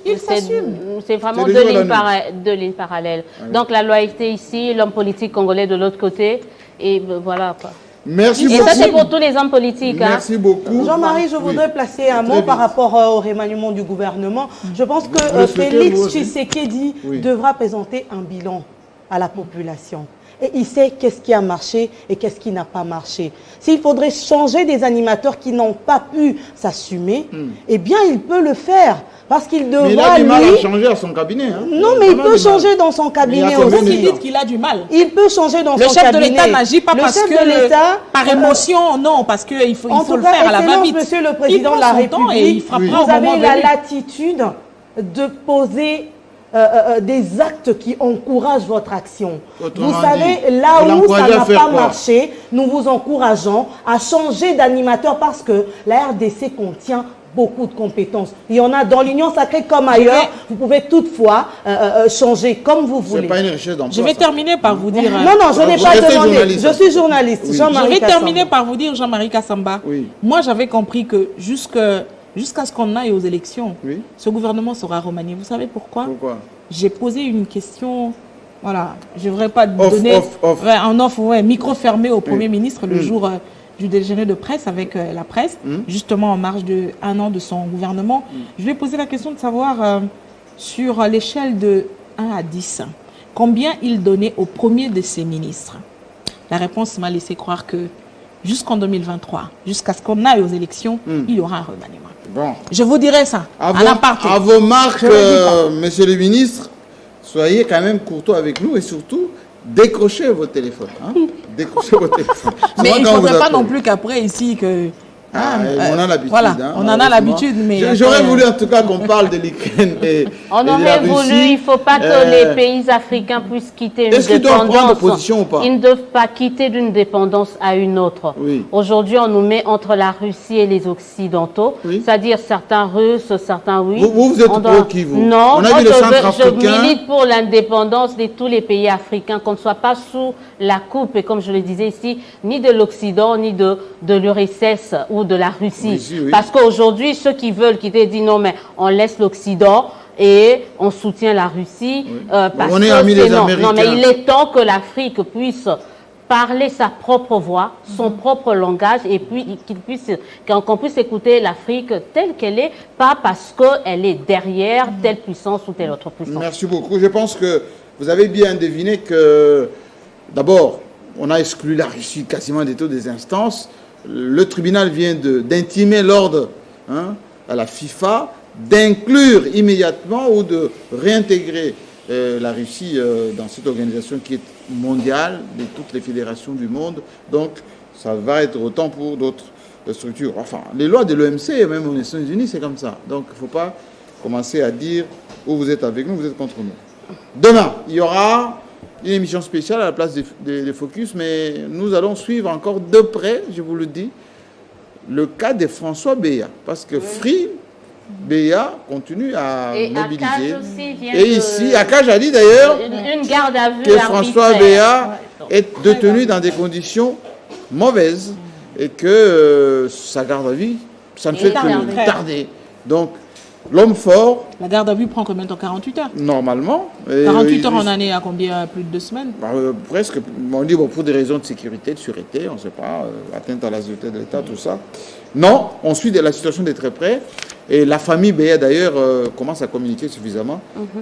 Il s'assume. C'est vraiment C'est le jour et la nuit. deux lignes parallèles. Donc la loyauté ici, l'homme politique congolais de l'autre côté. Et voilà quoi. Merci Et beaucoup. ça, c'est pour tous les hommes politiques. Hein. Merci beaucoup. Jean-Marie, je voudrais placer un Très mot par vite. rapport au remaniement du gouvernement. Je pense que Vous le souhaitez, vous Félix aussi? Tshisekedi Oui. devra présenter un bilan à la population. Et il sait qu'est-ce qui a marché et qu'est-ce qui n'a pas marché. S'il faudrait changer des animateurs qui n'ont pas pu s'assumer, eh bien, il peut le faire. Parce qu'il Mais il a devra, du mal à lui... changer à son cabinet. Hein. Non, mais il Vraiment peut du mal. changer dans son cabinet Mais il y a combien aussi. de Vous dites qu'il a du mal. Il peut changer dans Le son chef de cabinet. l'État n'agit pas Le parce chef que de l'État, par émotion, non, parce qu'il faut, en il faut tout le cas, faire à la Excellence, va-vite. Monsieur le Il Président prend de la son temps et il République, frappera au vous avez moment la venu. latitude de poser des actes qui encouragent votre action. Autrement Vous savez, dit, là vous où ça l'encouragez à n'a faire pas quoi? marché, nous vous encourageons à changer d'animateur parce que la RDC contient beaucoup de compétences. Il y en a dans l'Union sacrée comme ailleurs. Vous pouvez toutefois changer comme vous C'est voulez. pas une recherche d'emploi. Je vais ça. terminer par vous dire... Non, non, je n'ai Vous pas restez demandé. journaliste. Je suis journaliste. Oui. Je Jean-Marie vais Kassamba. terminer par vous dire, Jean-Marie Kassamba, Oui. moi j'avais compris que jusqu'à ce qu'on aille aux élections, Oui. ce gouvernement sera remanié. Vous savez pourquoi? Pourquoi? J'ai posé une question, voilà, je ne voudrais pas Off, donner off. Ouais, en offre, ouais, micro fermé au Premier ministre le jour du déjeuner de presse avec la presse, justement en marge de 1 an de son gouvernement. Je lui ai posé la question de savoir sur l'échelle de 1 à 10, combien il donnait au premier de ses ministres. La réponse m'a laissé croire que jusqu'en 2023, jusqu'à ce qu'on aille aux élections, il y aura un remaniement. Bon. Je vous dirai ça, À à l'aparté. vos marques, Je le dis pas. monsieur le ministre, soyez quand même courtois avec nous et surtout, décrochez vos téléphones. Hein? Décrochez vos téléphones. Mais Souvent, il ne quand on faudrait vous pas appelle. non plus qu'après ici que... on a l'habitude. Voilà, hein, on en a malheureusement. l'habitude, mais... J'aurais après, voulu en tout cas qu'on parle de l'Ukraine et On et de la aurait voulu, Russie. il ne faut pas que les pays africains puissent quitter une Est-ce qu'ils doivent dépendance. prendre position ou pas? Ils ne doivent pas quitter d'une dépendance à une autre. Oui. Aujourd'hui, on nous met entre la Russie et les Occidentaux, Oui. c'est-à-dire certains Russes, certains oui. Vous êtes On pro qui, vous? Non, On a moi, vu le je Centrafricain. milite pour l'indépendance de tous les pays africains, qu'on ne soit pas sous la coupe, et comme je le disais ici, ni de l'Occident, ni de l'URSS ou de la Russie. Russie, oui. Parce qu'aujourd'hui, ceux qui veulent quitter disent non, mais on laisse l'Occident et on soutient la Russie. Parce on est que amis c'est des non. Américains. Non, mais il est temps que l'Afrique puisse parler sa propre voix, son propre langage, et puis qu'on puisse écouter l'Afrique telle qu'elle est, pas parce qu'elle est derrière telle puissance ou telle autre puissance. Merci beaucoup. Je pense que vous avez bien deviné que, d'abord, on a exclu la Russie quasiment de toutes les instances. Le tribunal vient d'intimer l'ordre à la FIFA d'inclure immédiatement ou de réintégrer la Russie dans cette organisation qui est mondiale de toutes les fédérations du monde. Donc, ça va être autant pour d'autres structure. Enfin, les lois de l'OMC, même aux Nations Unies, c'est comme ça. Donc, il ne faut pas commencer à dire où vous êtes avec nous, vous êtes contre nous. Demain, il y aura une émission spéciale à la place des Focus, mais nous allons suivre encore de près, je vous le dis, le cas de François Béa. Parce que Free Béa continue à mobiliser. Et ici, Akaj a dit d'ailleurs une garde à vue que François Béa est détenu dans des conditions mauvaises et que sa garde à vue, ça ne fait que tarder. Donc, l'homme fort... La garde à vue prend combien de temps? 48 heures? Normalement. 48 heures en année à combien? Plus de 2 semaines? Presque. On dit bon, pour des raisons de sécurité, de sûreté, on ne sait pas, atteinte à la sûreté de l'État, tout ça. Non, on suit la situation de très près. Et la famille Béa, d'ailleurs, commence à communiquer suffisamment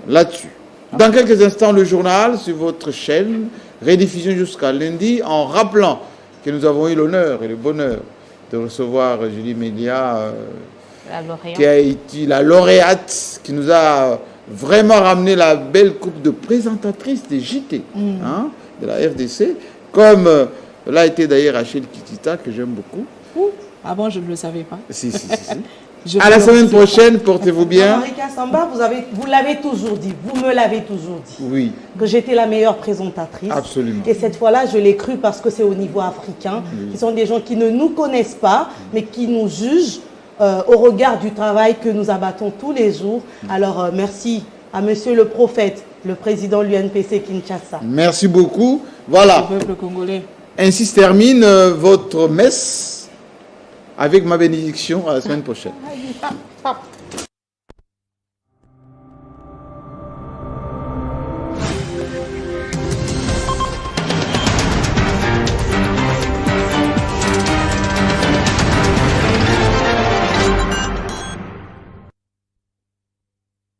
là-dessus. Dans quelques instants, le journal sur votre chaîne, rediffusion jusqu'à lundi, en rappelant que nous avons eu l'honneur et le bonheur de recevoir Julie Mélia, qui a été la lauréate, qui nous a vraiment ramené la belle coupe de présentatrice des JT de la RDC, comme l'a été d'ailleurs Achille Kitita, que j'aime beaucoup. Ah bon, je ne le savais pas. Si. À la semaine prochaine, portez-vous bien. Jean-Marie Kassamba, vous l'avez toujours dit, vous me l'avez toujours dit. Oui. Que j'étais la meilleure présentatrice. Absolument. Et cette fois-là, je l'ai cru parce que c'est au niveau africain. Ce sont des gens qui ne nous connaissent pas, mais qui nous jugent au regard du travail que nous abattons tous les jours. Alors, merci à monsieur le prophète, le président de l'UNPC Kinshasa. Merci beaucoup. Voilà. Le peuple congolais. Ainsi se termine votre messe avec ma bénédiction à la semaine prochaine.